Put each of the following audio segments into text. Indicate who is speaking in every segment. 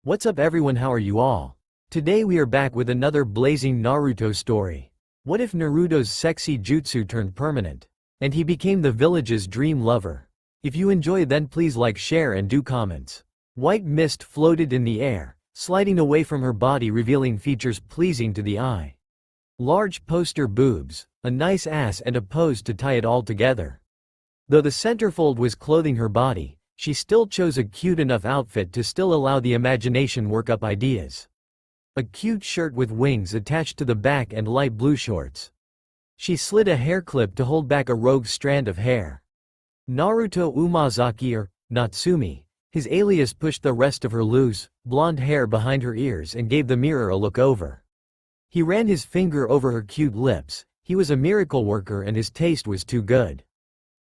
Speaker 1: What's up everyone, how are you all? Today we are back with another blazing Naruto story. What if Naruto's sexy jutsu turned permanent, and he became the village's dream lover? If you enjoy then please like, share and do comments. White mist floated in the air, sliding away from her body revealing features pleasing to the eye. Large poster boobs, a nice ass and a pose to tie it all together. Though the centerfold was clothing her body, she still chose a cute enough outfit to still allow the imagination work up ideas. A cute shirt with wings attached to the back and light blue shorts. She slid a hair clip to hold back a rogue strand of hair. Naruto Umazaki or Natsumi, his alias, pushed the rest of her loose, blonde hair behind her ears and gave the mirror a look over. He ran his finger over her cute lips. He was a miracle worker and his taste was too good.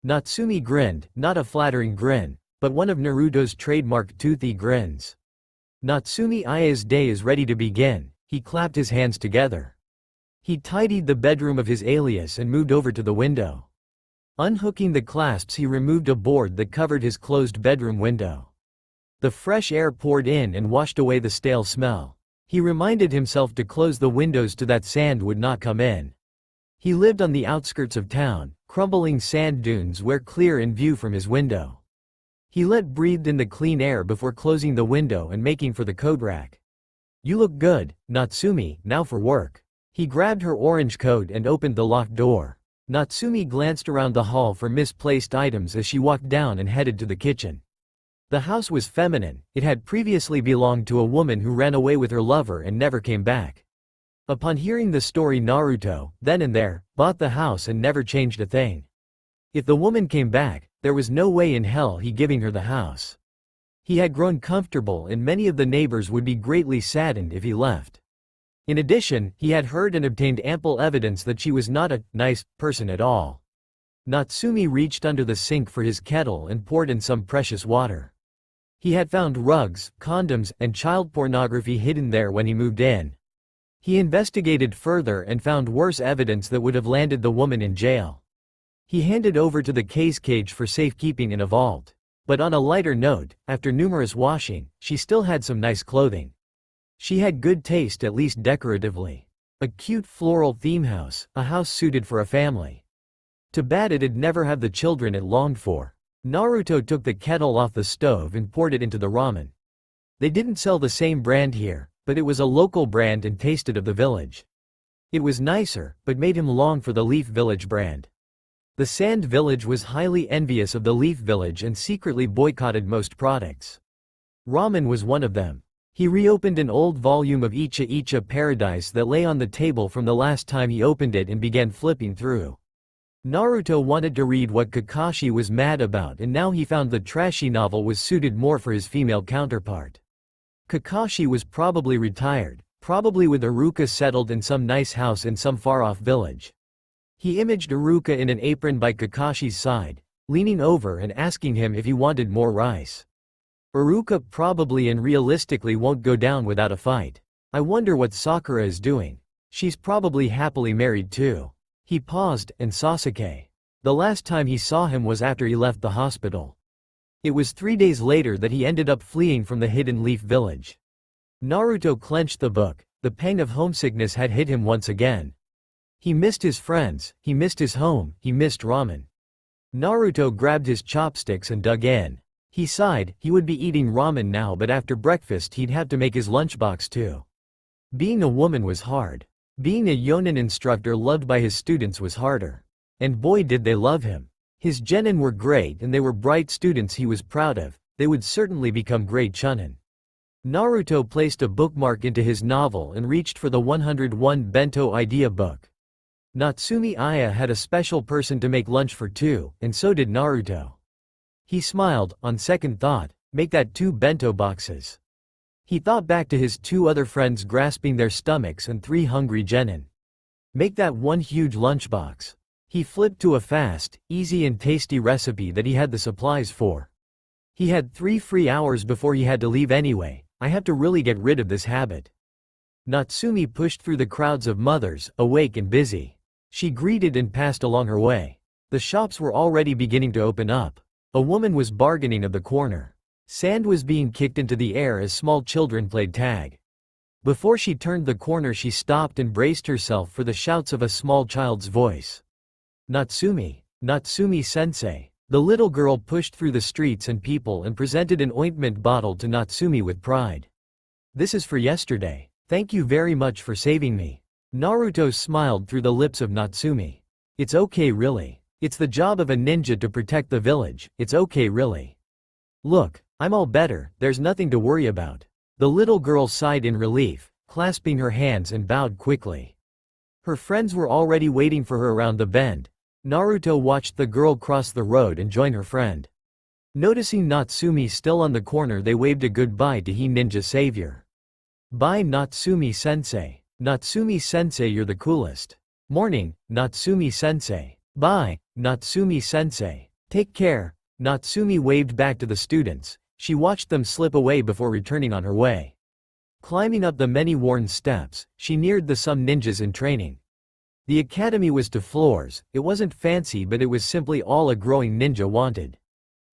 Speaker 1: Natsumi grinned, not a flattering grin, but one of Naruto's trademark toothy grins. Natsumi Aya's day is ready to begin. He clapped his hands together. He tidied the bedroom of his alias and moved over to the window. Unhooking the clasps, he removed a board that covered his closed bedroom window. The fresh air poured in and washed away the stale smell. He reminded himself to close the windows so that sand would not come in. He lived on the outskirts of town. Crumbling sand dunes were clear in view from his window. He breathed in the clean air before closing the window and making for the coat rack. "You look good, Natsumi, now for work." He grabbed her orange coat and opened the locked door. Natsumi glanced around the hall for misplaced items as she walked down and headed to the kitchen. The house was feminine. It had previously belonged to a woman who ran away with her lover and never came back. Upon hearing the story, Naruto, then and there, bought the house and never changed a thing. If the woman came back, there was no way in hell he giving her the house. He had grown comfortable and many of the neighbors would be greatly saddened if he left. In addition, he had heard and obtained ample evidence that she was not a nice person at all. Natsumi reached under the sink for his kettle and poured in some precious water. He had found rugs, condoms, and child pornography hidden there when he moved in. He investigated further and found worse evidence that would have landed the woman in jail. He handed over to the case cage for safekeeping in a vault. But on a lighter note, after numerous washing, she still had some nice clothing. She had good taste, at least decoratively. A cute floral theme house, a house suited for a family. Too bad it'd never have the children it longed for. Naruto took the kettle off the stove and poured it into the ramen. They didn't sell the same brand here, but it was a local brand and tasted of the village. It was nicer, but made him long for the Leaf Village brand. The Sand Village was highly envious of the Leaf Village and secretly boycotted most products. Ramen was one of them. He reopened an old volume of Icha Icha Paradise that lay on the table from the last time he opened it and began flipping through. Naruto wanted to read what Kakashi was mad about, and now he found the trashy novel was suited more for his female counterpart. Kakashi was probably retired, probably with Iruka settled in some nice house in some far-off village. He imaged Iruka in an apron by Kakashi's side, leaning over and asking him if he wanted more rice. Iruka probably and realistically won't go down without a fight. I wonder what Sakura is doing. She's probably happily married too. He paused, and Sasuke. The last time he saw him was after he left the hospital. It was 3 days later that he ended up fleeing from the hidden Leaf Village. Naruto clenched the book. The pang of homesickness had hit him once again. He missed his friends, he missed his home, he missed ramen. Naruto grabbed his chopsticks and dug in. He sighed. He would be eating ramen now, but after breakfast he'd have to make his lunchbox too. Being a woman was hard. Being a Yonin instructor loved by his students was harder. And boy did they love him. His genin were great and they were bright students he was proud of. They would certainly become great chunin. Naruto placed a bookmark into his novel and reached for the 101 bento idea book. Natsumi Aya had a special person to make lunch for two, and so did Naruto. He smiled. On second thought, make that 2 bento boxes. He thought back to his 2 other friends grasping their stomachs and 3 hungry genin. Make that 1 huge lunchbox. He flipped to a fast, easy and tasty recipe that he had the supplies for. He had 3 free hours before he had to leave anyway. I have to really get rid of this habit. Natsumi pushed through the crowds of mothers, awake and busy. She greeted and passed along her way. The shops were already beginning to open up. A woman was bargaining at the corner. Sand was being kicked into the air as small children played tag. Before she turned the corner she stopped and braced herself for the shouts of a small child's voice. Natsumi! Natsumi-sensei! The little girl pushed through the streets and people and presented an ointment bottle to Natsumi with pride. This is for yesterday. Thank you very much for saving me. Naruto smiled through the lips of Natsumi. It's okay really. It's the job of a ninja to protect the village, it's okay really. Look, I'm all better, there's nothing to worry about. The little girl sighed in relief, clasping her hands and bowed quickly. Her friends were already waiting for her around the bend. Naruto watched the girl cross the road and join her friend. Noticing Natsumi still on the corner they waved a goodbye to he ninja savior. Bye Natsumi-sensei. Natsumi-sensei, you're the coolest. Morning, Natsumi-sensei. Bye, Natsumi-sensei. Take care. Natsumi waved back to the students. She watched them slip away before returning on her way. Climbing up the many worn steps, she neared the some ninjas in training. The academy was 2 floors, it wasn't fancy but it was simply all a growing ninja wanted.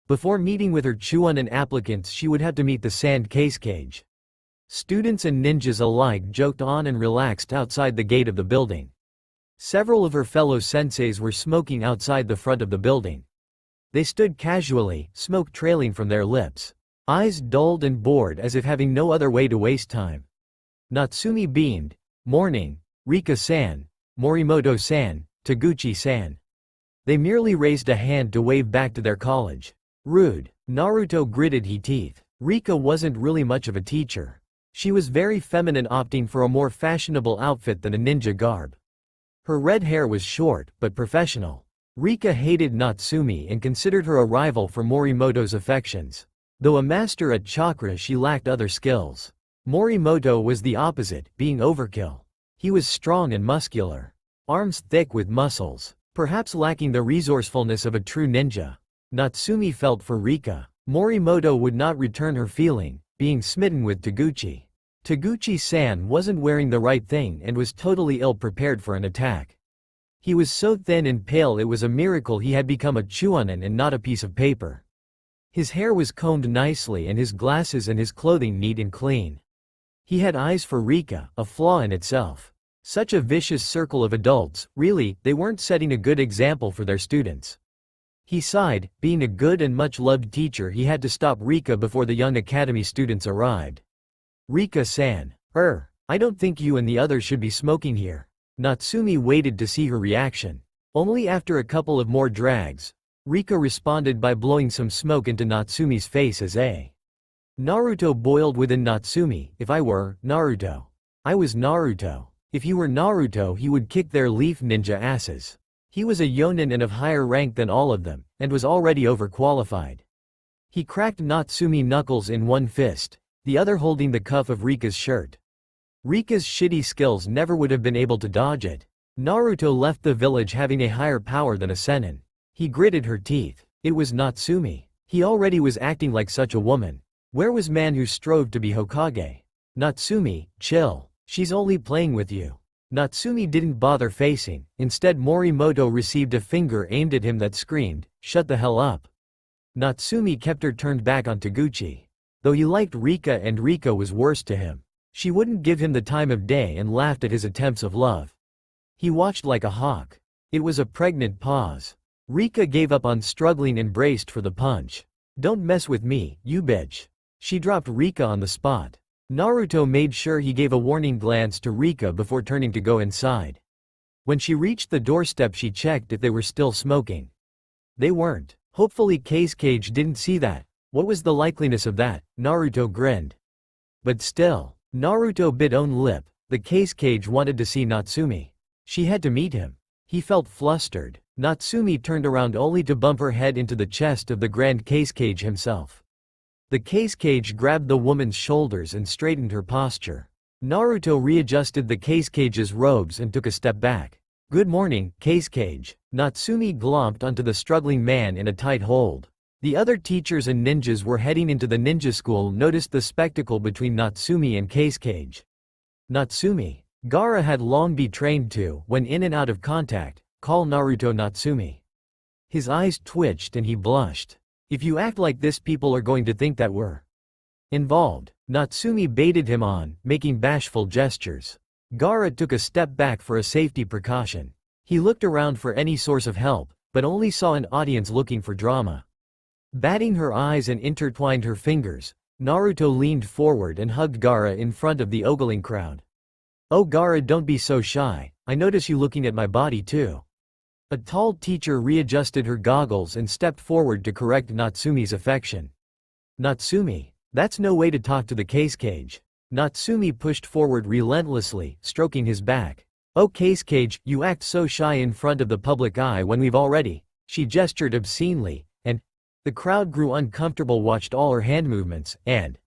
Speaker 1: Before meeting with her Chuunin applicants she would have to meet the sand cage. Students and ninjas alike joked on and relaxed outside the gate of the building. Several of her fellow senseis were smoking outside the front of the building. They stood casually, smoke trailing from their lips. Eyes dulled and bored as if having no other way to waste time. Natsumi beamed. Morning, Rika-san, Morimoto-san, Taguchi-san. They merely raised a hand to wave back to their college. Rude. Naruto gritted his teeth. Rika wasn't really much of a teacher. She was very feminine, opting for a more fashionable outfit than a ninja garb. Her red hair was short, but professional. Rika hated Natsumi and considered her a rival for Morimoto's affections. Though a master at chakra she lacked other skills. Morimoto was the opposite, being overkill. He was strong and muscular. Arms thick with muscles. Perhaps lacking the resourcefulness of a true ninja. Natsumi felt for Rika. Morimoto would not return her feeling, being smitten with Taguchi. Taguchi-san wasn't wearing the right thing and was totally ill-prepared for an attack. He was so thin and pale it was a miracle he had become a Chuunin and not a piece of paper. His hair was combed nicely and his glasses and his clothing neat and clean. He had eyes for Rika, a flaw in itself. Such a vicious circle of adults, really, they weren't setting a good example for their students. He sighed, being a good and much-loved teacher he had to stop Rika before the young academy students arrived. Rika-san. I don't think you and the others should be smoking here. Natsumi waited to see her reaction. Only after a couple of more drags, Rika responded by blowing some smoke into Natsumi's face as a Naruto boiled within Natsumi. If I were Naruto. I was Naruto. If he were Naruto he would kick their leaf ninja asses. He was a Yonin and of higher rank than all of them, and was already overqualified. He cracked Natsumi knuckles in one fist, the other holding the cuff of Rika's shirt. Rika's shitty skills never would have been able to dodge it. Naruto left the village having a higher power than a Sennin. He gritted her teeth. It was Natsumi. He already was acting like such a woman. Where was man who strove to be Hokage? Natsumi, chill. She's only playing with you. Natsumi didn't bother facing, instead Morimoto received a finger aimed at him that screamed, "Shut the hell up." Natsumi kept her turned back on Taguchi. Though he liked Rika and Rika was worse to him. She wouldn't give him the time of day and laughed at his attempts of love. He watched like a hawk. It was a pregnant pause. Rika gave up on struggling and braced for the punch. Don't mess with me, you bitch. She dropped Rika on the spot. Naruto made sure he gave a warning glance to Rika before turning to go inside. When she reached the doorstep she checked if they were still smoking. They weren't. Hopefully Cage didn't see that. What was the likeliness of that? Naruto grinned. But still, Naruto bit own lip. The Cage wanted to see Natsumi. She had to meet him. He felt flustered. Natsumi turned around only to bump her head into the chest of the Grand Cage himself. The Cage grabbed the woman's shoulders and straightened her posture. Naruto readjusted the Cage's robes and took a step back. Good morning, Cage. Natsumi glomped onto the struggling man in a tight hold. The other teachers and ninjas were heading into the ninja school noticed the spectacle between Natsumi and Cage. Natsumi. Gaara had long been trained to, when in and out of contact, call Naruto Natsumi. His eyes twitched and he blushed. If you act like this, people are going to think that we're involved. Natsumi baited him on, making bashful gestures. Gaara took a step back for a safety precaution. He looked around for any source of help, but only saw an audience looking for drama. Batting her eyes and intertwined her fingers, Naruto leaned forward and hugged Gaara in front of the ogling crowd. "Oh Gaara, don't be so shy, I notice you looking at my body too." A tall teacher readjusted her goggles and stepped forward to correct Natsumi's affection. "Natsumi, that's no way to talk to the cage." Natsumi pushed forward relentlessly, stroking his back. "Oh cage, you act so shy in front of the public eye when we've already." She gestured obscenely, and the crowd grew uncomfortable, watched all her hand movements, and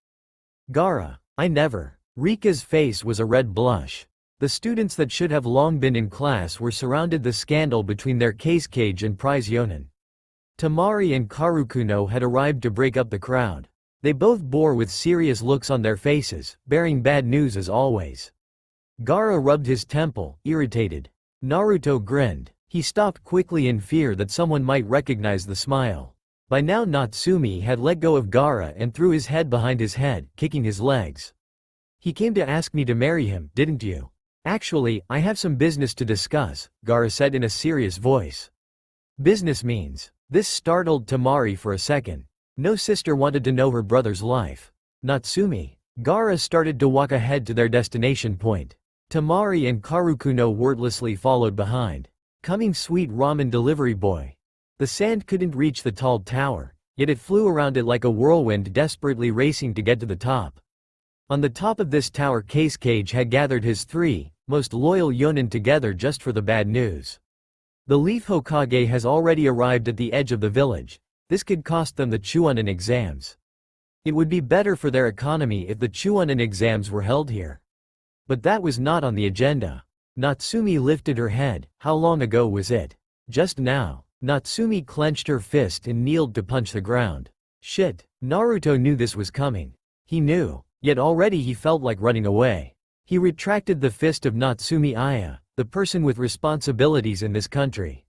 Speaker 1: Gaara, I never. Rika's face was a red blush. The students that should have long been in class were surrounded the scandal between their cage and prize Yonin. Tamari and Karukuno had arrived to break up the crowd. They both bore with serious looks on their faces, bearing bad news as always. Gaara rubbed his temple, irritated. Naruto grinned. He stopped quickly in fear that someone might recognize the smile. By now Natsumi had let go of Gaara and threw his head behind his head, kicking his legs. "He came to ask me to marry him, didn't you?" "Actually, I have some business to discuss," Gaara said in a serious voice. "Business means?" This startled Tamari for a second. No sister wanted to know her brother's life. "Natsumi." Gaara started to walk ahead to their destination point. Tamari and Karukuno wordlessly followed behind. "Coming, sweet ramen delivery boy." The sand couldn't reach the tall tower, yet it flew around it like a whirlwind, desperately racing to get to the top. On the top of this tower, Cage had gathered his three most loyal Yonin together just for the bad news. The Leaf Hokage has already arrived at the edge of the village. This could cost them the Chunin exams. It would be better for their economy if the Chunin exams were held here. But that was not on the agenda. Natsumi lifted her head. How long ago was it? Just now. Natsumi clenched her fist and kneeled to punch the ground. Shit. Naruto knew this was coming. He knew. Yet already he felt like running away. He retracted the fist of Natsumi Aya, the person with responsibilities in this country.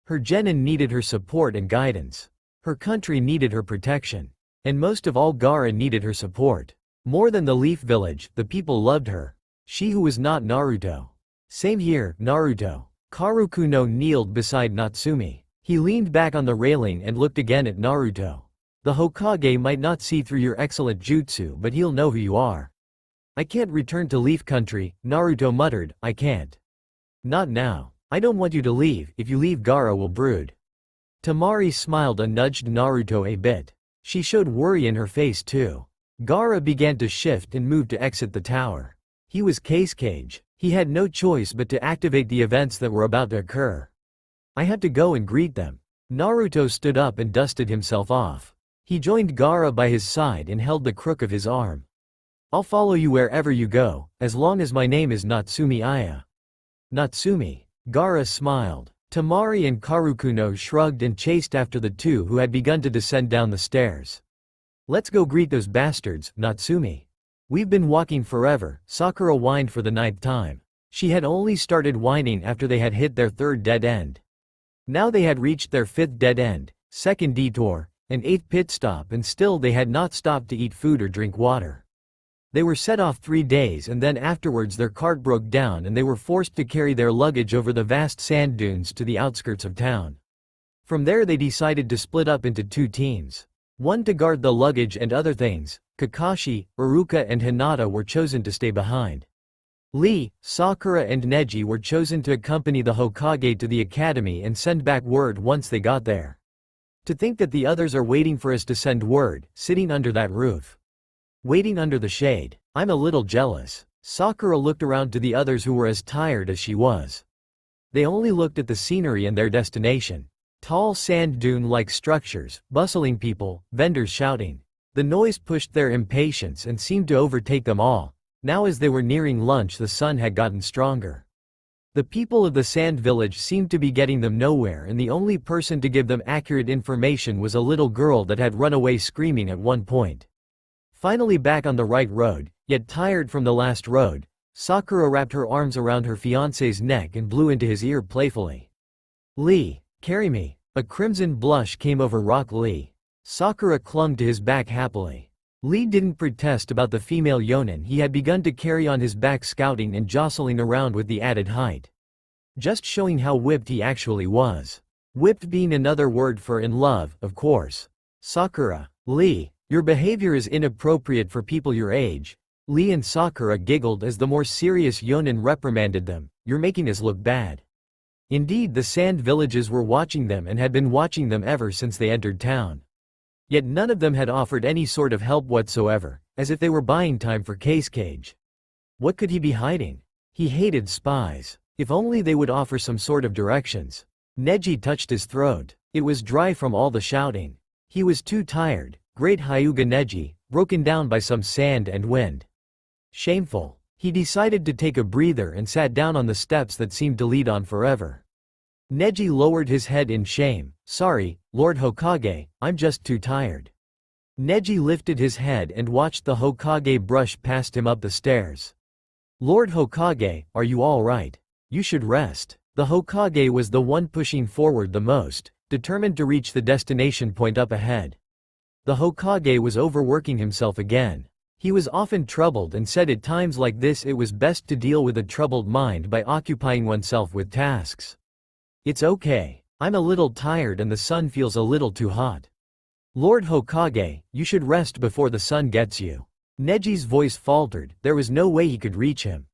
Speaker 1: Her genin needed her support and guidance. Her country needed her protection. And most of all, Gaara needed her support. More than the Leaf Village, the people loved her. She who was not Naruto. Same here, Naruto. Karukuno kneeled beside Natsumi. He leaned back on the railing and looked again at Naruto. "The Hokage might not see through your excellent jutsu, but he'll know who you are." "I can't return to Leaf Country," Naruto muttered. "I can't. Not now. I don't want you to leave. If you leave, Gaara will brood." Tamari smiled and nudged Naruto a bit. She showed worry in her face too. Gaara began to shift and moved to exit the tower. He was Cage. He had no choice but to activate the events that were about to occur. "I have to go and greet them." Naruto stood up and dusted himself off. He joined Gaara by his side and held the crook of his arm. "I'll follow you wherever you go, as long as my name is Natsumi Aya." "Natsumi." Gaara smiled. Tamari and Karukuno shrugged and chased after the two who had begun to descend down the stairs. "Let's go greet those bastards, Natsumi." "We've been walking forever," Sakura whined for the 9th time. She had only started whining after they had hit their 3rd dead end. Now they had reached their 5th dead end, 2nd detour, and 8th pit stop, and still they had not stopped to eat food or drink water. They were set off 3 days, and then afterwards their cart broke down and they were forced to carry their luggage over the vast sand dunes to the outskirts of town. From there they decided to split up into 2 teams. One to guard the luggage and other things. Kakashi, Iruka and Hinata were chosen to stay behind. Lee, Sakura and Neji were chosen to accompany the Hokage to the academy and send back word once they got there. To think that the others are waiting for us to send word, sitting under that roof. Waiting under the shade. I'm a little jealous. Sakura looked around to the others who were as tired as she was. They only looked at the scenery and their destination. Tall sand dune-like structures, bustling people, vendors shouting. The noise pushed their impatience and seemed to overtake them all. Now as they were nearing lunch, the sun had gotten stronger. The people of the sand village seemed to be getting them nowhere, and the only person to give them accurate information was a little girl that had run away screaming at one point. Finally back on the right road, yet tired from the last road, Sakura wrapped her arms around her fiancé's neck and blew into his ear playfully. "Lee, carry me." A crimson blush came over Rock Lee. Sakura clung to his back happily. Lee didn't protest about the female Yonin he had begun to carry on his back, scouting and jostling around with the added height. Just showing how whipped he actually was. Whipped being another word for in love, of course. Sakura. Lee, your behavior is inappropriate for people your age. Lee and Sakura giggled as the more serious Yonin reprimanded them. You're making us look bad. Indeed, the sand villages were watching them and had been watching them ever since they entered town. Yet none of them had offered any sort of help whatsoever, as if they were buying time for Cage. What could he be hiding? He hated spies. If only they would offer some sort of directions. Neji touched his throat. It was dry from all the shouting. He was too tired. Great Hyuga Neji, broken down by some sand and wind. Shameful. He decided to take a breather and sat down on the steps that seemed to lead on forever. Neji lowered his head in shame. Sorry, Lord Hokage, I'm just too tired. Neji lifted his head and watched the Hokage brush past him up the stairs. Lord Hokage, are you all right? You should rest. The Hokage was the one pushing forward the most, determined to reach the destination point up ahead. The Hokage was overworking himself again. He was often troubled and said at times like this it was best to deal with a troubled mind by occupying oneself with tasks. It's okay. I'm a little tired and the sun feels a little too hot. Lord Hokage, you should rest before the sun gets you. Neji's voice faltered. There was no way he could reach him.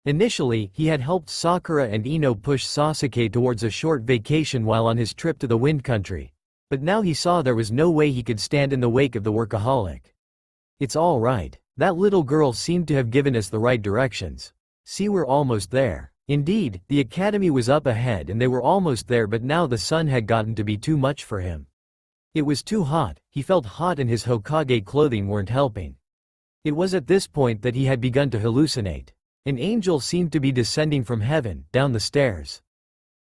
Speaker 1: Initially, he had helped Sakura and Ino push Sasuke towards a short vacation while on his trip to the Wind Country. But now he saw there was no way he could stand in the wake of the workaholic. It's all right. That little girl seemed to have given us the right directions. See, we're almost there. Indeed, the academy was up ahead and they were almost there, but now the sun had gotten to be too much for him. It was too hot, he felt hot and his Hokage clothing weren't helping. It was at this point that he had begun to hallucinate. An angel seemed to be descending from heaven, down the stairs.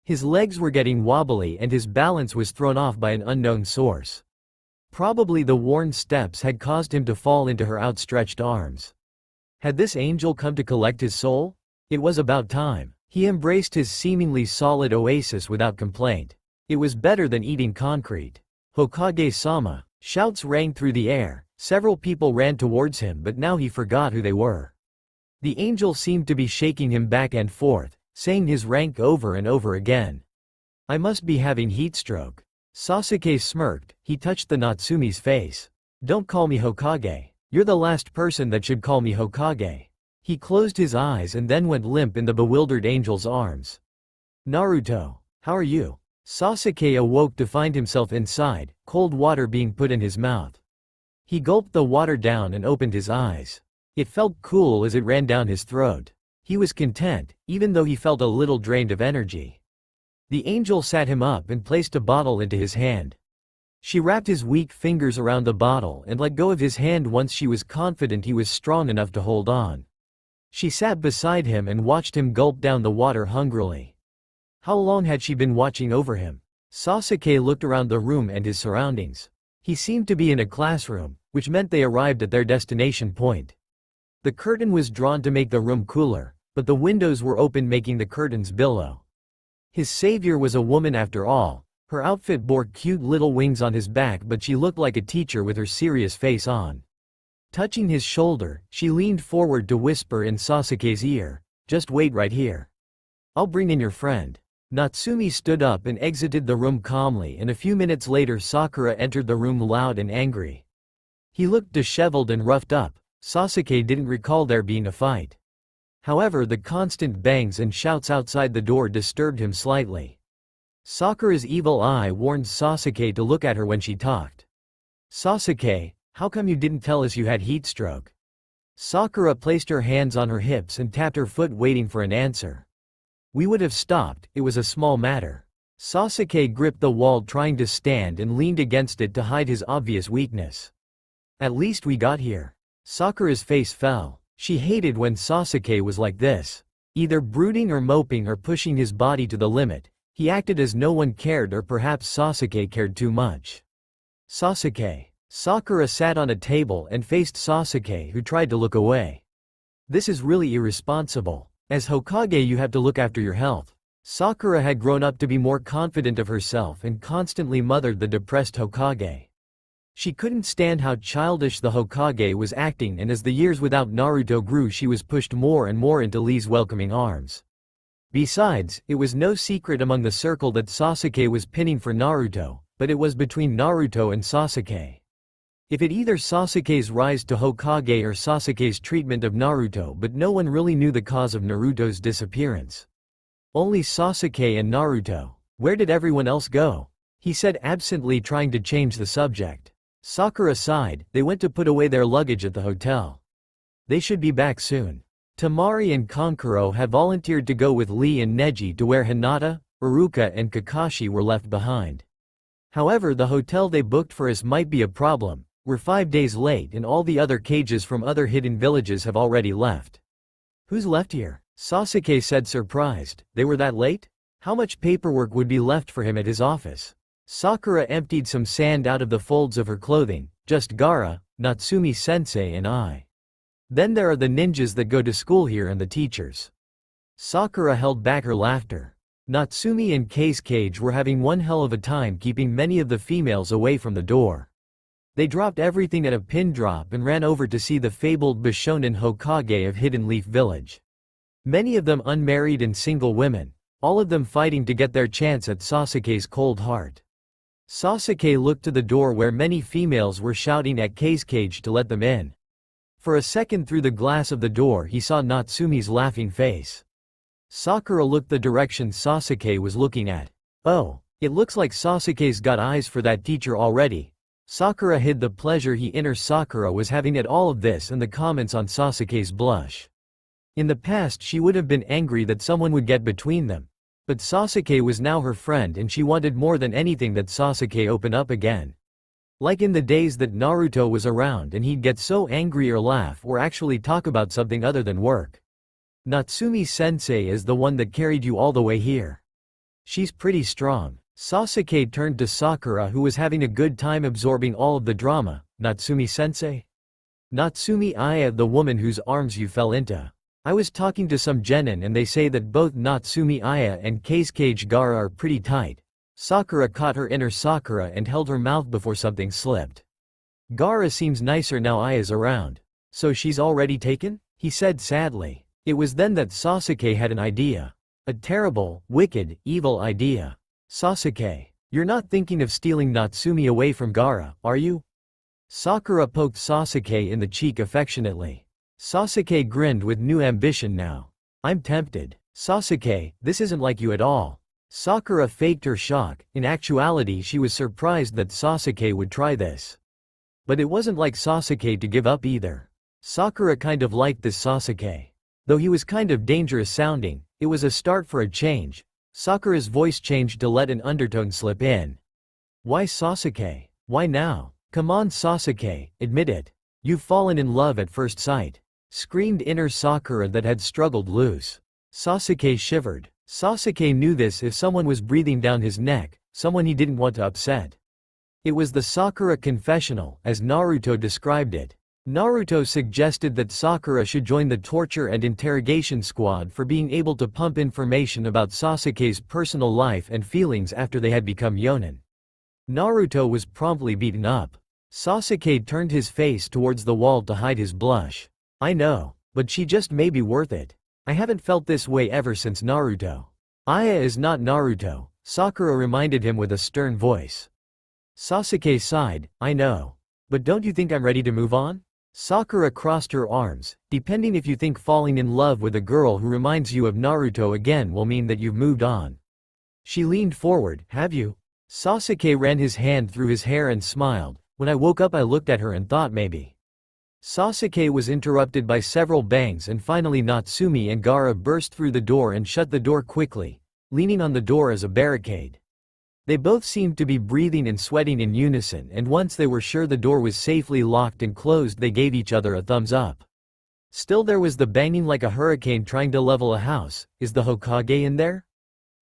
Speaker 1: His legs were getting wobbly and his balance was thrown off by an unknown source. Probably the worn steps had caused him to fall into her outstretched arms. Had this angel come to collect his soul? It was about time. He embraced his seemingly solid oasis without complaint. It was better than eating concrete. Hokage-sama. Shouts rang through the air. Several people ran towards him, but now he forgot who they were. The angel seemed to be shaking him back and forth, saying his rank over and over again. I must be having heatstroke. Sasuke smirked. He touched the Natsume's face. Don't call me Hokage. You're the last person that should call me Hokage. He closed his eyes and then went limp in the bewildered angel's arms. Naruto, how are you? Sasuke awoke to find himself inside, cold water being put in his mouth. He gulped the water down and opened his eyes. It felt cool as it ran down his throat. He was content, even though he felt a little drained of energy. The angel sat him up and placed a bottle into his hand. She wrapped his weak fingers around the bottle and let go of his hand once she was confident he was strong enough to hold on. She sat beside him and watched him gulp down the water hungrily. How long had she been watching over him? Sasuke looked around the room and his surroundings. He seemed to be in a classroom, which meant they arrived at their destination point. The curtain was drawn to make the room cooler, but the windows were open, making the curtains billow. His savior was a woman after all. Her outfit bore cute little wings on his back, but she looked like a teacher with her serious face on. Touching his shoulder, she leaned forward to whisper in Sasuke's ear, "Just wait right here. I'll bring in your friend." Natsumi stood up and exited the room calmly, and a few minutes later Sakura entered the room loud and angry. He looked disheveled and roughed up. Sasuke didn't recall there being a fight. However, the constant bangs and shouts outside the door disturbed him slightly. Sakura's evil eye warned Sasuke to look at her when she talked. "Sasuke, how come you didn't tell us you had heatstroke?" Sakura placed her hands on her hips and tapped her foot, waiting for an answer. "We would have stopped, it was a small matter." Sasuke gripped the wall trying to stand and leaned against it to hide his obvious weakness. "At least we got here." Sakura's face fell. She hated when Sasuke was like this. Either brooding or moping or pushing his body to the limit. He acted as no one cared, or perhaps Sasuke cared too much. "Sasuke." Sakura sat on a table and faced Sasuke, who tried to look away. "This is really irresponsible. As Hokage you have to look after your health." Sakura had grown up to be more confident of herself and constantly mothered the depressed Hokage. She couldn't stand how childish the Hokage was acting, and as the years without Naruto grew, she was pushed more and more into Lee's welcoming arms. Besides, it was no secret among the circle that Sasuke was pinning for Naruto, but it was between Naruto and Sasuke. If it either Sasuke's rise to Hokage or Sasuke's treatment of Naruto, but no one really knew the cause of Naruto's disappearance. Only Sasuke and Naruto. Where did everyone else go? He said absently, trying to change the subject. Sakura sighed. They went to put away their luggage at the hotel. They should be back soon. Temari and Kankuro had volunteered to go with Lee and Neji to where Hinata, Iruka and Kakashi were left behind. However, the hotel they booked for us might be a problem. We're 5 days late and all the other cages from other hidden villages have already left. Who's left here? Sasuke said, surprised. They were that late? How much paperwork would be left for him at his office? Sakura emptied some sand out of the folds of her clothing. Just Gaara, Natsumi-sensei and I. Then there are the ninjas that go to school here and the teachers. Sakura held back her laughter. Natsumi and Cage were having one hell of a time keeping many of the females away from the door. They dropped everything at a pin drop and ran over to see the fabled Bishonen Hokage of Hidden Leaf Village. Many of them unmarried and single women, all of them fighting to get their chance at Sasuke's cold heart. Sasuke looked to the door where many females were shouting at Cage to let them in. For a second through the glass of the door he saw Natsumi's laughing face. Sakura looked the direction Sasuke was looking at. Oh, it looks like Sasuke's got eyes for that teacher already. Sakura hid the pleasure Sakura was having at all of this and the comments on Sasuke's blush. In the past she would have been angry that someone would get between them. But Sasuke was now her friend and she wanted more than anything that Sasuke open up again. Like in the days that Naruto was around and he'd get so angry or laugh or actually talk about something other than work. Natsumi-sensei is the one that carried you all the way here. She's pretty strong. Sasuke turned to Sakura, who was having a good time absorbing all of the drama. Natsumi-sensei? Natsumi Aya, the woman whose arms you fell into. I was talking to some genin and they say that both Natsumi Aya and Cage Gaara are pretty tight. Sakura caught her inner Sakura and held her mouth before something slipped. Gaara seems nicer now Aya's around. So she's already taken? He said sadly. It was then that Sasuke had an idea. A terrible, wicked, evil idea. Sasuke, you're not thinking of stealing Natsumi away from Gaara, are you? Sakura poked Sasuke in the cheek affectionately. Sasuke grinned with new ambition now. I'm tempted. Sasuke, this isn't like you at all. Sakura faked her shock. In actuality she was surprised that Sasuke would try this. But it wasn't like Sasuke to give up either. Sakura kind of liked this Sasuke. Though he was kind of dangerous sounding, it was a start for a change. Sakura's voice changed to let an undertone slip in. Why Sasuke? Why now? Come on Sasuke, admit it. You've fallen in love at first sight. Screamed inner Sakura that had struggled loose. Sasuke shivered. Sasuke knew this if someone was breathing down his neck, someone he didn't want to upset. It was the Sakura confessional, as Naruto described it. Naruto suggested that Sakura should join the torture and interrogation squad for being able to pump information about Sasuke's personal life and feelings after they had become Yonin. Naruto was promptly beaten up. Sasuke turned his face towards the wall to hide his blush. I know, but she just may be worth it. I haven't felt this way ever since Naruto. Aya is not Naruto, Sakura reminded him with a stern voice. Sasuke sighed, I know. But don't you think I'm ready to move on? Sakura crossed her arms, depending if you think falling in love with a girl who reminds you of Naruto again will mean that you've moved on. She leaned forward, have you? Sasuke ran his hand through his hair and smiled. When I woke up I looked at her and thought maybe. Sasuke was interrupted by several bangs and finally Natsumi and Gaara burst through the door and shut the door quickly, leaning on the door as a barricade. They both seemed to be breathing and sweating in unison, and once they were sure the door was safely locked and closed they gave each other a thumbs up. Still there was the banging like a hurricane trying to level a house. Is the Hokage in there?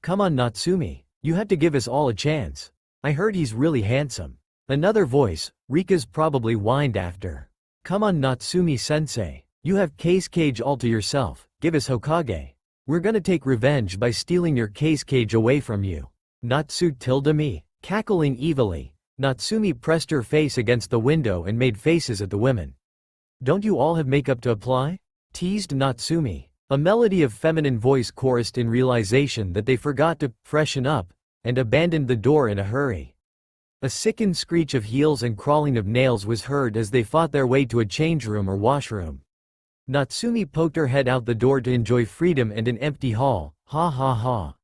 Speaker 1: Come on Natsumi, you have to give us all a chance. I heard he's really handsome. Another voice, Rika's probably whined after. Come on Natsumi-sensei, you have Cage all to yourself, give us Hokage. We're gonna take revenge by stealing your Cage away from you. Natsu tilde me. Cackling evilly, Natsumi pressed her face against the window and made faces at the women. "Don't you all have makeup to apply?" teased Natsumi. A melody of feminine voice chorused in realization that they forgot to freshen up and abandoned the door in a hurry. A sickened screech of heels and crawling of nails was heard as they fought their way to a change room or washroom. Natsumi poked her head out the door to enjoy freedom and an empty hall. Ha ha ha.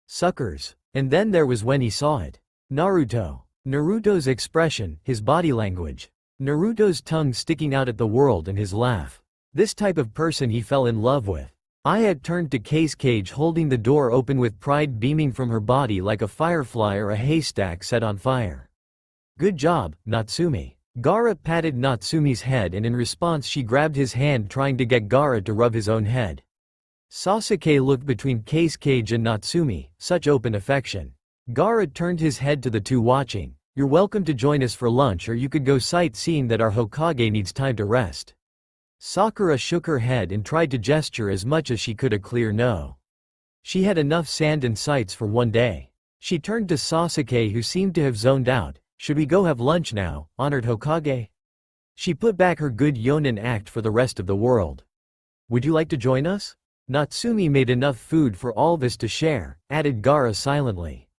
Speaker 1: Suckers. And then there was when he saw it. Naruto. Naruto's expression, his body language. Naruto's tongue sticking out at the world and his laugh. This type of person he fell in love with. Aya turned to Cage holding the door open with pride beaming from her body like a firefly or a haystack set on fire. "Good job, Natsumi." Gaara patted Natsumi's head and in response she grabbed his hand trying to get Gaara to rub his own head. Sasuke looked between Cage and Natsumi, such open affection. Gaara turned his head to the two watching. "You're welcome to join us for lunch or you could go sightseeing that our Hokage needs time to rest." Sakura shook her head and tried to gesture as much as she could a clear no. She had enough sand and sights for one day. She turned to Sasuke who seemed to have zoned out. "Should we go have lunch now, honored Hokage?" She put back her good Yonin act for the rest of the world. "Would you like to join us?" "Natsumi made enough food for all of us to share," added Gaara silently.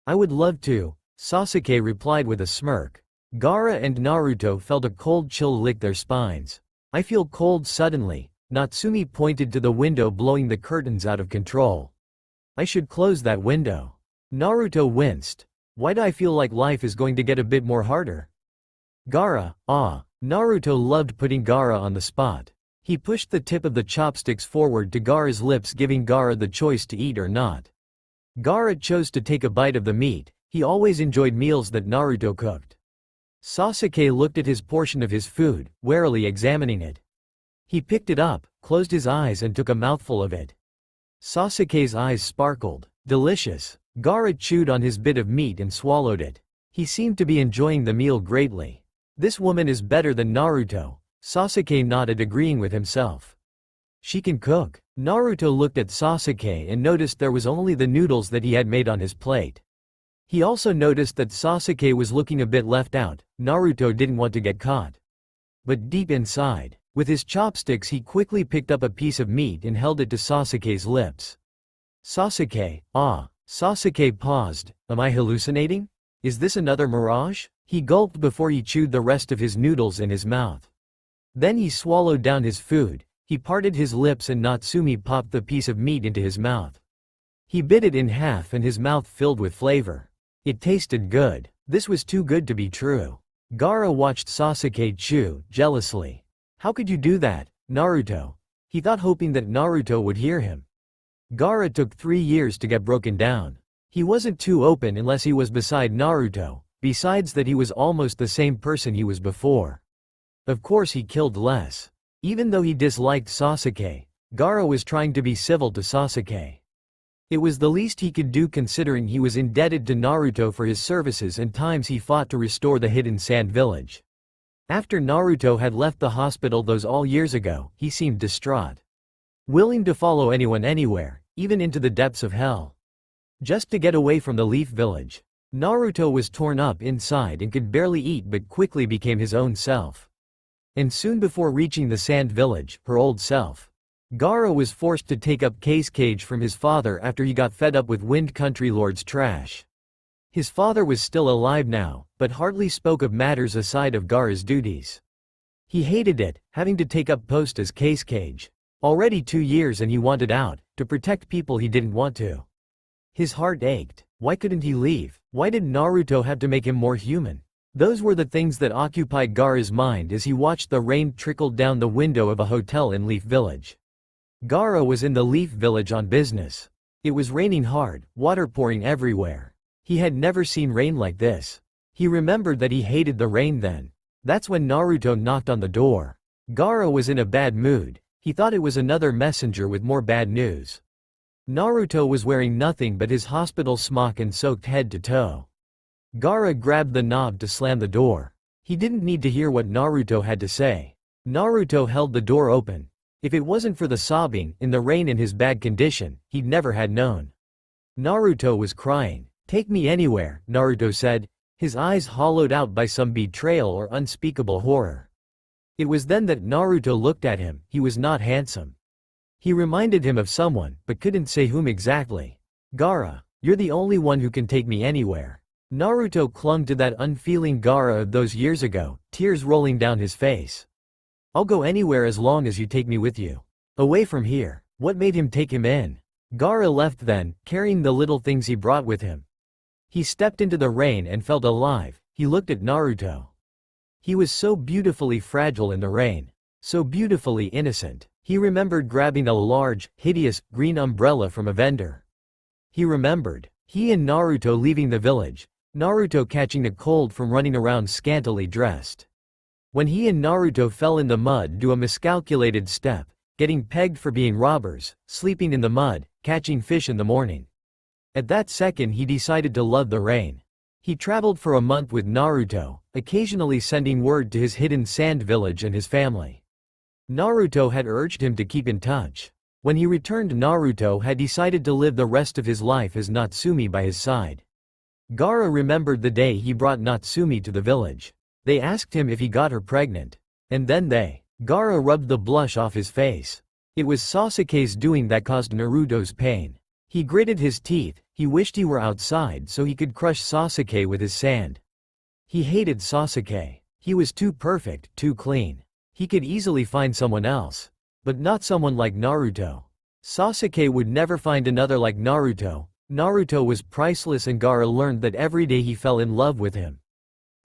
Speaker 1: "I would love to," Sasuke replied with a smirk. Gaara and Naruto felt a cold chill lick their spines. "I feel cold suddenly." Natsumi pointed to the window blowing the curtains out of control. "I should close that window." Naruto winced. "Why do I feel like life is going to get a bit more harder?" Gaara, ah. Naruto loved putting Gaara on the spot. He pushed the tip of the chopsticks forward to Gaara's lips giving Gaara the choice to eat or not. Gaara chose to take a bite of the meat. He always enjoyed meals that Naruto cooked. Sasuke looked at his portion of his food, warily examining it. He picked it up, closed his eyes and took a mouthful of it. Sasuke's eyes sparkled. Delicious. Gaara chewed on his bit of meat and swallowed it. He seemed to be enjoying the meal greatly. "This woman is better than Naruto." Sasuke nodded agreeing with himself. "She can cook." Naruto looked at Sasuke and noticed there was only the noodles that he had made on his plate. He also noticed that Sasuke was looking a bit left out. Naruto didn't want to get caught. But deep inside, with his chopsticks he quickly picked up a piece of meat and held it to Sasuke's lips. "Sasuke, ah." Sasuke paused. "Am I hallucinating? Is this another mirage?" He gulped before he chewed the rest of his noodles in his mouth. Then he swallowed down his food. He parted his lips and Natsumi popped the piece of meat into his mouth. He bit it in half and his mouth filled with flavor. It tasted good. This was too good to be true. Gaara watched Sasuke chew, jealously. "How could you do that, Naruto?" He thought hoping that Naruto would hear him. Gaara took 3 years to get broken down. He wasn't too open unless he was beside Naruto, besides that he was almost the same person he was before. Of course he killed less. Even though he disliked Sasuke, Gaara was trying to be civil to Sasuke. It was the least he could do considering he was indebted to Naruto for his services and times he fought to restore the hidden sand village. After Naruto had left the hospital those all years ago, he seemed distraught. Willing to follow anyone anywhere, even into the depths of hell. Just to get away from the Leaf Village. Naruto was torn up inside and could barely eat but quickly became his own self. And soon before reaching the Sand Village, her old self. Gaara was forced to take up Cage from his father after he got fed up with Wind Country Lord's trash. His father was still alive now, but hardly spoke of matters aside of Gaara's duties. He hated it, having to take up post as Cage. Already 2 years and he wanted out, to protect people he didn't want to. His heart ached. Why couldn't he leave? Why did Naruto have to make him more human? Those were the things that occupied Gaara's mind as he watched the rain trickle down the window of a hotel in Leaf Village. Gaara was in the Leaf Village on business. It was raining hard, water pouring everywhere. He had never seen rain like this. He remembered that he hated the rain then. That's when Naruto knocked on the door. Gaara was in a bad mood. He thought it was another messenger with more bad news. Naruto was wearing nothing but his hospital smock and soaked head to toe. Gaara grabbed the knob to slam the door. He didn't need to hear what Naruto had to say. Naruto held the door open. If it wasn't for the sobbing, in the rain and his bad condition, he'd never had known. Naruto was crying. "Take me anywhere," Naruto said. his eyes hollowed out by some betrayal or unspeakable horror. It was then that Naruto looked at him. He was not handsome. He reminded him of someone, but couldn't say whom exactly. Gaara, you're the only one who can take me anywhere. Naruto clung to that unfeeling Gaara of those years ago, tears rolling down his face. I'll go anywhere as long as you take me with you. Away from here. What made him take him in? Gaara left then, carrying the little things he brought with him. He stepped into the rain and felt alive. He looked at Naruto. He was so beautifully fragile in the rain. So beautifully innocent. He remembered grabbing a large, hideous, green umbrella from a vendor. He remembered. He and Naruto leaving the village. Naruto catching a cold from running around scantily dressed. When he and Naruto fell in the mud due to a miscalculated step, getting pegged for being robbers, sleeping in the mud, catching fish in the morning. At that second he decided to love the rain. He traveled for a month with Naruto, occasionally sending word to his hidden sand village and his family. Naruto had urged him to keep in touch. When he returned, Naruto had decided to live the rest of his life as Natsumi by his side. Gaara remembered the day he brought Natsumi to the village. They asked him if he got her pregnant. And then Gaara rubbed the blush off his face. It was Sasuke's doing that caused Naruto's pain. He gritted his teeth. He wished he were outside so he could crush Sasuke with his sand. He hated Sasuke. He was too perfect, too clean. He could easily find someone else. But not someone like Naruto. Sasuke would never find another like Naruto. Naruto was priceless, and Gaara learned that every day he fell in love with him.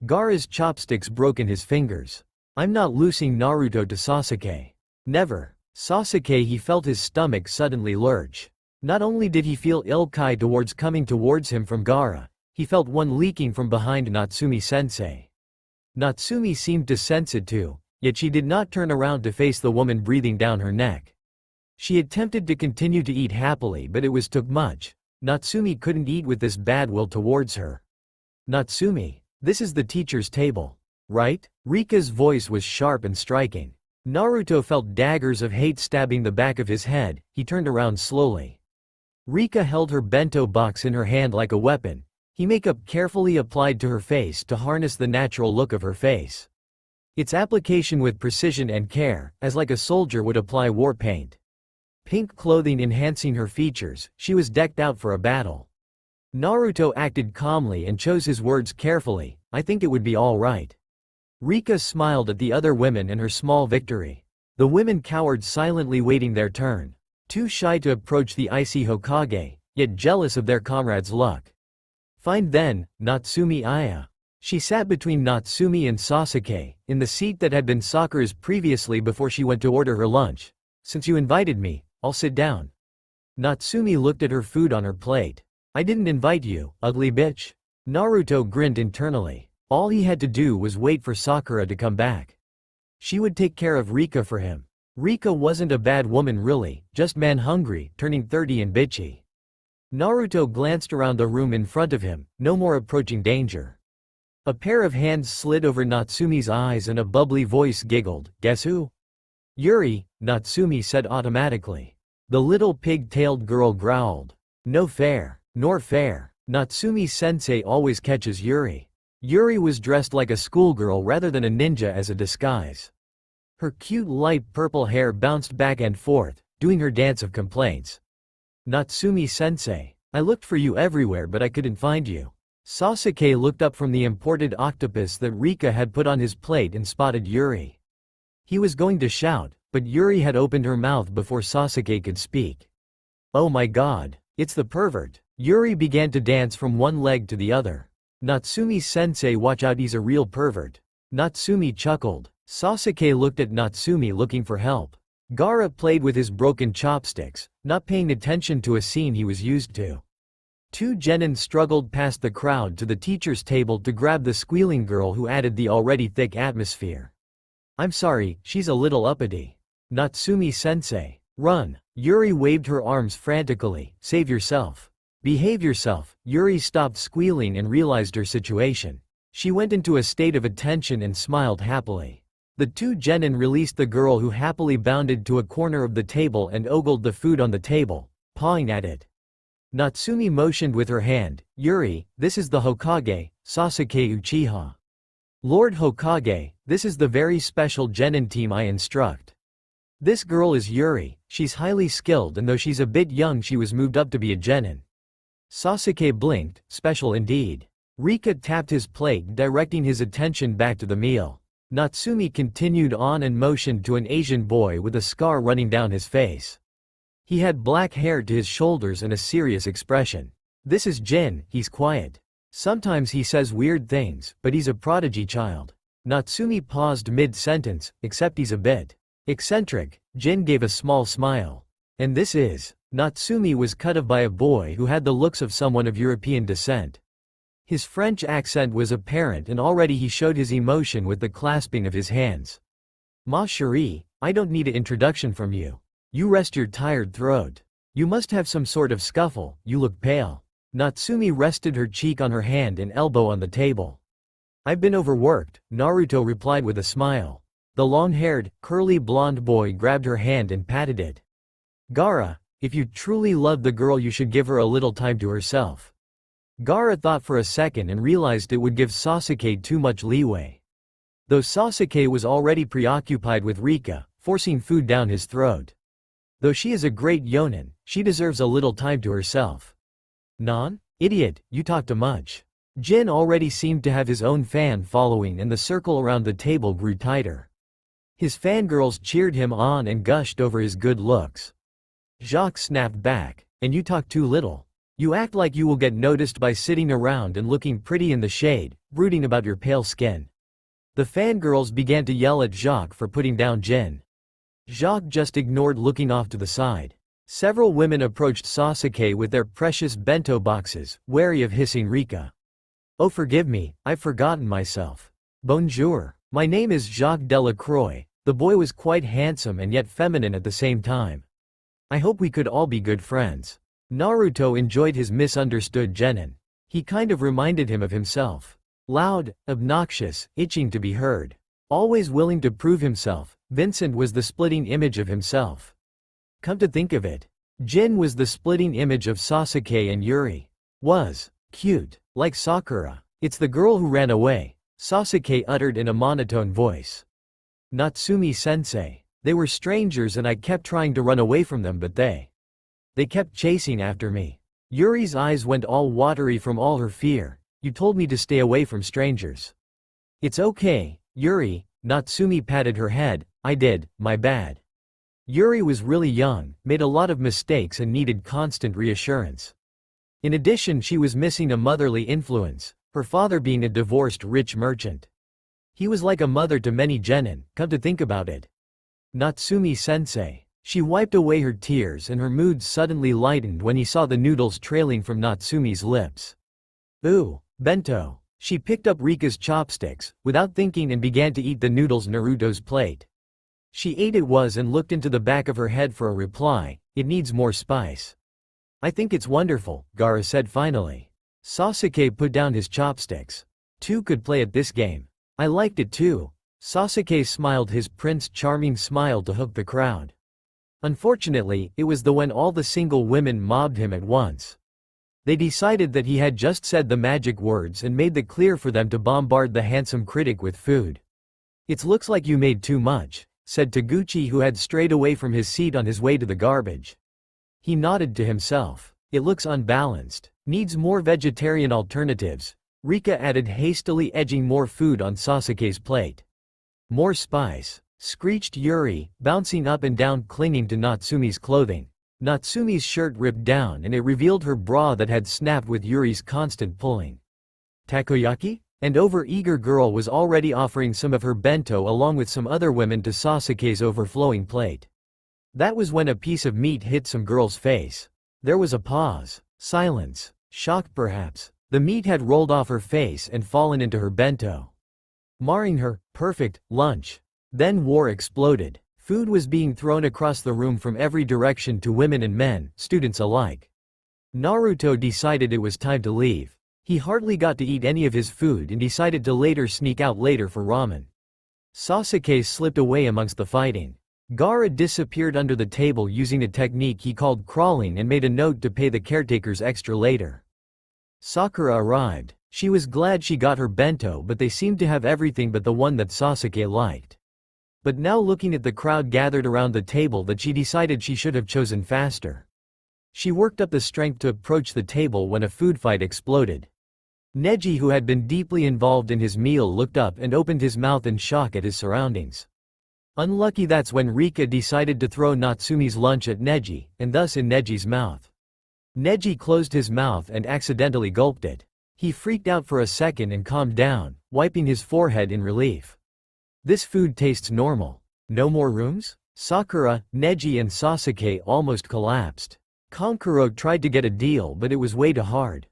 Speaker 1: Gaara's chopsticks broke in his fingers. I'm not losing Naruto to Sasuke. Never. Sasuke, he felt his stomach suddenly lurch. Not only did he feel ill-kai coming towards him from Gaara, he felt one leaking from behind Natsumi-sensei. Natsumi seemed to sense it too, yet she did not turn around to face the woman breathing down her neck. She attempted to continue to eat happily, but it was too much. Natsumi couldn't eat with this bad will towards her. Natsumi, this is the teacher's table, right? Rika's voice was sharp and striking. Naruto felt daggers of hate stabbing the back of his head. He turned around slowly. Rika held her bento box in her hand like a weapon. Makeup carefully applied to her face to harness the natural look of her face. Its application with precision and care, as like a soldier would apply war paint. Pink clothing enhancing her features, she was decked out for a battle. Naruto acted calmly and chose his words carefully. I think it would be all right. Rika smiled at the other women and her small victory. The women cowered silently, waiting their turn. Too shy to approach the icy Hokage, yet jealous of their comrade's luck. Fine then, Natsumi Aya. She sat between Natsumi and Sasuke, in the seat that had been Sakura's previously before she went to order her lunch. Since you invited me, I'll sit down. Natsumi looked at her food on her plate. I didn't invite you, ugly bitch. Naruto grinned internally. All he had to do was wait for Sakura to come back. She would take care of Rika for him. Rika wasn't a bad woman really, just man-hungry, turning 30 and bitchy. Naruto glanced around the room in front of him, no more approaching danger. A pair of hands slid over Natsumi's eyes and a bubbly voice giggled, guess who? Yuri, Natsumi said automatically. The little pig-tailed girl growled. No fair, nor fair. Natsumi-sensei always catches Yuri. Yuri was dressed like a schoolgirl rather than a ninja as a disguise. Her cute light purple hair bounced back and forth, doing her dance of complaints. Natsumi-sensei, I looked for you everywhere but I couldn't find you. Sasuke looked up from the imported octopus that Rika had put on his plate and spotted Yuri. He was going to shout, but Yuri had opened her mouth before Sasuke could speak. Oh my god, it's the pervert. Yuri began to dance from one leg to the other. Natsumi-sensei, watch out, he's a real pervert. Natsumi chuckled. Sasuke looked at Natsumi looking for help. Gaara played with his broken chopsticks, not paying attention to a scene he was used to. Two genin struggled past the crowd to the teacher's table to grab the squealing girl who added the already thick atmosphere. I'm sorry, she's a little uppity. Natsumi-sensei. Run. Yuri waved her arms frantically. Save yourself. Behave yourself. Yuri stopped squealing and realized her situation. She went into a state of attention and smiled happily. The two genin released the girl who happily bounded to a corner of the table and ogled the food on the table, pawing at it. Natsumi motioned with her hand. Yuri, this is the Hokage, Sasuke Uchiha. Lord Hokage, this is the very special genin team I instruct. This girl is Yuri, she's highly skilled and though she's a bit young she was moved up to be a genin. Sasuke blinked, special indeed. Rika tapped his plate directing his attention back to the meal. Natsumi continued on and motioned to an Asian boy with a scar running down his face. He had black hair to his shoulders and a serious expression. This is Jin, he's quiet. Sometimes he says weird things, but he's a prodigy child. Natsumi paused mid-sentence, except he's a bit eccentric. Jin gave a small smile. And this is. Natsumi was cut off by a boy who had the looks of someone of European descent. His French accent was apparent and already he showed his emotion with the clasping of his hands. Ma chérie, I don't need an introduction from you. You rest your tired throat. You must have some sort of scuffle, you look pale. Natsumi rested her cheek on her hand and elbow on the table. I've been overworked, Naruto replied with a smile. The long-haired, curly blonde boy grabbed her hand and patted it. Gaara, if you truly love the girl you should give her a little time to herself. Gaara thought for a second and realized it would give Sasuke too much leeway. Though Sasuke was already preoccupied with Rika, forcing food down his throat. Though she is a great yonin, she deserves a little time to herself. Non? Idiot, you talk too much. Jin already seemed to have his own fan following and the circle around the table grew tighter. His fangirls cheered him on and gushed over his good looks. Jacques snapped back, and you talk too little. You act like you will get noticed by sitting around and looking pretty in the shade, brooding about your pale skin. The fangirls began to yell at Jacques for putting down Jin. Jacques just ignored looking off to the side. Several women approached Sasuke with their precious bento boxes, wary of hissing Rika. Oh forgive me, I've forgotten myself. Bonjour, my name is Jacques Delacroix. The boy was quite handsome and yet feminine at the same time. I hope we could all be good friends. Naruto enjoyed his misunderstood genin. He kind of reminded him of himself. Loud, obnoxious, itching to be heard. Always willing to prove himself, Vincent was the splitting image of himself. Come to think of it, Jin was the splitting image of Sasuke and Yuri. Was cute, like Sakura. It's the girl who ran away, Sasuke uttered in a monotone voice. Natsumi-sensei. They were strangers and I kept trying to run away from them but they kept chasing after me. Yuri's eyes went all watery from all her fear. You told me to stay away from strangers. It's okay, Yuri, Natsumi patted her head. I did, my bad. Yuri was really young, made a lot of mistakes and needed constant reassurance. In addition she was missing a motherly influence, her father being a divorced rich merchant. He was like a mother to many genin, come to think about it. Natsumi-sensei. She wiped away her tears and her mood suddenly lightened when he saw the noodles trailing from Natsumi's lips. Ooh, bento. She picked up Rika's chopsticks, without thinking and began to eat the noodles Naruto's plate. She ate it and looked into the back of her head for a reply. It needs more spice. I think it's wonderful, Gaara said finally. Sasuke put down his chopsticks. Two could play at this game. I liked it too. Sasuke smiled his Prince Charming smile to hook the crowd. Unfortunately, it was when all the single women mobbed him at once. They decided that he had just said the magic words and made it clear for them to bombard the handsome critic with food. It looks like you made too much, said Taguchi who had strayed away from his seat on his way to the garbage. He nodded to himself. It looks unbalanced. Needs more vegetarian alternatives. Rika added hastily edging more food on Sasuke's plate. More spice, screeched Yuri, bouncing up and down clinging to Natsumi's clothing. Natsumi's shirt ripped down and it revealed her bra that had snapped with Yuri's constant pulling. Takoyaki? An over-eager girl was already offering some of her bento along with some other women to Sasuke's overflowing plate. That was when a piece of meat hit some girl's face. There was a pause. Silence. Shocked perhaps. The meat had rolled off her face and fallen into her bento. Marring her perfect lunch. Then war exploded. Food was being thrown across the room from every direction to women and men, students alike. Naruto decided it was time to leave. He hardly got to eat any of his food and decided to later sneak out later for ramen. Sasuke slipped away amongst the fighting. Gaara disappeared under the table using a technique he called crawling and made a note to pay the caretakers extra later. Sakura arrived. She was glad she got her bento, but they seemed to have everything but the one that Sasuke liked. But now, looking at the crowd gathered around the table, that she decided she should have chosen faster. She worked up the strength to approach the table when a food fight exploded. Neji, who had been deeply involved in his meal, looked up and opened his mouth in shock at his surroundings. Unlucky, that's when Rika decided to throw Natsumi's lunch at Neji, and thus in Neji's mouth. Neji closed his mouth and accidentally gulped it. He freaked out for a second and calmed down, wiping his forehead in relief. This food tastes normal. No more rooms? Sakura, Neji and Sasuke almost collapsed. Kankuro tried to get a deal, but it was way too hard.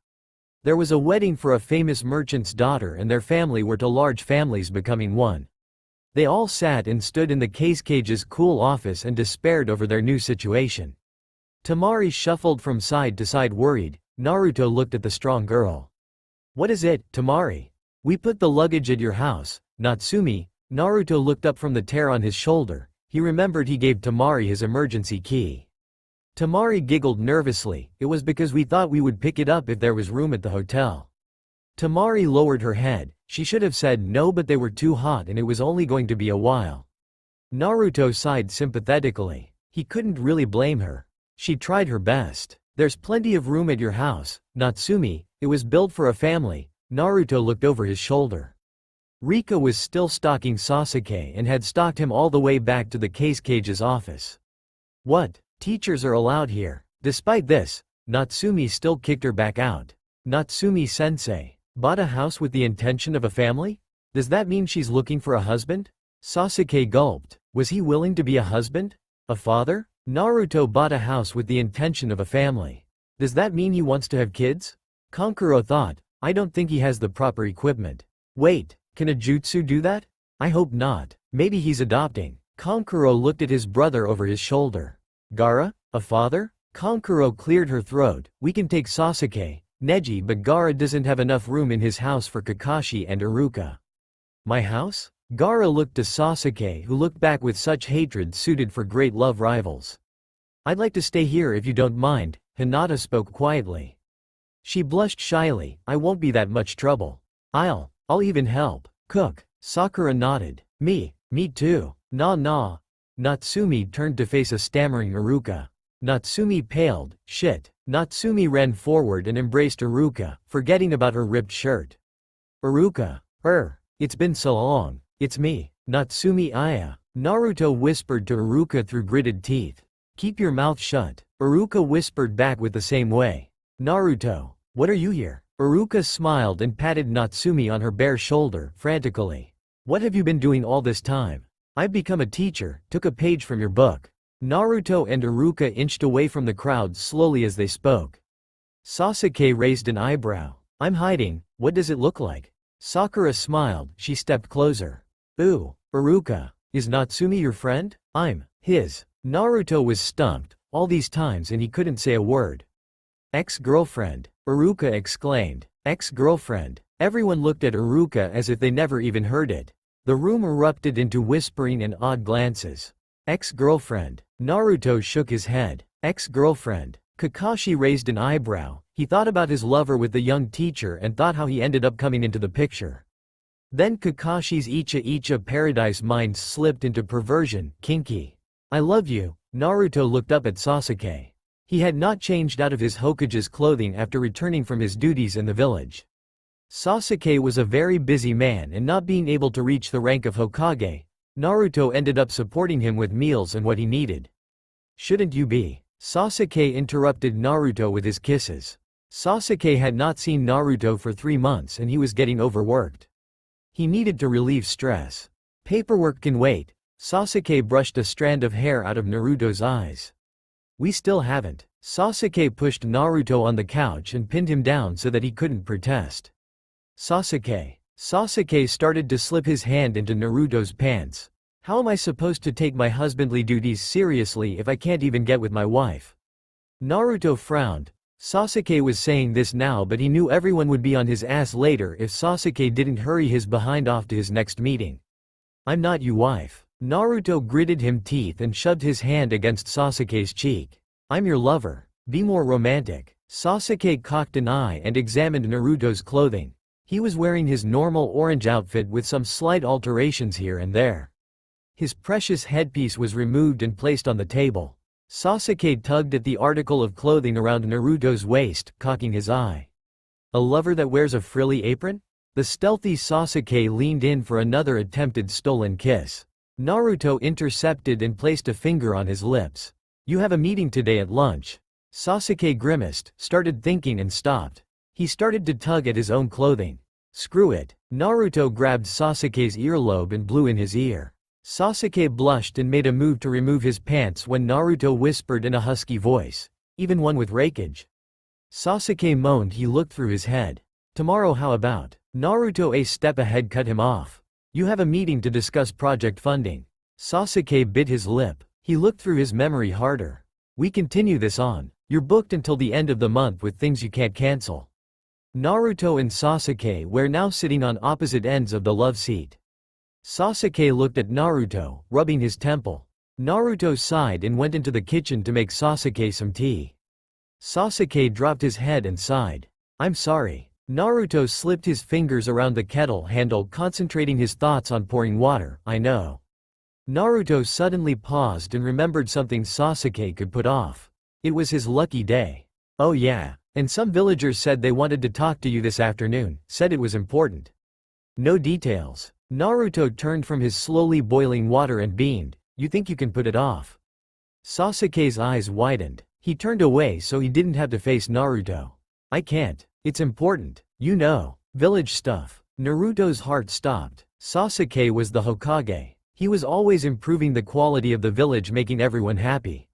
Speaker 1: There was a wedding for a famous merchant's daughter, and their family were two large families becoming one. They all sat and stood in the Cage's cool office and despaired over their new situation. Tamari shuffled from side to side, worried. Naruto looked at the strong girl. "What is it, Tamari? We put the luggage at your house, Natsumi." Naruto looked up from the tear on his shoulder. He remembered he gave Tamari his emergency key. Tamari giggled nervously. "It was because we thought we would pick it up if there was room at the hotel." Tamari lowered her head. She should have said no, but they were too hot and it was only going to be a while. Naruto sighed sympathetically. He couldn't really blame her. She tried her best. "There's plenty of room at your house, Natsumi. It was built for a family." Naruto looked over his shoulder. Rika was still stalking Sasuke and had stalked him all the way back to the Cage's office. "What? Teachers are allowed here." Despite this, Natsumi still kicked her back out. "Natsumi-sensei bought a house with the intention of a family? Does that mean she's looking for a husband?" Sasuke gulped. Was he willing to be a husband? A father? Naruto bought a house with the intention of a family. Does that mean he wants to have kids? Kankuro thought. I don't think he has the proper equipment. Wait, can a jutsu do that? I hope not. Maybe he's adopting. Kankuro looked at his brother over his shoulder. Gaara? A father? Kankuro cleared her throat. We can take Sasuke, Neji, but Gaara doesn't have enough room in his house for Kakashi and Iruka. My house? Gaara looked to Sasuke, who looked back with such hatred suited for great love rivals. I'd like to stay here if you don't mind, Hinata spoke quietly. She blushed shyly. I won't be that much trouble. I'll even help. Cook. Sakura nodded. Me too. Nah. Natsumi turned to face a stammering Iruka. Natsumi paled. Shit. Natsumi ran forward and embraced Iruka, forgetting about her ripped shirt. Iruka. It's been so long. It's me, Natsumi Aya. Naruto whispered to Iruka through gritted teeth. Keep your mouth shut. Iruka whispered back with the same way. Naruto, what are you here? Iruka smiled and patted Natsumi on her bare shoulder, frantically. What have you been doing all this time? I've become a teacher, took a page from your book. Naruto and Iruka inched away from the crowd slowly as they spoke. Sasuke raised an eyebrow. I'm hiding, what does it look like? Sakura smiled, she stepped closer. Ooh, Iruka, is Natsumi your friend? I'm his. Naruto was stumped, all these times and he couldn't say a word. Ex-girlfriend, Iruka exclaimed. Ex-girlfriend. Everyone looked at Iruka as if they never even heard it. The room erupted into whispering and odd glances. Ex-girlfriend. Naruto shook his head. Ex-girlfriend. Kakashi raised an eyebrow. He thought about his lover with the young teacher and thought how he ended up coming into the picture. Then Kakashi's Icha paradise mind slipped into perversion, kinky. I love you. Naruto looked up at Sasuke. He had not changed out of his Hokage's clothing after returning from his duties in the village. Sasuke was a very busy man and not being able to reach the rank of Hokage, Naruto ended up supporting him with meals and what he needed. Shouldn't you be? Sasuke interrupted Naruto with his kisses. Sasuke had not seen Naruto for 3 months and he was getting overworked. He needed to relieve stress. Paperwork can wait. Sasuke brushed a strand of hair out of Naruto's eyes. We still haven't. Sasuke pushed Naruto on the couch and pinned him down so that he couldn't protest. Sasuke. Sasuke started to slip his hand into Naruto's pants. How am I supposed to take my husbandly duties seriously if I can't even get with my wife? Naruto frowned. Sasuke was saying this now, but he knew everyone would be on his ass later if Sasuke didn't hurry his behind off to his next meeting. I'm not your wife. Naruto gritted him teeth and shoved his hand against Sasuke's cheek. I'm your lover. Be more romantic. Sasuke cocked an eye and examined Naruto's clothing. He was wearing his normal orange outfit with some slight alterations here and there. His precious headpiece was removed and placed on the table. Sasuke tugged at the article of clothing around Naruto's waist, cocking his eye. A lover that wears a frilly apron? The stealthy Sasuke leaned in for another attempted stolen kiss. Naruto intercepted and placed a finger on his lips. You have a meeting today at lunch. Sasuke grimaced, started thinking and stopped. He started to tug at his own clothing. Screw it. Naruto grabbed Sasuke's earlobe and blew in his ear. Sasuke blushed and made a move to remove his pants when Naruto whispered in a husky voice. Even one with rakage. Sasuke moaned. He looked through his head. Tomorrow how about? Naruto a step ahead cut him off. You have a meeting to discuss project funding. Sasuke bit his lip. He looked through his memory harder. We continue this on. You're booked until the end of the month with things you can't cancel. Naruto and Sasuke were now sitting on opposite ends of the love seat. Sasuke looked at Naruto, rubbing his temple. Naruto sighed and went into the kitchen to make Sasuke some tea. Sasuke dropped his head and sighed. I'm sorry. Naruto slipped his fingers around the kettle handle, concentrating his thoughts on pouring water. I know. Naruto suddenly paused and remembered something Sasuke could put off. It was his lucky day. Oh yeah, and some villagers said they wanted to talk to you this afternoon, said it was important. No details. Naruto turned from his slowly boiling water and beamed. You think you can put it off? Sasuke's eyes widened. He turned away so he didn't have to face Naruto. I can't. It's important. You know. Village stuff. Naruto's heart stopped. Sasuke was the Hokage. He was always improving the quality of the village, making everyone happy.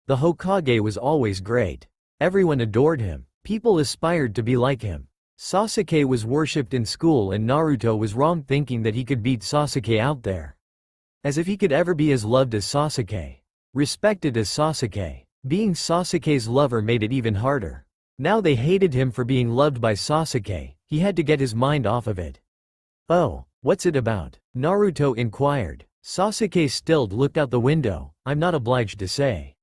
Speaker 1: The Hokage was always great. Everyone adored him. People aspired to be like him. Sasuke was worshipped in school and Naruto was wrong thinking that he could beat Sasuke out there. As if he could ever be as loved as Sasuke. Respected as Sasuke. Being Sasuke's lover made it even harder. Now they hated him for being loved by Sasuke. He had to get his mind off of it. Oh, what's it about? Naruto inquired. Sasuke stilled, looked out the window. I'm not obliged to say.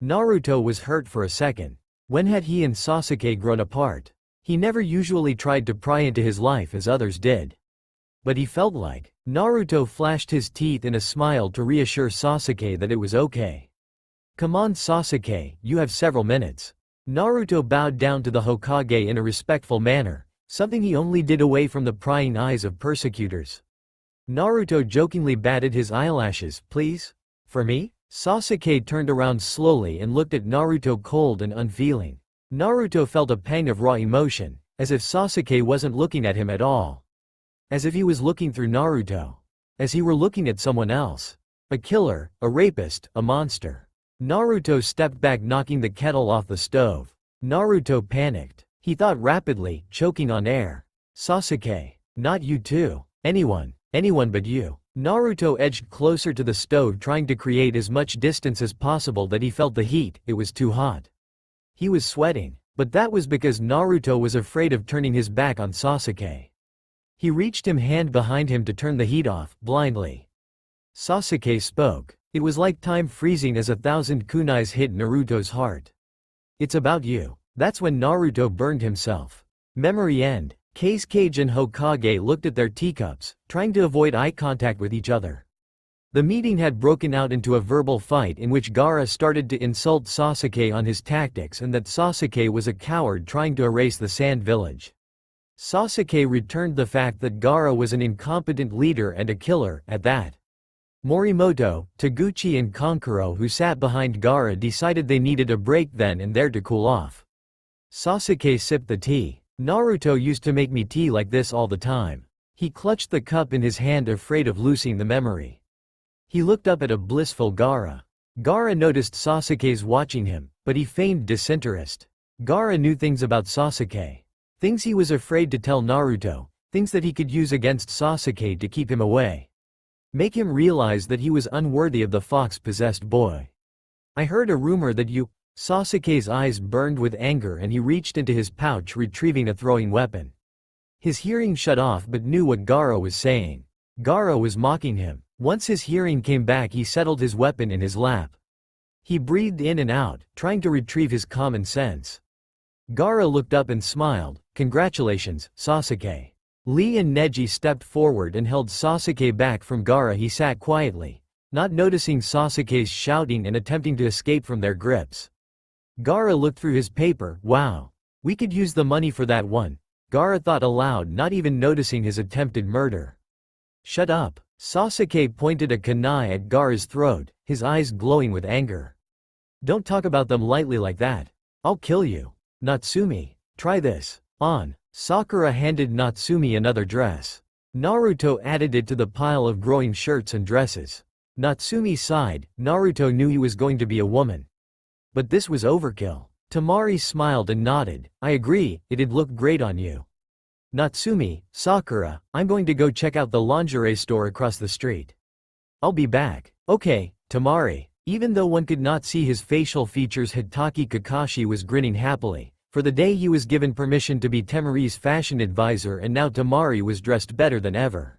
Speaker 1: Naruto was hurt for a second. When had he and Sasuke grown apart? He never usually tried to pry into his life as others did. But he felt like. Naruto flashed his teeth in a smile to reassure Sasuke that it was okay. Come on Sasuke, you have several minutes. Naruto bowed down to the Hokage in a respectful manner, something he only did away from the prying eyes of persecutors. Naruto jokingly batted his eyelashes. Please? For me? Sasuke turned around slowly and looked at Naruto cold and unfeeling. Naruto felt a pang of raw emotion, as if Sasuke wasn't looking at him at all. As if he was looking through Naruto. As he were looking at someone else. A killer, a rapist, a monster. Naruto stepped back, knocking the kettle off the stove. Naruto panicked. He thought rapidly, choking on air. Sasuke. Not you too. Anyone but you. Naruto edged closer to the stove, trying to create as much distance as possible that he felt the heat. It was too hot. He was sweating, but that was because Naruto was afraid of turning his back on Sasuke. He reached him hand behind him to turn the heat off, blindly. Sasuke spoke. It was like time freezing as 1,000 kunais hit Naruto's heart. It's about you. That's when Naruto burned himself. Memory end. Kage and Hokage looked at their teacups, trying to avoid eye contact with each other. The meeting had broken out into a verbal fight in which Gaara started to insult Sasuke on his tactics and that Sasuke was a coward trying to erase the Sand Village. Sasuke returned the fact that Gaara was an incompetent leader and a killer, at that. Morimoto, Taguchi and Kankuro, who sat behind Gaara, decided they needed a break then and there to cool off. Sasuke sipped the tea. Naruto used to make me tea like this all the time. He clutched the cup in his hand, afraid of losing the memory. He looked up at a blissful Gaara. Gaara noticed Sasuke's watching him, but he feigned disinterest. Gaara knew things about Sasuke. Things he was afraid to tell Naruto, things that he could use against Sasuke to keep him away. Make him realize that he was unworthy of the fox-possessed boy. I heard a rumor that you... Sasuke's eyes burned with anger and he reached into his pouch, retrieving a throwing weapon. His hearing shut off but knew what Gaara was saying. Gaara was mocking him. Once his hearing came back, he settled his weapon in his lap. He breathed in and out, trying to retrieve his common sense. Gaara looked up and smiled. "Congratulations, Sasuke." Lee and Neji stepped forward and held Sasuke back from Gaara. He sat quietly, not noticing Sasuke's shouting and attempting to escape from their grips. Gaara looked through his paper. "Wow. We could use the money for that one," Gaara thought aloud, not even noticing his attempted murder. "Shut up." Sasuke pointed a kunai at Gaara's throat, his eyes glowing with anger. "Don't talk about them lightly like that. I'll kill you. Natsumi, try this on." Sakura handed Natsumi another dress. Naruto added it to the pile of growing shirts and dresses. Natsumi sighed. Naruto knew he was going to be a woman. But this was overkill. Temari smiled and nodded. "I agree, it'd look great on you." "Natsumi, Sakura, I'm going to go check out the lingerie store across the street. I'll be back." "Okay, Temari." Even though one could not see his facial features, Hitaki Kakashi was grinning happily. For the day he was given permission to be Temari's fashion advisor, and now Temari was dressed better than ever.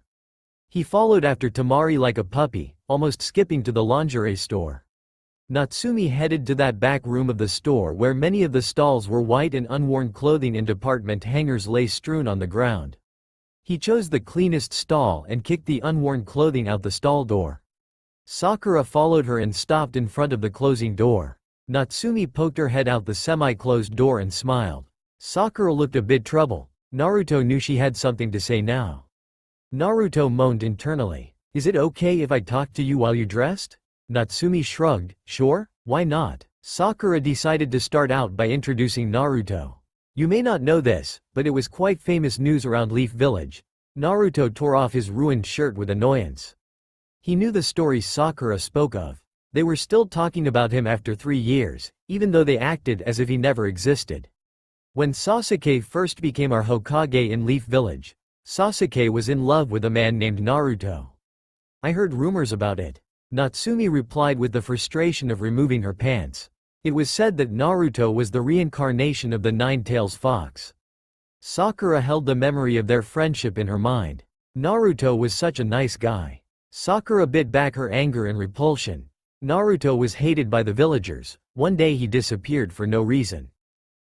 Speaker 1: He followed after Temari like a puppy, almost skipping to the lingerie store. Natsumi headed to that back room of the store where many of the stalls were white and unworn clothing and department hangers lay strewn on the ground. He chose the cleanest stall and kicked the unworn clothing out the stall door. Sakura followed her and stopped in front of the closing door. Natsumi poked her head out the semi-closed door and smiled. Sakura looked a bit troubled. Naruto knew she had something to say now. Naruto moaned internally. "Is it okay if I talk to you while you dressed?" Natsumi shrugged. "Sure, why not?" Sakura decided to start out by introducing Naruto. "You may not know this, but it was quite famous news around Leaf Village." Naruto tore off his ruined shirt with annoyance. He knew the story Sakura spoke of. They were still talking about him after 3 years, even though they acted as if he never existed. When Sasuke first became our Hokage in Leaf Village, Sasuke was in love with a man named Naruto. "I heard rumors about it." Natsumi replied with the frustration of removing her pants. It was said that Naruto was the reincarnation of the Nine-Tails Fox. Sakura held the memory of their friendship in her mind. Naruto was such a nice guy. Sakura bit back her anger and repulsion. Naruto was hated by the villagers. One day he disappeared for no reason.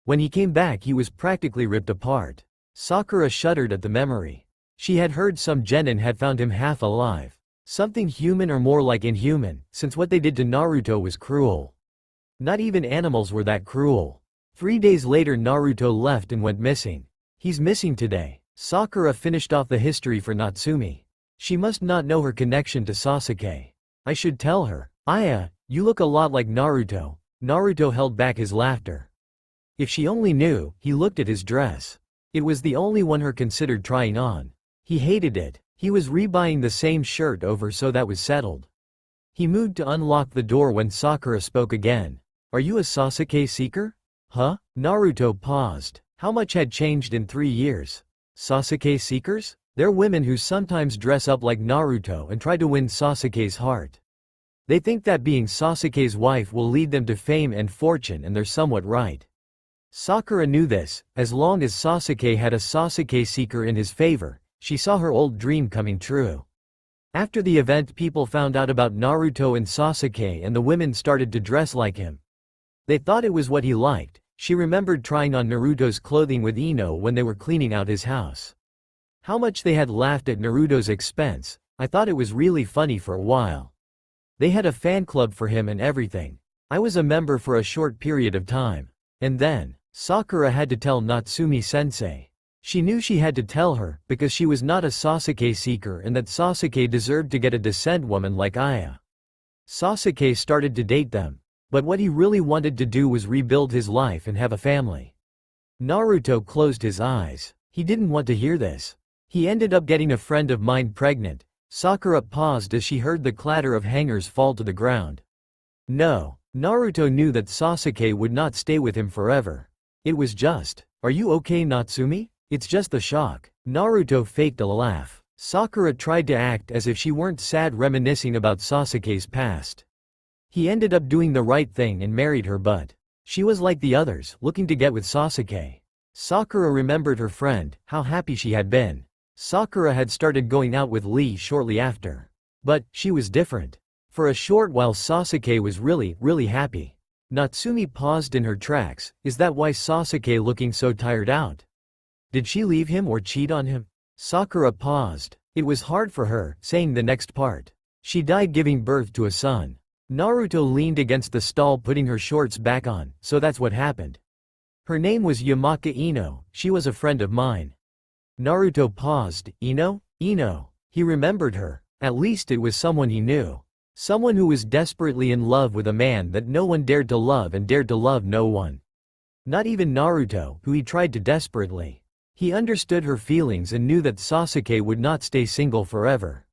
Speaker 1: When he came back, he was practically ripped apart. Sakura shuddered at the memory. She had heard some genin had found him half alive. Something human or more like inhuman, since what they did to Naruto was cruel. Not even animals were that cruel. 3 days later, Naruto left and went missing. "He's missing today." Sakura finished off the history for Natsumi. She must not know her connection to Sasuke. "I should tell her." "Aya, you look a lot like Naruto." Naruto held back his laughter. If she only knew. He looked at his dress. It was the only one her considered trying on. He hated it. He was rebuying the same shirt over, so that was settled. He moved to unlock the door when Sakura spoke again. "Are you a Sasuke seeker?" "Huh?" Naruto paused. How much had changed in 3 years? Sasuke seekers? They're women who sometimes dress up like Naruto and try to win Sasuke's heart. They think that being Sasuke's wife will lead them to fame and fortune, and they're somewhat right. Sakura knew this. As long as Sasuke had a Sasuke seeker in his favor, she saw her old dream coming true. After the event, people found out about Naruto and Sasuke, and the women started to dress like him. They thought it was what he liked. She remembered trying on Naruto's clothing with Ino when they were cleaning out his house. How much they had laughed at Naruto's expense. "I thought it was really funny for a while. They had a fan club for him and everything. I was a member for a short period of time. And then, Sakura had to tell Natsumi-sensei. She knew she had to tell her, because she was not a Sasuke seeker and that Sasuke deserved to get a decent woman like Aya. Sasuke started to date them. But what he really wanted to do was rebuild his life and have a family. Naruto closed his eyes. He didn't want to hear this. He ended up getting a friend of mine pregnant. Sakura paused as she heard the clatter of hangers fall to the ground. No. Naruto knew that Sasuke would not stay with him forever. It was just, "Are you okay, Natsumi?" "It's just the shock." Naruto faked a laugh. Sakura tried to act as if she weren't sad, reminiscing about Sasuke's past. He ended up doing the right thing and married her, but she was like the others, looking to get with Sasuke. Sakura remembered her friend, how happy she had been. Sakura had started going out with Lee shortly after. But she was different. For a short while Sasuke was really happy. Natsumi paused in her tracks. Is that why Sasuke looking so tired out? Did she leave him or cheat on him? Sakura paused. It was hard for her, saying the next part. She died giving birth to a son. Naruto leaned against the stall putting her shorts back on, so that's what happened. Her name was Yamaka Ino, she was a friend of mine. Naruto paused. Ino? Ino. He remembered her. At least it was someone he knew. Someone who was desperately in love with a man that no one dared to love and dared to love no one. Not even Naruto, who he tried to desperately. He understood her feelings and knew that Sasuke would not stay single forever.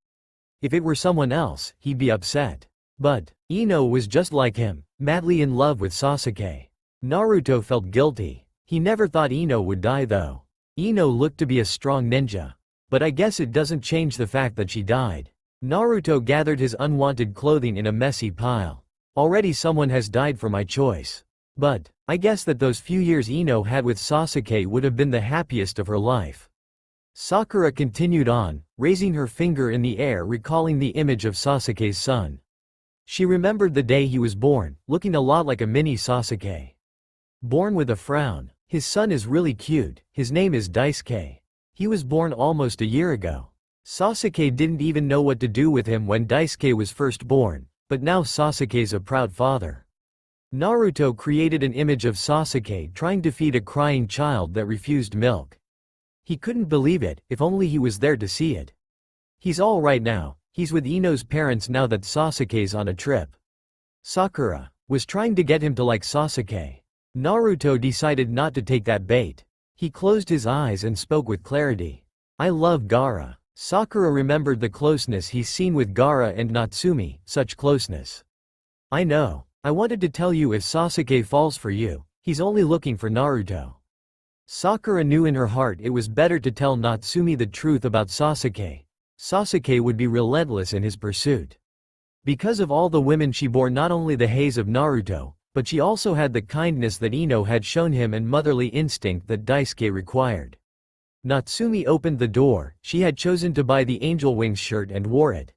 Speaker 1: If it were someone else, he'd be upset. But Ino was just like him, madly in love with Sasuke. Naruto felt guilty. He never thought Ino would die though. Ino looked to be a strong ninja. But I guess it doesn't change the fact that she died. Naruto gathered his unwanted clothing in a messy pile. Already someone has died for my choice. But I guess that those few years Ino had with Sasuke would have been the happiest of her life. Sakura continued on, raising her finger in the air recalling the image of Sasuke's son. She remembered the day he was born, looking a lot like a mini Sasuke. Born with a frown. His son is really cute, his name is Daisuke. He was born almost a year ago. Sasuke didn't even know what to do with him when Daisuke was first born, but now Sasuke's a proud father. Naruto created an image of Sasuke trying to feed a crying child that refused milk. He couldn't believe it, if only he was there to see it. He's all right now, he's with Ino's parents now that Sasuke's on a trip. Sakura was trying to get him to like Sasuke. Naruto decided not to take that bait. He closed his eyes and spoke with clarity. I love Gaara. Sakura remembered the closeness he's seen with Gaara and Natsumi, such closeness. I know. I wanted to tell you if Sasuke falls for you, he's only looking for Naruto. Sakura knew in her heart it was better to tell Natsumi the truth about Sasuke. Sasuke would be relentless in his pursuit. Because of all the women she bore not only the haze of Naruto, but she also had the kindness that Ino had shown him and motherly instinct that Daisuke required. Natsumi opened the door. She had chosen to buy the Angel Wings shirt and wore it.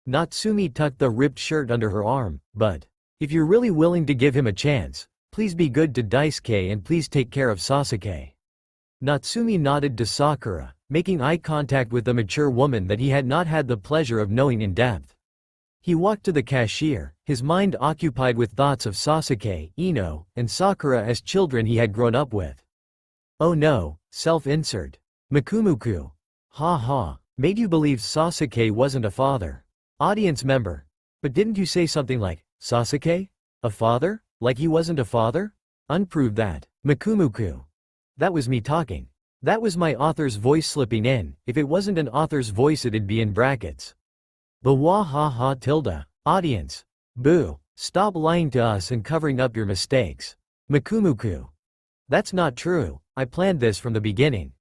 Speaker 1: Natsumi tucked the ripped shirt under her arm, but if you're really willing to give him a chance, please be good to Daisuke and please take care of Sasuke. Natsumi nodded to Sakura, making eye contact with the mature woman that he had not had the pleasure of knowing in depth. He walked to the cashier, his mind occupied with thoughts of Sasuke, Ino, and Sakura as children he had grown up with. Oh no, self-insert. Mukumuku. Ha ha, made you believe Sasuke wasn't a father. Audience member. But didn't you say something like, Sasuke? A father? Like he wasn't a father? Unprove that. Mukumuku. That was me talking. That was my author's voice slipping in. If it wasn't an author's voice it'd be in brackets. Bawa ha ha tilde. Audience. Boo. Stop lying to us and covering up your mistakes. Mukumuku. That's not true. I planned this from the beginning.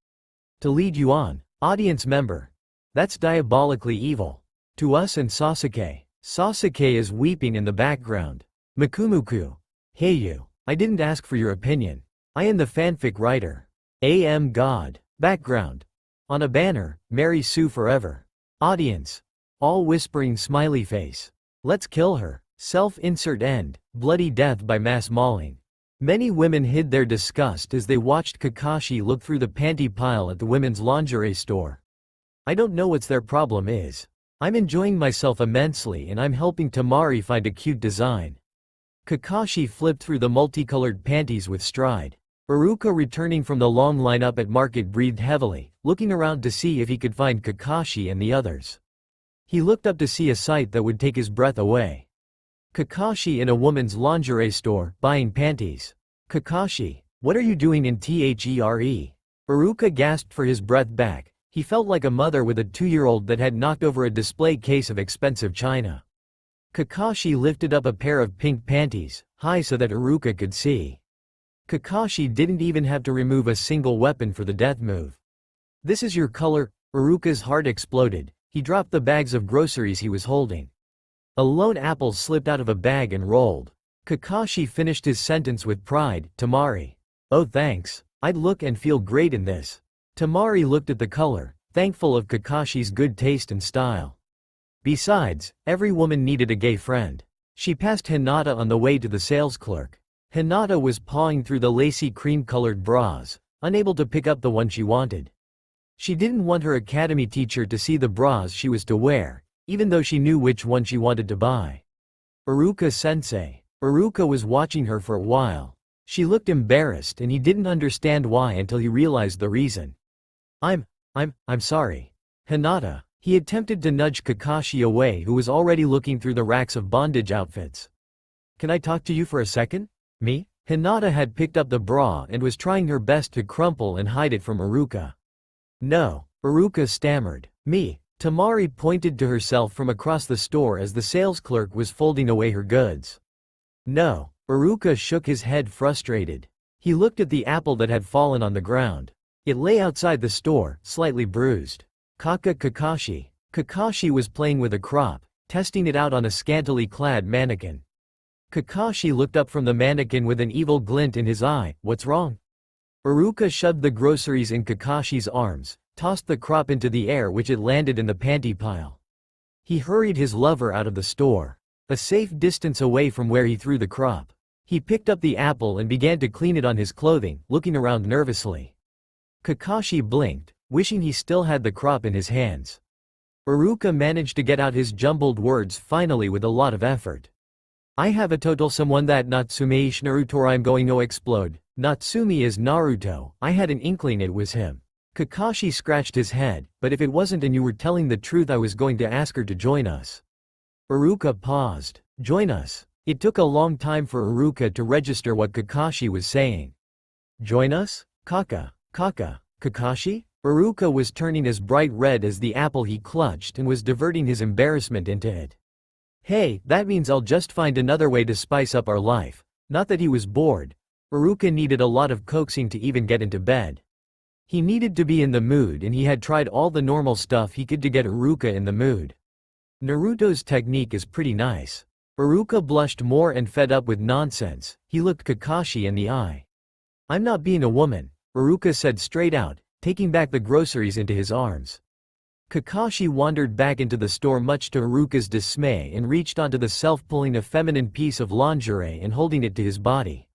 Speaker 1: To lead you on. Audience member. That's diabolically evil. To us and Sasuke. Sasuke is weeping in the background. Mukumuku. Hey you. I didn't ask for your opinion. I am the fanfic writer. AM God. Background. On a banner, Mary Sue forever. Audience. All whispering smiley face. Let's kill her. Self-insert end. Bloody death by mass mauling. Many women hid their disgust as they watched Kakashi look through the panty pile at the women's lingerie store. I don't know what's their problem is. I'm enjoying myself immensely and I'm helping Tamari find a cute design. Kakashi flipped through the multicolored panties with stride. Iruka returning from the long lineup at market breathed heavily, looking around to see if he could find Kakashi and the others. He looked up to see a sight that would take his breath away. Kakashi in a woman's lingerie store, buying panties. Kakashi, what are you doing in THERE? Iruka gasped for his breath back. He felt like a mother with a 2-year-old that had knocked over a display case of expensive china. Kakashi lifted up a pair of pink panties, high so that Iruka could see. Kakashi didn't even have to remove a single weapon for the death move. This is your color? Iruka's heart exploded. He dropped the bags of groceries he was holding. A lone apple slipped out of a bag and rolled. Kakashi finished his sentence with pride. Tamari. Oh thanks. I'd look and feel great in this. Tamari looked at the color, thankful of Kakashi's good taste and style. Besides, every woman needed a gay friend. She passed Hinata on the way to the sales clerk. Hinata was pawing through the lacy cream-colored bras, unable to pick up the one she wanted. She didn't want her academy teacher to see the bras she was to wear, even though she knew which one she wanted to buy. Iruka-sensei. Iruka was watching her for a while. She looked embarrassed and he didn't understand why until he realized the reason. I'm sorry. Hinata. He attempted to nudge Kakashi away, who was already looking through the racks of bondage outfits. Can I talk to you for a second? Me? Hinata had picked up the bra and was trying her best to crumple and hide it from Iruka. No, Iruka stammered. Me. Tamari pointed to herself from across the store as the sales clerk was folding away her goods. No. Iruka shook his head frustrated. He looked at the apple that had fallen on the ground. It lay outside the store, slightly bruised. Kakashi. Kakashi was playing with a crop, testing it out on a scantily clad mannequin. Kakashi looked up from the mannequin with an evil glint in his eye. What's wrong? Iruka shoved the groceries in Kakashi's arms, tossed the crop into the air, which it landed in the panty pile. He hurried his lover out of the store, a safe distance away from where he threw the crop. He picked up the apple and began to clean it on his clothing, looking around nervously. Kakashi blinked, wishing he still had the crop in his hands. Iruka managed to get out his jumbled words finally with a lot of effort. I have a total someone that Natsume ish Naruto, I'm going to explode. Natsumi is Naruto, I had an inkling it was him. Kakashi scratched his head, but if it wasn't and you were telling the truth, I was going to ask her to join us. Iruka paused. Join us? It took a long time for Iruka to register what Kakashi was saying. Join us? Kakashi? Iruka was turning as bright red as the apple he clutched and was diverting his embarrassment into it. Hey, that means I'll just find another way to spice up our life. Not that he was bored. Iruka needed a lot of coaxing to even get into bed. He needed to be in the mood and he had tried all the normal stuff he could to get Iruka in the mood. Naruto's technique is pretty nice. Iruka blushed more and fed up with nonsense. He looked Kakashi in the eye. I'm not being a woman, Iruka said straight out, taking back the groceries into his arms. Kakashi wandered back into the store much to Iruka's dismay and reached onto the shelf, pulling a feminine piece of lingerie and holding it to his body.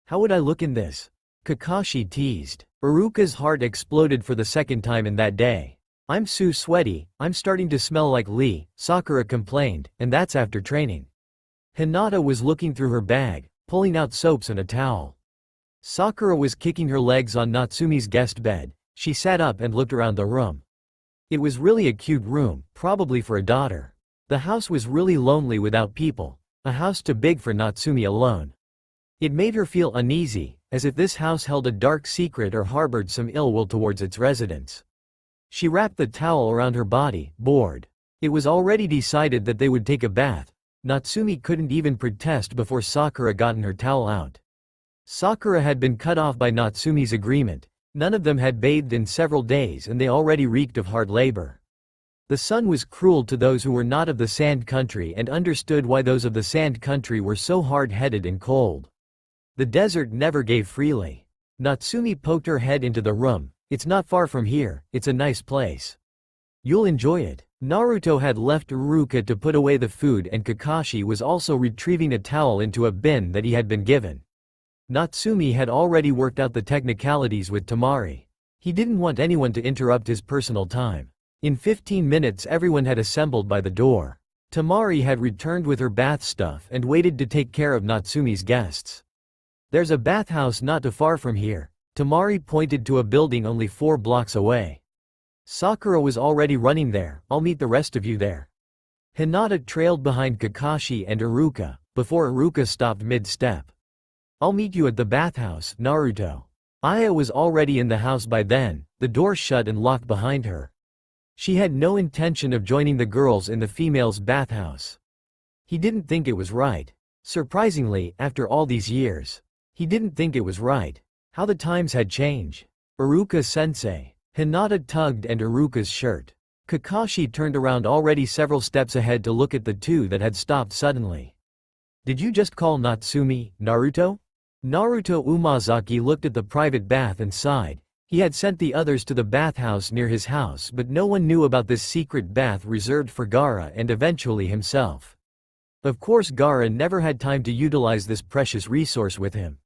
Speaker 1: How would I look in this? Kakashi teased. Iruka's heart exploded for the second time in that day. I'm so sweaty, I'm starting to smell like Lee, Sakura complained, and that's after training. Hinata was looking through her bag, pulling out soaps and a towel. Sakura was kicking her legs on Natsumi's guest bed. She sat up and looked around the room. It was really a cute room, probably for a daughter. The house was really lonely without people, a house too big for Natsumi alone. It made her feel uneasy, as if this house held a dark secret or harbored some ill will towards its residents. She wrapped the towel around her body, bored. It was already decided that they would take a bath. Natsumi couldn't even protest before Sakura gotten her towel out. Sakura had been cut off by Natsumi's agreement. None of them had bathed in several days and they already reeked of hard labor. The sun was cruel to those who were not of the Sand Country and understood why those of the Sand Country were so hard-headed and cold. The desert never gave freely. Natsumi poked her head into the room. It's not far from here, it's a nice place. You'll enjoy it. Naruto had left Iruka to put away the food and Kakashi was also retrieving a towel into a bin that he had been given. Natsumi had already worked out the technicalities with Tamari. He didn't want anyone to interrupt his personal time. In 15 minutes everyone had assembled by the door. Tamari had returned with her bath stuff and waited to take care of Natsumi's guests. There's a bathhouse not too far from here. Tamari pointed to a building only 4 blocks away. Sakura was already running there. I'll meet the rest of you there. Hinata trailed behind Kakashi and Iruka, before Iruka stopped mid-step. I'll meet you at the bathhouse, Naruto. Aya was already in the house by then, the door shut and locked behind her. She had no intention of joining the girls in the females' bathhouse. He didn't think it was right. Surprisingly, after all these years, he didn't think it was right. How the times had changed. Iruka-sensei. Hinata tugged at Iruka's shirt. Kakashi turned around already several steps ahead to look at the two that had stopped suddenly. Did you just call Natsumi, Naruto? Naruto Umazaki looked at the private bath and sighed. He had sent the others to the bathhouse near his house, but no one knew about this secret bath reserved for Gaara and eventually himself. Of course, Gaara never had time to utilize this precious resource with him.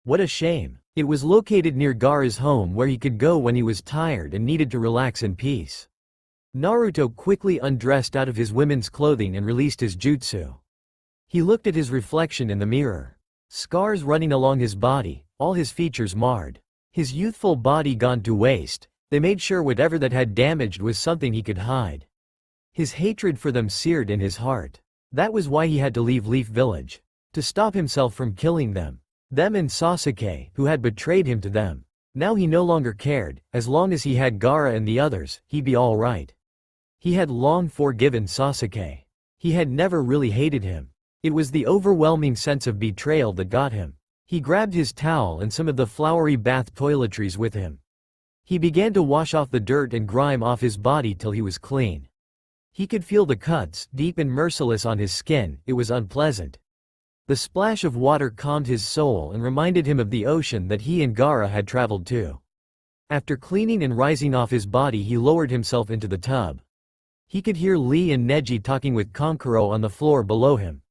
Speaker 1: What a shame. It was located near Gaara's home where he could go when he was tired and needed to relax in peace. Naruto quickly undressed out of his women's clothing and released his jutsu. He looked at his reflection in the mirror. Scars running along his body, all his features marred. His youthful body gone to waste. They made sure whatever that had damaged was something he could hide. His hatred for them seared in his heart. That was why he had to leave Leaf Village. To stop himself from killing them. Them and Sasuke, who had betrayed him to them. Now he no longer cared. As long as he had Gaara and the others, he'd be alright. He had long forgiven Sasuke. He had never really hated him. It was the overwhelming sense of betrayal that got him. He grabbed his towel and some of the flowery bath toiletries with him. He began to wash off the dirt and grime off his body till he was clean. He could feel the cuts, deep and merciless on his skin. It was unpleasant. The splash of water calmed his soul and reminded him of the ocean that he and Gaara had traveled to. After cleaning and rising off his body, he lowered himself into the tub. He could hear Lee and Neji talking with Kankuro on the floor below him.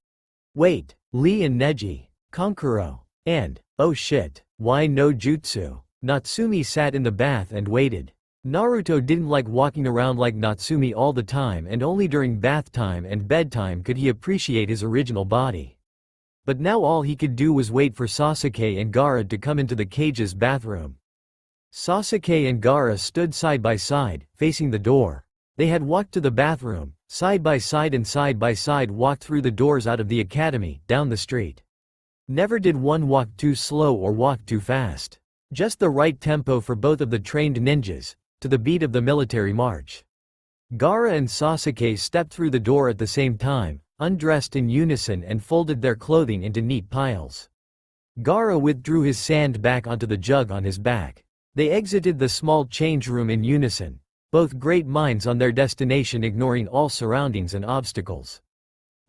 Speaker 1: Wait, Lee and Neji, Kankuro, and, oh shit, why no jutsu? Natsumi sat in the bath and waited. Naruto didn't like walking around like Natsumi all the time, and only during bath time and bedtime could he appreciate his original body. But now all he could do was wait for Sasuke and Gaara to come into the cage's bathroom. Sasuke and Gaara stood side by side, facing the door. They had walked to the bathroom, side by side walked through the doors out of the academy, down the street. Never did one walk too slow or walk too fast. Just the right tempo for both of the trained ninjas, to the beat of the military march. Gaara and Sasuke stepped through the door at the same time, undressed in unison and folded their clothing into neat piles. Gaara withdrew his sand back onto the jug on his back. They exited the small change room in unison, both great minds on their destination, ignoring all surroundings and obstacles.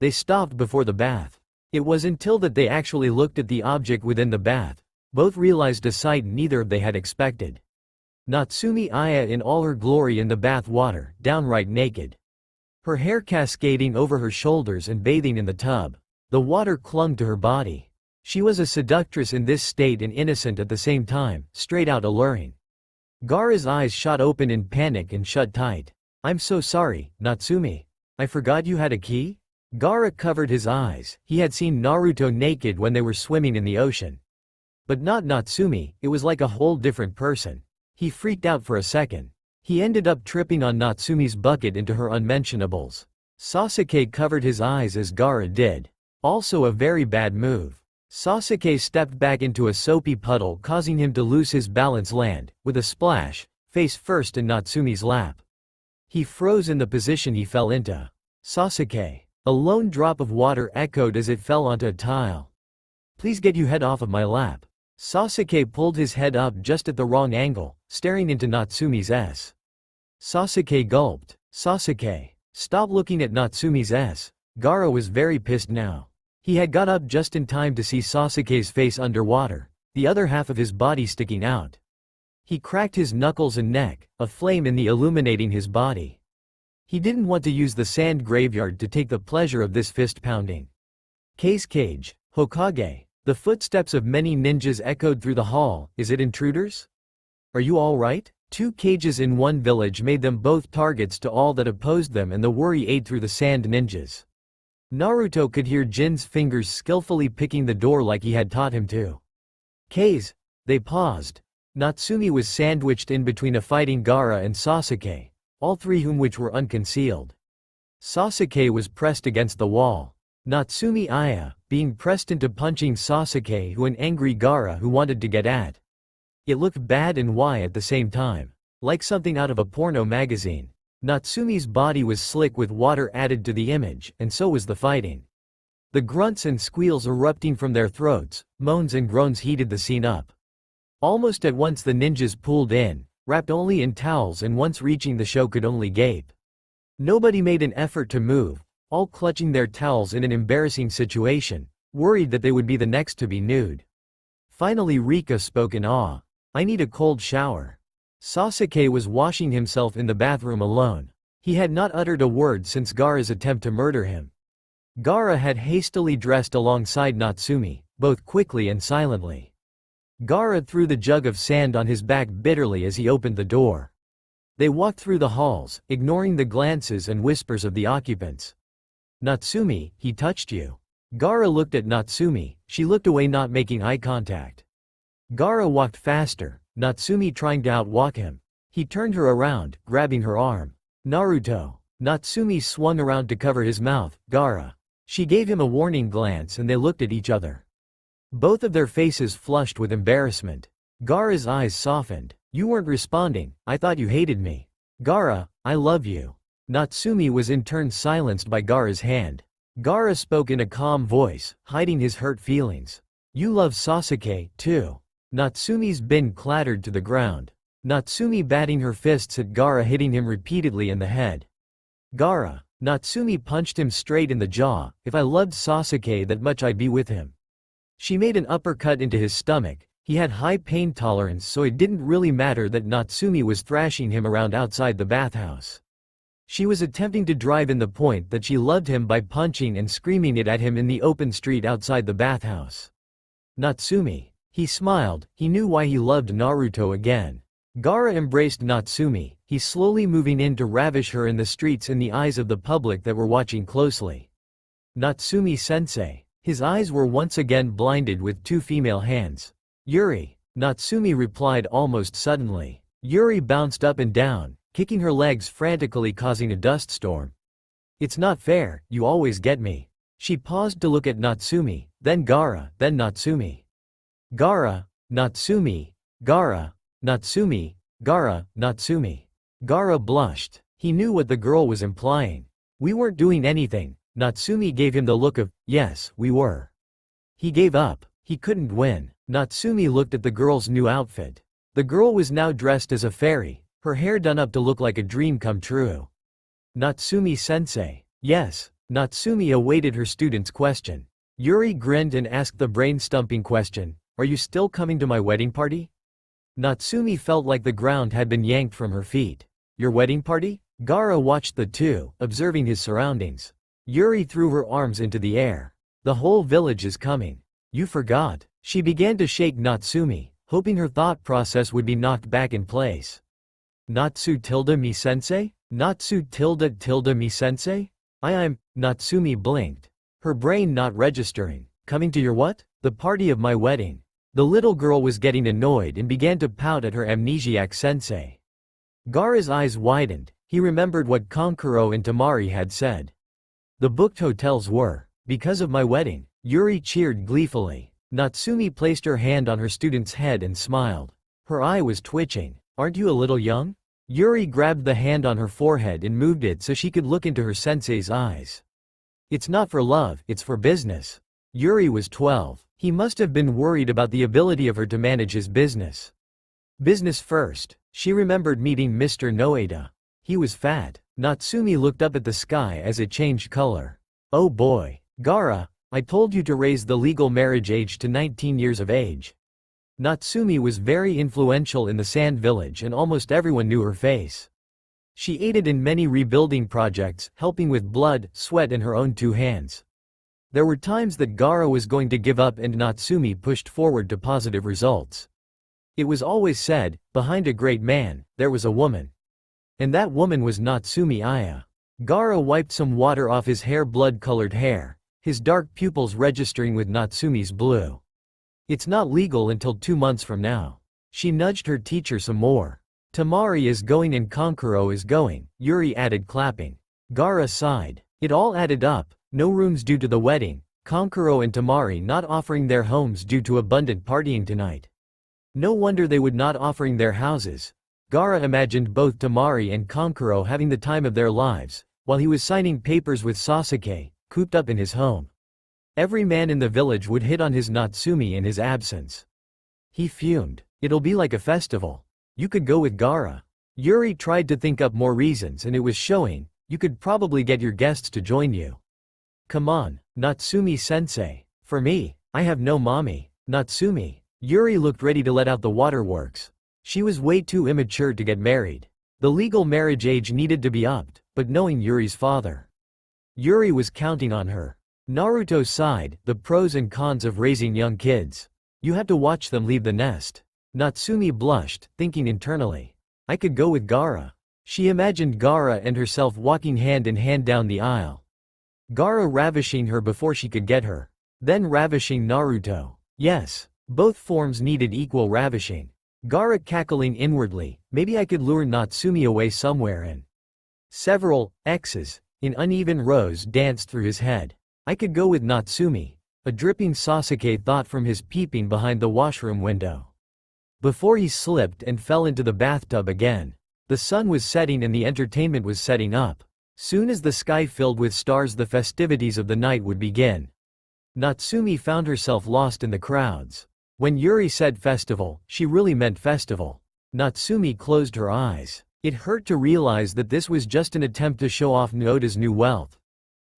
Speaker 1: They stopped before the bath. It was until that they actually looked at the object within the bath. Both realized a sight neither of they had expected. Natsumi Aya in all her glory in the bath water, downright naked. Her hair cascading over her shoulders and bathing in the tub. The water clung to her body. She was a seductress in this state and innocent at the same time, straight out alluring. Gaara's eyes shot open in panic and shut tight. I'm so sorry, Natsumi. I forgot you had a key? Gaara covered his eyes. He had seen Naruto naked when they were swimming in the ocean. But not Natsumi, it was like a whole different person. He freaked out for a second. He ended up tripping on Natsumi's bucket into her unmentionables. Sasuke covered his eyes as Gaara did. Also a very bad move. Sasuke stepped back into a soapy puddle, causing him to lose his balance, land, with a splash, face first in Natsumi's lap. He froze in the position he fell into. Sasuke. A lone drop of water echoed as it fell onto a tile. Please get your head off of my lap. Sasuke pulled his head up just at the wrong angle, staring into Natsumi's S. Sasuke gulped. Sasuke. Stop looking at Natsumi's S. Gaara was very pissed now. He had got up just in time to see Sasuke's face underwater, the other half of his body sticking out. He cracked his knuckles and neck, a flame in the illuminating his body. He didn't want to use the sand graveyard to take the pleasure of this fist pounding. Cage, Hokage. The footsteps of many ninjas echoed through the hall. Is it intruders? Are you all right? 2 cages in one village made them both targets to all that opposed them, and the worry ate through the sand ninjas. Naruto could hear Jin's fingers skillfully picking the door like he had taught him to. K's. They paused. Natsumi was sandwiched in between a fighting Gaara and Sasuke, all three whom which were unconcealed. Sasuke was pressed against the wall. Natsumi Aya, being pressed into punching Sasuke, who an angry Gaara who wanted to get at. It looked bad and why at the same time. Like something out of a porno magazine. Natsumi's body was slick with water added to the image, and so was the fighting. The grunts and squeals erupting from their throats, moans and groans heated the scene up. Almost at once the ninjas pulled in, wrapped only in towels, and once reaching the show could only gape. Nobody made an effort to move, all clutching their towels in an embarrassing situation, worried that they would be the next to be nude. Finally Rika spoke in awe. I need a cold shower. Sasuke was washing himself in the bathroom alone. He had not uttered a word since Gaara's attempt to murder him. Gaara had hastily dressed alongside Natsumi, both quickly and silently. Gaara threw the jug of sand on his back bitterly as he opened the door. They walked through the halls, ignoring the glances and whispers of the occupants. Natsumi, he touched you. Gaara looked at Natsumi, she looked away, not making eye contact. Gaara walked faster, Natsumi trying to outwalk him. He turned her around, grabbing her arm. Naruto. Natsumi swung around to cover his mouth. Gaara. She gave him a warning glance and they looked at each other. Both of their faces flushed with embarrassment. Gaara's eyes softened. You weren't responding, I thought you hated me. Gaara, I love you. Natsumi was in turn silenced by Gaara's hand. Gaara spoke in a calm voice, hiding his hurt feelings. You love Sasuke, too. Natsumi's bin clattered to the ground. Natsumi batting her fists at Gaara, hitting him repeatedly in the head. Gaara. Natsumi punched him straight in the jaw. If I loved Sasuke that much I'd be with him. She made an uppercut into his stomach. He had high pain tolerance, so it didn't really matter that Natsumi was thrashing him around outside the bathhouse. She was attempting to drive in the point that she loved him by punching and screaming it at him in the open street outside the bathhouse. Natsumi. He smiled, he knew why he loved Naruto again. Gaara embraced Natsumi, he slowly moving in to ravish her in the streets in the eyes of the public that were watching closely. Natsumi-sensei. His eyes were once again blinded with two female hands. Yuri. Natsumi replied almost suddenly. Yuri bounced up and down, kicking her legs frantically, causing a dust storm. It's not fair, you always get me. She paused to look at Natsumi, then Gaara, then Natsumi. Gaara, Natsumi, Gaara, Natsumi, Gaara, Natsumi. Gaara blushed. He knew what the girl was implying. We weren't doing anything. Natsumi gave him the look of, yes, we were. He gave up. He couldn't win. Natsumi looked at the girl's new outfit. The girl was now dressed as a fairy, her hair done up to look like a dream come true. Natsumi-sensei. Yes. Natsumi awaited her student's question. Yuri grinned and asked the brain-stumping question, are you still coming to my wedding party? Natsumi felt like the ground had been yanked from her feet. Your wedding party? Gaara watched the two, observing his surroundings. Yuri threw her arms into the air. The whole village is coming. You forgot. She began to shake Natsumi, hoping her thought process would be knocked back in place. Natsu-me-sensei? Natsu-me-sensei? I'm. Natsumi blinked. Her brain not registering. Coming to your what? The party of my wedding. The little girl was getting annoyed and began to pout at her amnesiac sensei. Gaara's eyes widened. He remembered what Kankuro and Temari had said. The booked hotels were, because of my wedding. Yuri cheered gleefully. Natsumi placed her hand on her student's head and smiled. Her eye was twitching. Aren't you a little young? Yuri grabbed the hand on her forehead and moved it so she could look into her sensei's eyes. It's not for love, it's for business. Yuri was 12. He must have been worried about the ability of her to manage his business. Business first. She remembered meeting Mr. Noeda. He was fat. Natsumi looked up at the sky as it changed color. Oh boy. Gaara, I told you to raise the legal marriage age to 19 years of age. Natsumi was very influential in the Sand Village and almost everyone knew her face. She aided in many rebuilding projects, helping with blood, sweat and her own two hands. There were times that Gaara was going to give up and Natsumi pushed forward to positive results. It was always said, behind a great man, there was a woman. And that woman was Natsumi Aya. Gaara wiped some water off his hair, blood-colored hair, his dark pupils registering with Natsumi's blue. It's not legal until 2 months from now. She nudged her teacher some more. Temari is going and Kankuro is going, Yuri added, clapping. Gaara sighed. It all added up. No rooms due to the wedding, Kankuro and Temari not offering their homes due to abundant partying tonight. No wonder they would not offering their houses. Gaara imagined both Temari and Kankuro having the time of their lives, while he was signing papers with Sasuke, cooped up in his home. Every man in the village would hit on his Natsumi in his absence. He fumed. It'll be like a festival. You could go with Gaara. Yuri tried to think up more reasons and it was showing, you could probably get your guests to join you. Come on, Natsumi-sensei. For me, I have no mommy. Natsumi. Yuri looked ready to let out the waterworks. She was way too immature to get married. The legal marriage age needed to be upped, but knowing Yuri's father, Yuri was counting on her. Naruto sighed, the pros and cons of raising young kids. You have to watch them leave the nest. Natsumi blushed, thinking internally. I could go with Gaara. She imagined Gaara and herself walking hand in hand down the aisle. Gaara ravishing her before she could get her. Then ravishing Naruto. Yes, both forms needed equal ravishing. Gaara cackling inwardly, maybe I could lure Natsumi away somewhere and several X's in uneven rows danced through his head. I could go with Natsumi, a dripping Sasuke thought from his peeping behind the washroom window. Before he slipped and fell into the bathtub again. The sun was setting and the entertainment was setting up. Soon as the sky filled with stars, the festivities of the night would begin. Natsumi found herself lost in the crowds. When Yuri said festival, she really meant festival. Natsumi closed her eyes. It hurt to realize that this was just an attempt to show off Noda's new wealth.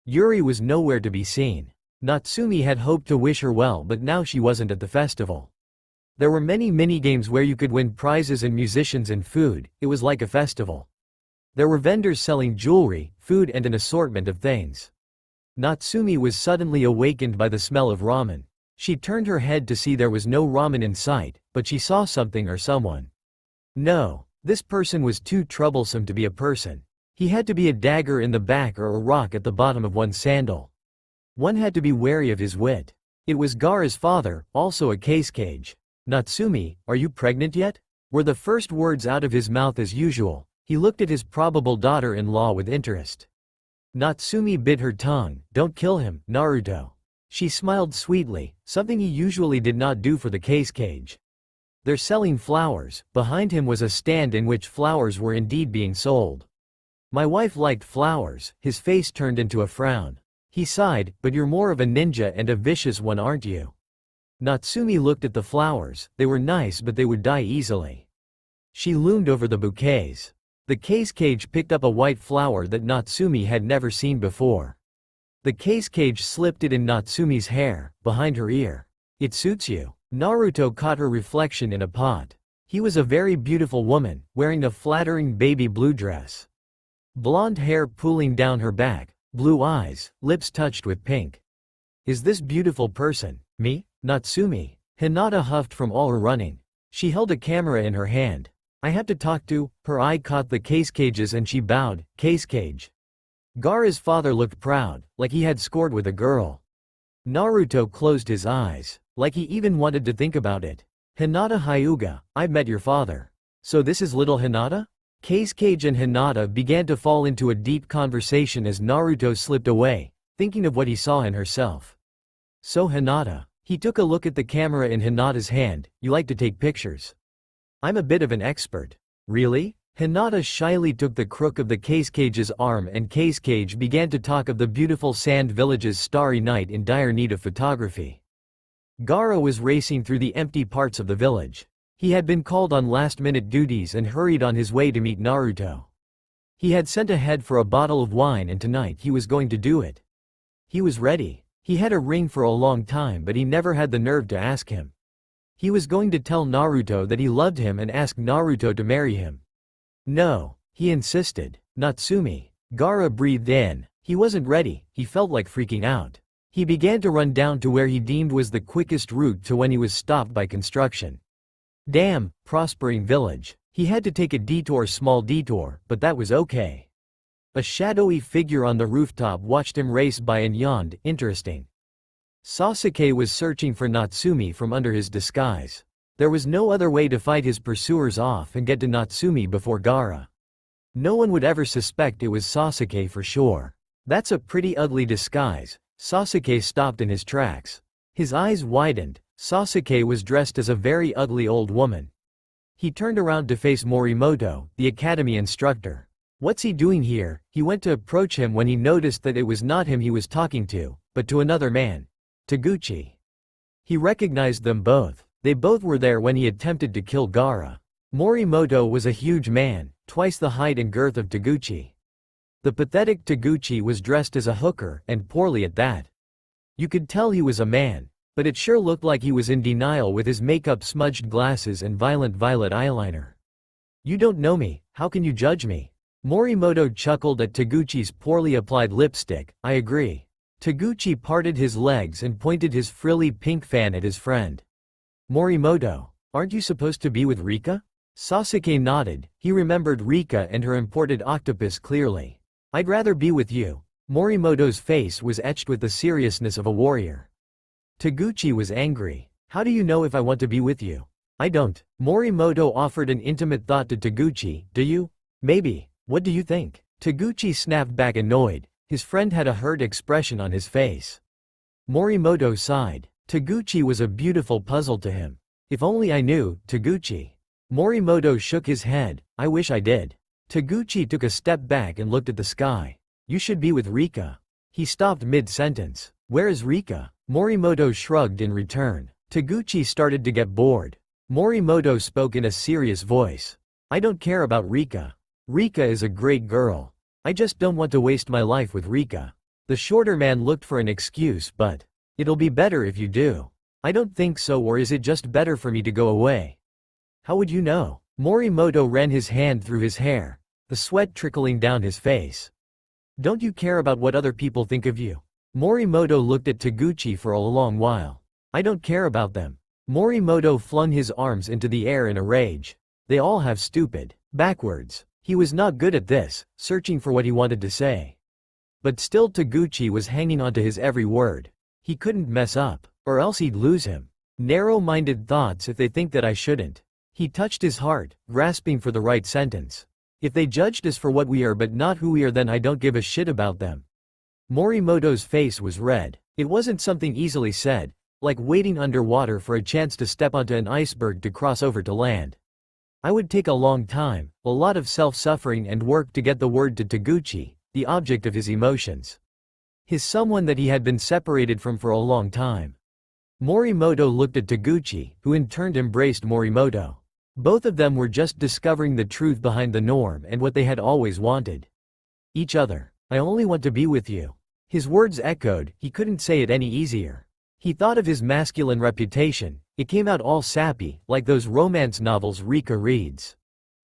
Speaker 1: Yuri was nowhere to be seen. Natsumi had hoped to wish her well, but now she wasn't at the festival. There were many minigames where you could win prizes and musicians and food. It was like a festival. There were vendors selling jewelry, food and an assortment of things. Natsumi was suddenly awakened by the smell of ramen. She turned her head to see there was no ramen in sight, but she saw something or someone. No, this person was too troublesome to be a person. He had to be a dagger in the back or a rock at the bottom of one's sandal. One had to be wary of his wit. It was Gaara's father, also a case. Natsumi, are you pregnant yet? Were the first words out of his mouth. As usual, he looked at his probable daughter-in-law with interest. Natsumi bit her tongue. Don't kill him, Naruto. She smiled sweetly, something he usually did not do for the case. They're selling flowers. Behind him was a stand in which flowers were indeed being sold. My wife liked flowers. His face turned into a frown. He sighed, but you're more of a ninja and a vicious one, aren't you? Natsumi looked at the flowers. They were nice, but they would die easily. She loomed over the bouquets. The case picked up a white flower that Natsumi had never seen before. The case slipped it in Natsumi's hair, behind her ear. It suits you. Naruto caught her reflection in a pot. He was a very beautiful woman, wearing a flattering baby blue dress. Blonde hair pooling down her back, blue eyes, lips touched with pink. Is this beautiful person me? Natsumi. Hinata huffed from all her running. She held a camera in her hand. I have to talk to. Her eye caught the cages and she bowed. Case. Gaara's father looked proud, like he had scored with a girl. Naruto closed his eyes, like he even wanted to think about it. Hinata Hyuga, I've met your father. So this is little Hinata? Case and Hinata began to fall into a deep conversation as Naruto slipped away, thinking of what he saw in herself. So Hinata. He took a look at the camera in Hinata's hand. You like to take pictures? I'm a bit of an expert. Really? Hinata shyly took the crook of the cage's arm and cage began to talk of the beautiful sand village's starry night in dire need of photography. Gaara was racing through the empty parts of the village. He had been called on last-minute duties and hurried on his way to meet Naruto. He had sent ahead for a bottle of wine and tonight he was going to do it. He was ready. He had a ring for a long time but he never had the nerve to ask him. He was going to tell Naruto that he loved him and ask Naruto to marry him. No, he insisted. Natsumi. Gaara breathed in. He wasn't ready, he felt like freaking out. He began to run down to where he deemed was the quickest route to when he was stopped by construction. Damn, prospering village. He had to take a small detour, but that was okay. A shadowy figure on the rooftop watched him race by and yawned. Interesting. Sasuke was searching for Natsumi from under his disguise. There was no other way to fight his pursuers off and get to Natsumi before Gaara. No one would ever suspect it was Sasuke for sure. That's a pretty ugly disguise. Sasuke stopped in his tracks. His eyes widened. Sasuke was dressed as a very ugly old woman. He turned around to face Morimoto, the academy instructor. What's he doing here? He went to approach him when he noticed that it was not him he was talking to, but to another man. Taguchi. He recognized them both. They both were there when he attempted to kill Gaara. Morimoto was a huge man, twice the height and girth of Taguchi. The pathetic Taguchi was dressed as a hooker, and poorly at that. You could tell he was a man. But it sure looked like he was in denial with his makeup-smudged glasses and violent violet eyeliner. "You don't know me, how can you judge me?" Morimoto chuckled at Taguchi's poorly applied lipstick. "I agree." Taguchi parted his legs and pointed his frilly pink fan at his friend. "Morimoto, aren't you supposed to be with Rika?" Sasuke nodded. He remembered Rika and her imported octopus clearly. "I'd rather be with you." Morimoto's face was etched with the seriousness of a warrior. Taguchi was angry. "How do you know if I want to be with you?" "I don't." Morimoto offered an intimate thought to Taguchi. "Do you?" "Maybe. What do you think?" Taguchi snapped back annoyed. His friend had a hurt expression on his face. Morimoto sighed. Taguchi was a beautiful puzzle to him. "If only I knew, Taguchi." Morimoto shook his head. "I wish I did." Taguchi took a step back and looked at the sky. "You should be with Rika." He stopped mid-sentence. "Where is Rika?" Morimoto shrugged in return. Taguchi started to get bored. Morimoto spoke in a serious voice. "I don't care about Rika. Rika is a great girl. I just don't want to waste my life with Rika." The shorter man looked for an excuse, but, "It'll be better if you do." "I don't think so, or is it just better for me to go away?" "How would you know?" Morimoto ran his hand through his hair, the sweat trickling down his face. "Don't you care about what other people think of you?" Morimoto looked at Taguchi for a long while. "I don't care about them." Morimoto flung his arms into the air in a rage. "They all have stupid backwards." He was not good at this, searching for what he wanted to say. But still Taguchi was hanging onto his every word. He couldn't mess up, or else he'd lose him. "Narrow-minded thoughts if they think that I shouldn't." He touched his heart, grasping for the right sentence. "If they judged us for what we are but not who we are, then I don't give a shit about them." Morimoto's face was red. It wasn't something easily said, like waiting underwater for a chance to step onto an iceberg to cross over to land. "I would take a long time, a lot of self-suffering and work to get the word to Taguchi, the object of his emotions. His someone that he had been separated from for a long time." Morimoto looked at Taguchi, who in turn embraced Morimoto. Both of them were just discovering the truth behind the norm and what they had always wanted. Each other. "I only want to be with you." His words echoed, he couldn't say it any easier. He thought of his masculine reputation, it came out all sappy, like those romance novels Rika reads.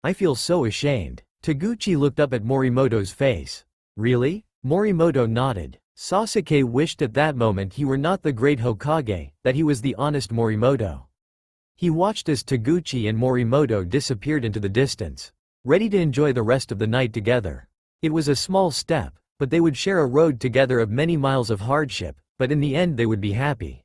Speaker 1: "I feel so ashamed." Taguchi looked up at Morimoto's face. "Really?" Morimoto nodded. Sasuke wished at that moment he were not the great Hokage, that he was the honest Morimoto. He watched as Taguchi and Morimoto disappeared into the distance, ready to enjoy the rest of the night together. It was a small step, but they would share a road together of many miles of hardship, but in the end they would be happy.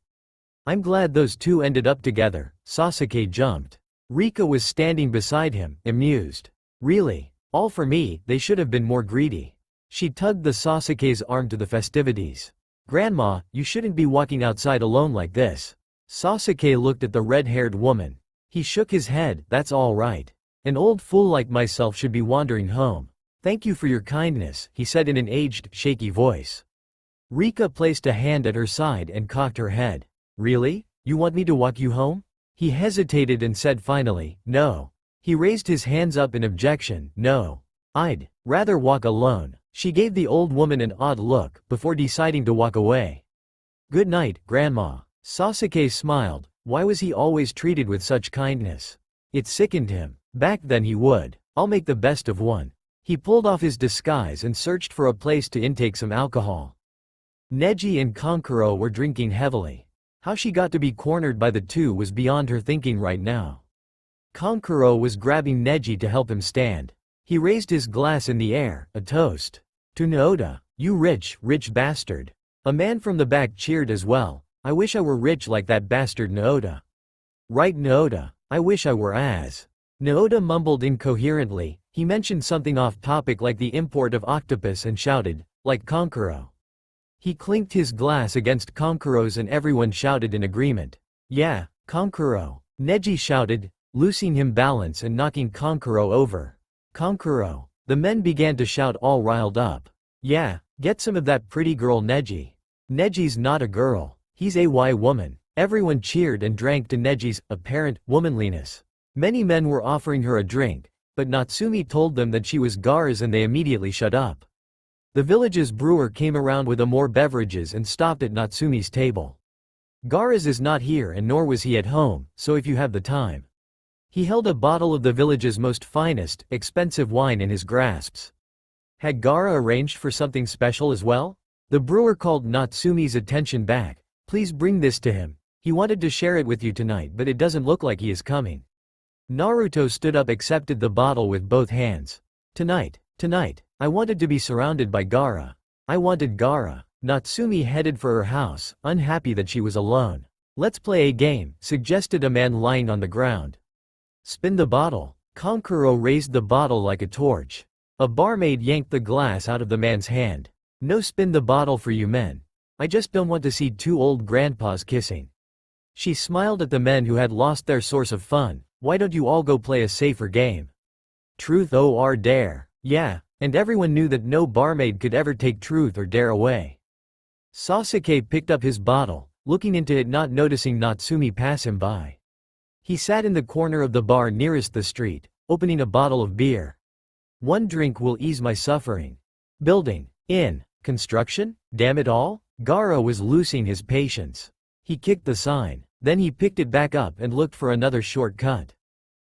Speaker 1: "I'm glad those two ended up together." Sasuke jumped. Rika was standing beside him, amused. "Really? All for me, they should have been more greedy." She tugged the Sasuke's arm to the festivities. "Grandma, you shouldn't be walking outside alone like this." Sasuke looked at the red-haired woman. He shook his head. "That's all right. An old fool like myself should be wandering home." "Thank you for your kindness," he said in an aged, shaky voice. Rika placed a hand at her side and cocked her head. "Really? You want me to walk you home?" He hesitated and said finally, "No." He raised his hands up in objection. "No. I'd rather walk alone." She gave the old woman an odd look, before deciding to walk away. "Good night, Grandma." Sasuke smiled. Why was he always treated with such kindness? It sickened him. Back then he would. "I'll make the best of one." He pulled off his disguise and searched for a place to intake some alcohol. Neji and Kankuro were drinking heavily. How she got to be cornered by the two was beyond her thinking right now. Kankuro was grabbing Neji to help him stand. He raised his glass in the air, a toast. "To Naoda, you rich, rich bastard." A man from the back cheered as well. "I wish I were rich like that bastard Naoda." "Right, Naoda. I wish I were as." Naoda mumbled incoherently. He mentioned something off topic like the import of octopus and shouted, like Kankuro. He clinked his glass against Kankuro's and everyone shouted in agreement. "Yeah, Kankuro." Neji shouted, losing him balance and knocking Kankuro over. "Kankuro." The men began to shout all riled up. "Yeah, get some of that pretty girl Neji." "Neji's not a girl. He's a woman." Everyone cheered and drank to Neji's apparent womanliness. Many men were offering her a drink, but Natsumi told them that she was Gars and they immediately shut up. The village's brewer came around with more beverages and stopped at Natsumi's table. Gaara's is not here and nor was he at home, so if you have the time. He held a bottle of the village's most finest, expensive wine in his grasps. Had Gaara arranged for something special as well? The brewer called Natsumi's attention back. Please bring this to him. He wanted to share it with you tonight but it doesn't look like he is coming. Naruto stood up, accepted the bottle with both hands. Tonight. I wanted to be surrounded by Gaara. I wanted Gaara. Natsumi headed for her house, unhappy that she was alone. Let's play a game, suggested a man lying on the ground. Spin the bottle. Kankuro raised the bottle like a torch. A barmaid yanked the glass out of the man's hand. No spin the bottle for you men. I just don't want to see two old grandpas kissing. She smiled at the men who had lost their source of fun. Why don't you all go play a safer game? Truth or dare. Yeah, and everyone knew that no barmaid could ever take truth or dare away. Sasuke picked up his bottle, looking into it, not noticing Natsumi pass him by. He sat in the corner of the bar nearest the street, opening a bottle of beer. One drink will ease my suffering. Building. In. Construction? Damn it all? Gaara was losing his patience. He kicked the sign, then he picked it back up and looked for another shortcut.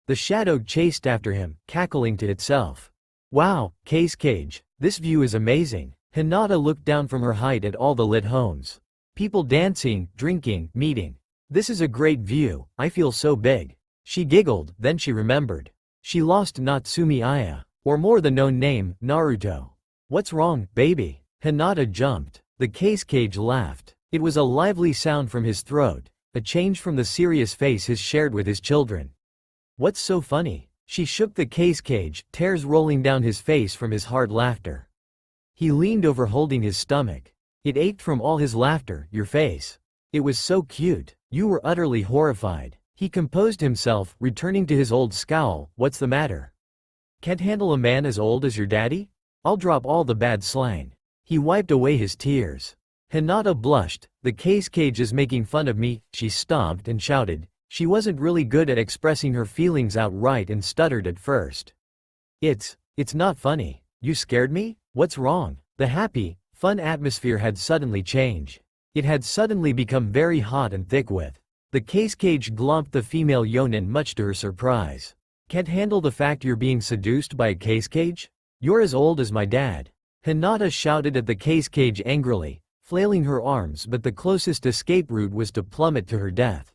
Speaker 1: The shadow chased after him, cackling to itself. Wow, cage, this view is amazing. Hinata looked down from her height at all the lit homes. People dancing, drinking, meeting. This is a great view, I feel so big. She giggled, then she remembered. She lost Natsumi Aya, or more the known name, Naruto. What's wrong, baby? Hinata jumped. The cage laughed. It was a lively sound from his throat, a change from the serious face he shared with his children. What's so funny? She shook the cage, tears rolling down his face from his hard laughter. He leaned over holding his stomach. It ached from all his laughter. Your face. It was so cute. You were utterly horrified. He composed himself, returning to his old scowl. What's the matter? Can't handle a man as old as your daddy? I'll drop all the bad slang. He wiped away his tears. Hinata blushed. The cage is making fun of me, she stomped and shouted. She wasn't really good at expressing her feelings outright and stuttered at first. It's not funny. You scared me? What's wrong? The happy, fun atmosphere had suddenly changed. It had suddenly become very hot and thick with. The cage glomped the female yonin much to her surprise. Can't handle the fact you're being seduced by a cage? You're as old as my dad. Hinata shouted at the cage angrily, flailing her arms, but the closest escape route was to plummet to her death.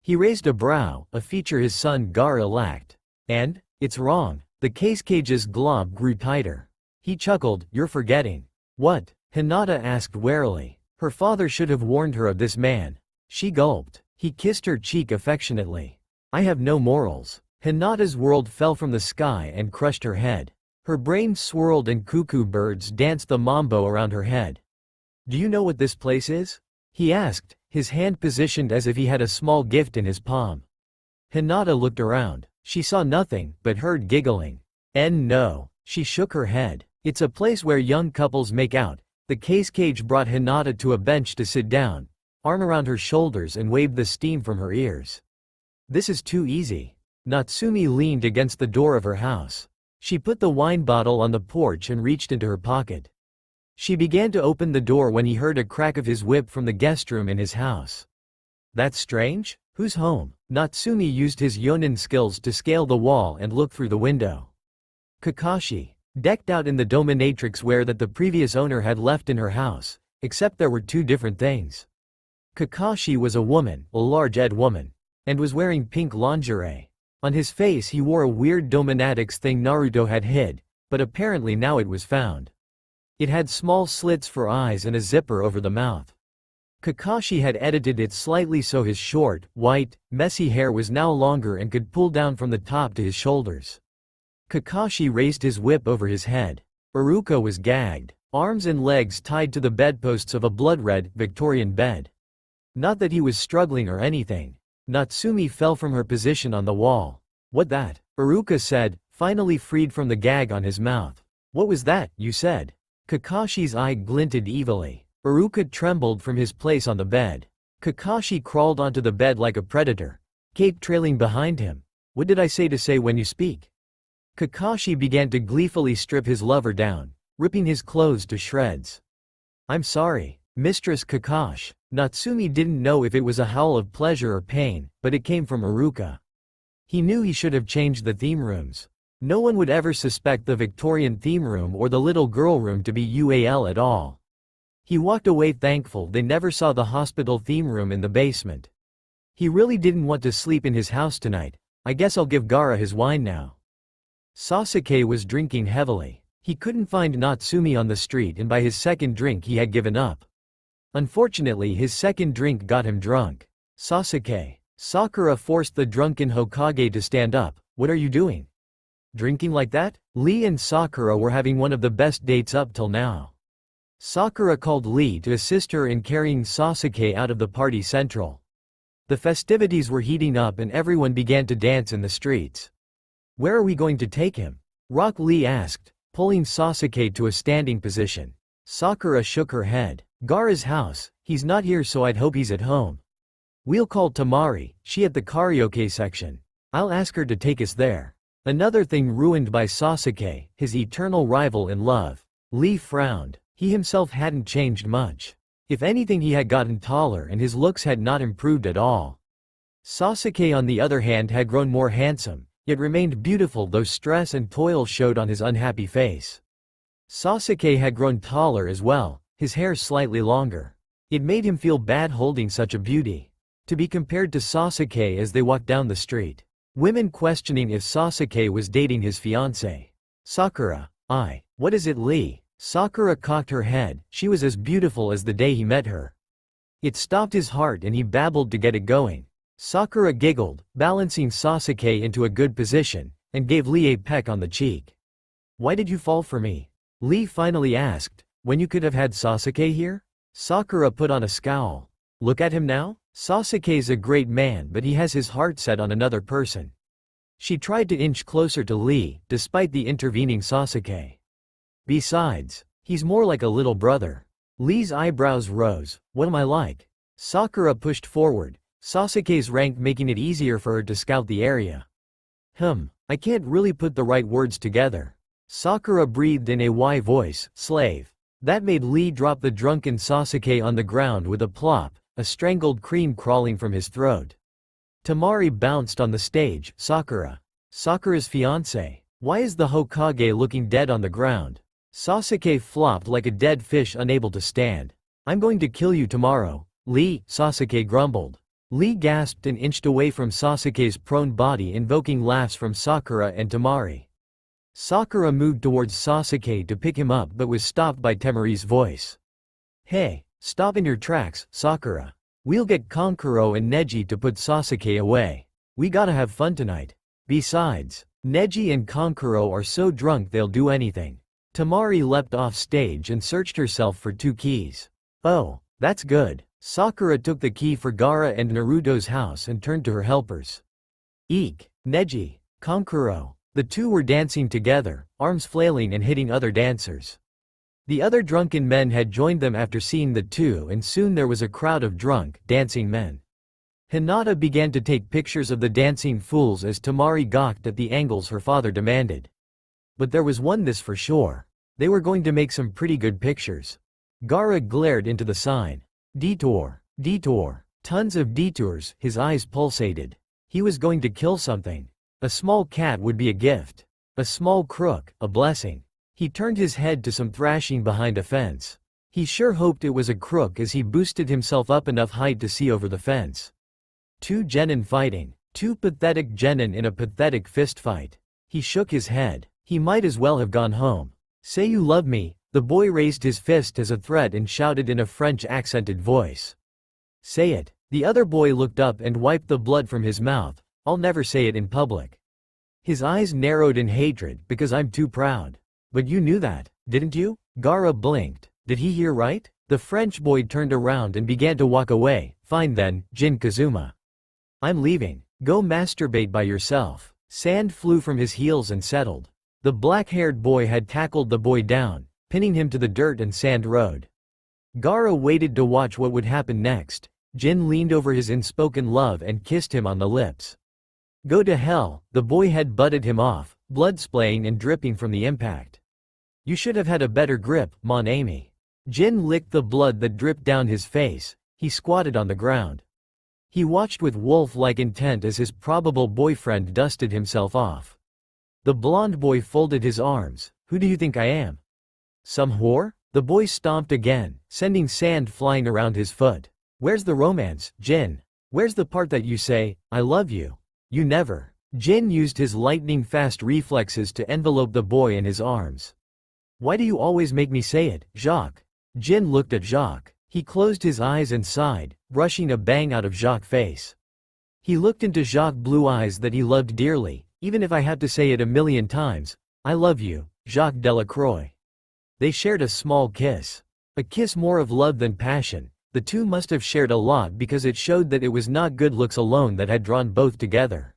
Speaker 1: He raised a brow, a feature his son Gaara lacked. And? It's wrong. The cage's glob grew tighter. He chuckled. You're forgetting. What? Hinata asked warily. Her father should have warned her of this man. She gulped. He kissed her cheek affectionately. I have no morals. Hinata's world fell from the sky and crushed her head. Her brain swirled and cuckoo birds danced the mambo around her head. Do you know what this place is? He asked, his hand positioned as if he had a small gift in his palm. Hinata looked around. She saw nothing, but heard giggling. No. She shook her head. It's a place where young couples make out. The cage brought Hinata to a bench to sit down, arm around her shoulders and waved the steam from her ears. This is too easy. Natsumi leaned against the door of her house. She put the wine bottle on the porch and reached into her pocket. She began to open the door when he heard a crack of his whip from the guest room in his house. That's strange. Who's home? Natsumi used his yonin skills to scale the wall and look through the window. Kakashi, decked out in the dominatrix wear that the previous owner had left in her house, except there were two different things. Kakashi was a woman, a large-eyed woman, and was wearing pink lingerie. On his face he wore a weird dominatrix thing Naruto had hid, but apparently now it was found. It had small slits for eyes and a zipper over the mouth. Kakashi had edited it slightly so his short, white, messy hair was now longer and could pull down from the top to his shoulders. Kakashi raised his whip over his head. Iruka was gagged, arms and legs tied to the bedposts of a blood-red, Victorian bed. Not that he was struggling or anything. Natsumi fell from her position on the wall. What that? Iruka said, finally freed from the gag on his mouth. What was that, you said? Kakashi's eye glinted evilly. Iruka trembled from his place on the bed. Kakashi crawled onto the bed like a predator, cape trailing behind him. What did I say when you speak? Kakashi began to gleefully strip his lover down, ripping his clothes to shreds. I'm sorry, Mistress Kakashi. Natsumi didn't know if it was a howl of pleasure or pain, but it came from Iruka. He knew he should have changed the theme rooms. No one would ever suspect the Victorian theme room or the little girl room to be UAL at all. He walked away thankful they never saw the hospital theme room in the basement. He really didn't want to sleep in his house tonight. I guess I'll give Gaara his wine now. Sasuke was drinking heavily. He couldn't find Natsumi on the street, and by his second drink he had given up. Unfortunately, his second drink got him drunk. Sasuke. Sakura forced the drunken Hokage to stand up. What are you doing? Drinking like that? Lee and Sakura were having one of the best dates up till now. Sakura called Lee to assist her in carrying Sasuke out of the party central. The festivities were heating up and everyone began to dance in the streets. Where are we going to take him? Rock Lee asked, pulling Sasuke to a standing position. Sakura shook her head. Gaara's house, he's not here, so I'd hope he's at home. We'll call Tamari, she at the karaoke section. I'll ask her to take us there. Another thing ruined by Sasuke, his eternal rival in love. Lee frowned. He himself hadn't changed much. If anything, he had gotten taller and his looks had not improved at all. Sasuke on the other hand had grown more handsome, yet remained beautiful, though stress and toil showed on his unhappy face. Sasuke had grown taller as well, his hair slightly longer. It made him feel bad holding such a beauty. To be compared to Sasuke as they walked down the street. Women questioning if Sasuke was dating his fiancée. Sakura. What is it, Lee? Sakura cocked her head. She was as beautiful as the day he met her. It stopped his heart and he babbled to get it going. Sakura giggled, balancing Sasuke into a good position, and gave Lee a peck on the cheek. Why did you fall for me? Lee finally asked, when you could have had Sasuke here? Sakura put on a scowl. Look at him now? Sasuke's a great man, but he has his heart set on another person. She tried to inch closer to Lee, despite the intervening Sasuke. Besides, he's more like a little brother. Lee's eyebrows rose. What am I like? Sakura pushed forward, Sasuke's rank making it easier for her to scout the area. I can't really put the right words together. Sakura breathed in a why voice, slave. That made Lee drop the drunken Sasuke on the ground with a plop, a strangled cream crawling from his throat. Tamari bounced on the stage. Sakura. Sakura's fiancé. Why is the Hokage looking dead on the ground? Sasuke flopped like a dead fish, unable to stand. I'm going to kill you tomorrow, Lee, Sasuke grumbled. Lee gasped and inched away from Sasuke's prone body, invoking laughs from Sakura and Tamari. Sakura moved towards Sasuke to pick him up but was stopped by Temari's voice. Hey, stop in your tracks, Sakura. We'll get Kankuro and Neji to put Sasuke away. We gotta have fun tonight. Besides, Neji and Kankuro are so drunk they'll do anything. Tamari leapt off stage and searched herself for 2 keys. Oh, that's good. Sakura took the key for Gaara and Naruto's house and turned to her helpers. Eek, Neji, Kankuro. The two were dancing together, arms flailing and hitting other dancers. The other drunken men had joined them after seeing the two, and soon there was a crowd of drunk, dancing men. Hinata began to take pictures of the dancing fools as Tamari gawked at the angles her father demanded. But there was one this for sure. They were going to make some pretty good pictures. Gaara glared into the sign. Detour. Detour. Tons of detours, his eyes pulsated. He was going to kill something. A small cat would be a gift. A small crook, a blessing. He turned his head to some thrashing behind a fence. He sure hoped it was a crook as he boosted himself up enough height to see over the fence. 2 genin fighting. 2 pathetic genin in a pathetic fistfight. He shook his head. He might as well have gone home. Say you love me. The boy raised his fist as a threat and shouted in a French accented voice. Say it. The other boy looked up and wiped the blood from his mouth. I'll never say it in public. His eyes narrowed in hatred. Because I'm too proud. But you knew that, didn't you? Gaara blinked. Did he hear right? The French boy turned around and began to walk away. Fine then, Jin Kazuma. I'm leaving. Go masturbate by yourself. Sand flew from his heels and settled. The black-haired boy had tackled the boy down, pinning him to the dirt and sand road. Gaara waited to watch what would happen next. Jin leaned over his unspoken love and kissed him on the lips. Go to hell, the boy had butted him off, blood splaying and dripping from the impact. You should have had a better grip, mon ami. Jin licked the blood that dripped down his face. He squatted on the ground. He watched with wolf-like intent as his probable boyfriend dusted himself off. The blonde boy folded his arms. Who do you think I am? Some whore? The boy stomped again, sending sand flying around his foot. Where's the romance, Jin? Where's the part that you say, I love you? You never. Jin used his lightning-fast reflexes to envelope the boy in his arms. Why do you always make me say it, Jacques? Jin looked at Jacques. He closed his eyes and sighed, brushing a bang out of Jacques' face. He looked into Jacques' blue eyes that he loved dearly, even if I had to say it a million times. I love you, Jacques Delacroix. They shared a small kiss. A kiss more of love than passion. The two must have shared a lot because it showed that it was not good looks alone that had drawn both together.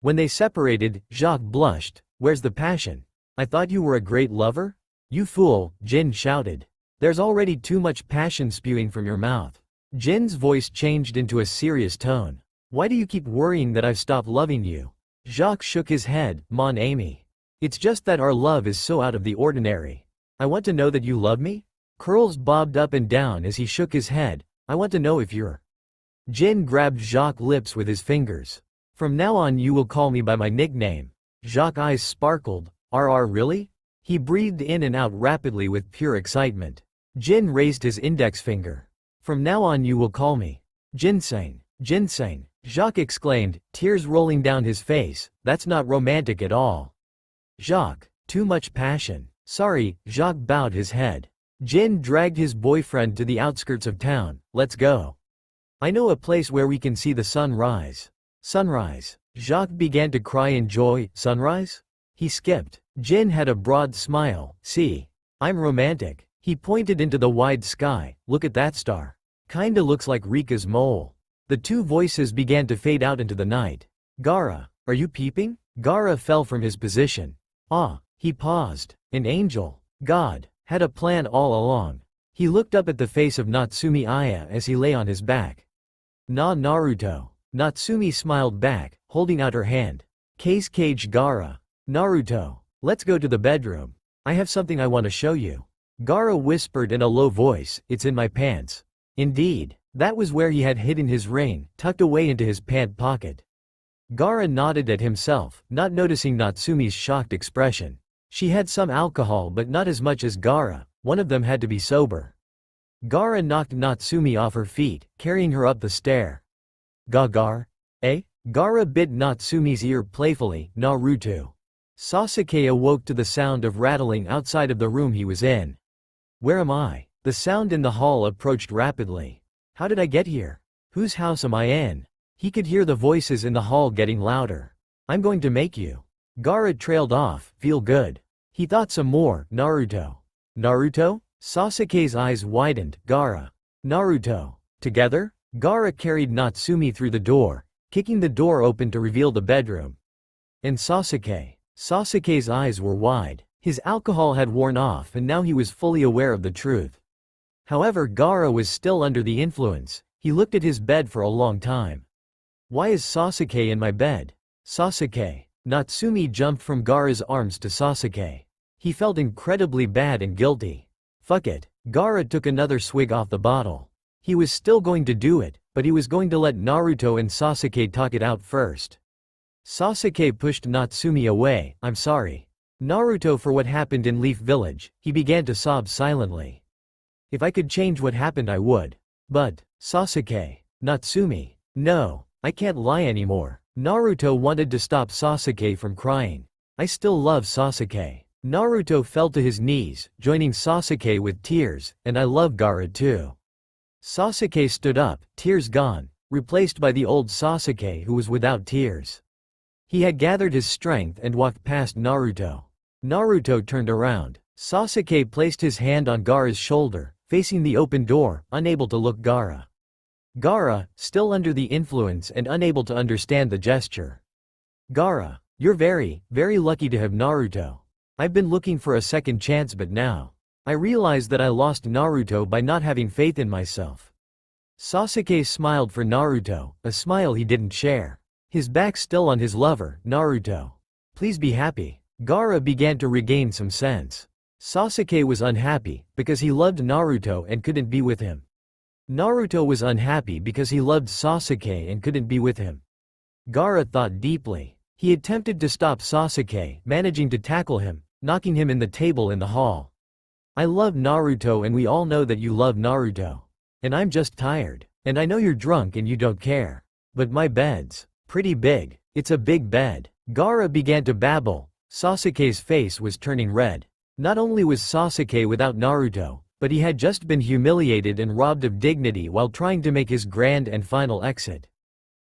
Speaker 1: When they separated, Jacques blushed. Where's the passion? I thought you were a great lover? You fool, Jin shouted. There's already too much passion spewing from your mouth. Jin's voice changed into a serious tone. Why do you keep worrying that I've stopped loving you? Jacques shook his head, Mon ami. It's just that our love is so out of the ordinary. I want to know that you love me? Curls bobbed up and down as he shook his head. I want to know if you're. Jin grabbed Jacques' lips with his fingers. From now on you will call me by my nickname. Jacques' eyes sparkled. Really? He breathed in and out rapidly with pure excitement. Jin raised his index finger. From now on you will call me. Ginseng. Ginseng. Jacques exclaimed, tears rolling down his face. That's not romantic at all. Jacques, too much passion. Sorry, Jacques bowed his head. Jin dragged his boyfriend to the outskirts of town. Let's go. I know a place where we can see the sun rise. Sunrise. Jacques began to cry in joy. Sunrise? He skipped. Jin had a broad smile. See? I'm romantic. He pointed into the wide sky. Look at that star. Kinda looks like Rika's mole. The two voices began to fade out into the night. Gaara, are you peeping? Gaara fell from his position. Ah, he paused. An angel. God. Had a plan all along. He looked up at the face of Natsumi Aya as he lay on his back. Naruto. Natsumi smiled back, holding out her hand. Case cage Gaara. Naruto. Let's go to the bedroom. I have something I want to show you. Gaara whispered in a low voice, it's in my pants. Indeed, that was where he had hidden his ring, tucked away into his pant pocket. Gaara nodded at himself, not noticing Natsumi's shocked expression. She had some alcohol but not as much as Gaara, one of them had to be sober. Gaara knocked Natsumi off her feet, carrying her up the stair. Gagar? Eh? Gaara bit Natsumi's ear playfully. Naruto. Sasuke awoke to the sound of rattling outside of the room he was in. Where am I? The sound in the hall approached rapidly. How did I get here? Whose house am I in? He could hear the voices in the hall getting louder. I'm going to make you. Gaara trailed off, feel good. He thought some more. Naruto. Naruto? Sasuke's eyes widened. Gaara. Naruto. Together? Gaara carried Natsumi through the door, kicking the door open to reveal the bedroom. And Sasuke. Sasuke's eyes were wide. His alcohol had worn off and now he was fully aware of the truth. However, Gaara was still under the influence. He looked at his bed for a long time. Why is Sasuke in my bed? Sasuke. Natsumi jumped from Gaara's arms to Sasuke. He felt incredibly bad and guilty. Fuck it. Gaara took another swig off the bottle. He was still going to do it, but he was going to let Naruto and Sasuke talk it out first. Sasuke pushed Natsumi away. I'm sorry. Naruto for what happened in Leaf Village. He began to sob silently. If I could change what happened I would. But, Sasuke. Natsumi. No, I can't lie anymore. Naruto wanted to stop Sasuke from crying. I still love Sasuke. Naruto fell to his knees, joining Sasuke with tears, and I love Gaara too. Sasuke stood up, tears gone, replaced by the old Sasuke who was without tears. He had gathered his strength and walked past Naruto. Naruto turned around. Sasuke placed his hand on Gaara's shoulder, facing the open door, unable to look Gaara. Gaara, still under the influence and unable to understand the gesture. Gaara, you're very, very lucky to have Naruto. I've been looking for a second chance but now. I realized that I lost Naruto by not having faith in myself. Sasuke smiled for Naruto, a smile he didn't share. His back still on his lover, Naruto. Please be happy. Gaara began to regain some sense. Sasuke was unhappy, because he loved Naruto and couldn't be with him. Naruto was unhappy because he loved Sasuke and couldn't be with him. Gaara thought deeply. He attempted to stop Sasuke, managing to tackle him, knocking him in the table in the hall. I love Naruto and we all know that you love Naruto. And I'm just tired. And I know you're drunk and you don't care. But my bed's pretty big. It's a big bed. Gaara began to babble. Sasuke's face was turning red. Not only was Sasuke without Naruto, but he had just been humiliated and robbed of dignity while trying to make his grand and final exit.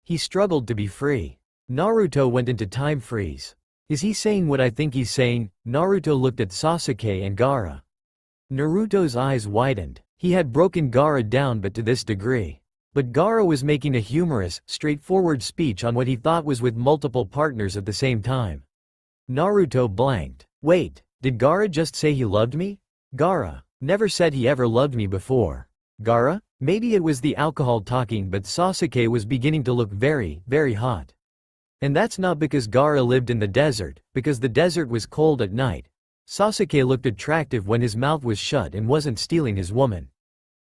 Speaker 1: He struggled to be free. Naruto went into time freeze. Is he saying what I think he's saying? Naruto looked at Sasuke and Gaara. Naruto's eyes widened. He had broken Gaara down, but to this degree. But Gaara was making a humorous, straightforward speech on what he thought was with multiple partners at the same time. Naruto blanked. Wait, did Gaara just say he loved me? Gaara never said he ever loved me before. Gaara? Maybe it was the alcohol talking, but Sasuke was beginning to look very, very hot. And that's not because Gaara lived in the desert, because the desert was cold at night. Sasuke looked attractive when his mouth was shut and wasn't stealing his woman.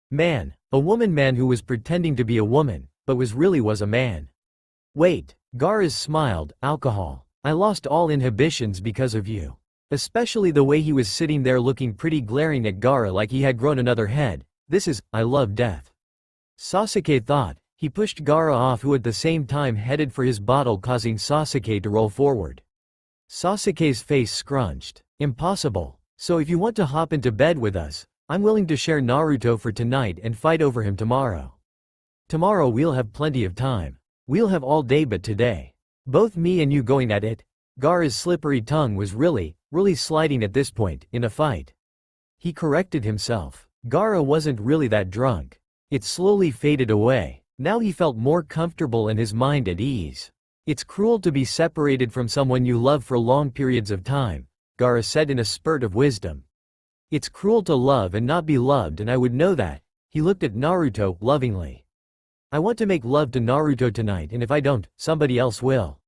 Speaker 1: Man, a woman man who was pretending to be a woman, but was a man. Wait, Gaara smiled. Alcohol. I lost all inhibitions because of you. Especially the way he was sitting there looking pretty, glaring at Gaara like he had grown another head. I love death. Sasuke thought. He pushed Gaara off, who at the same time headed for his bottle, causing Sasuke to roll forward. Sasuke's face scrunched. Impossible. So if you want to hop into bed with us, I'm willing to share Naruto for tonight and fight over him tomorrow. Tomorrow we'll have plenty of time. We'll have all day, but today, both me and you going at it. Gaara's slippery tongue was really sliding at this point, in a fight. He corrected himself. Gaara wasn't really that drunk. It slowly faded away. Now he felt more comfortable and his mind at ease. It's cruel to be separated from someone you love for long periods of time, Gaara said in a spurt of wisdom. It's cruel to love and not be loved, and I would know that. He looked at Naruto lovingly. I want to make love to Naruto tonight, and if I don't, somebody else will.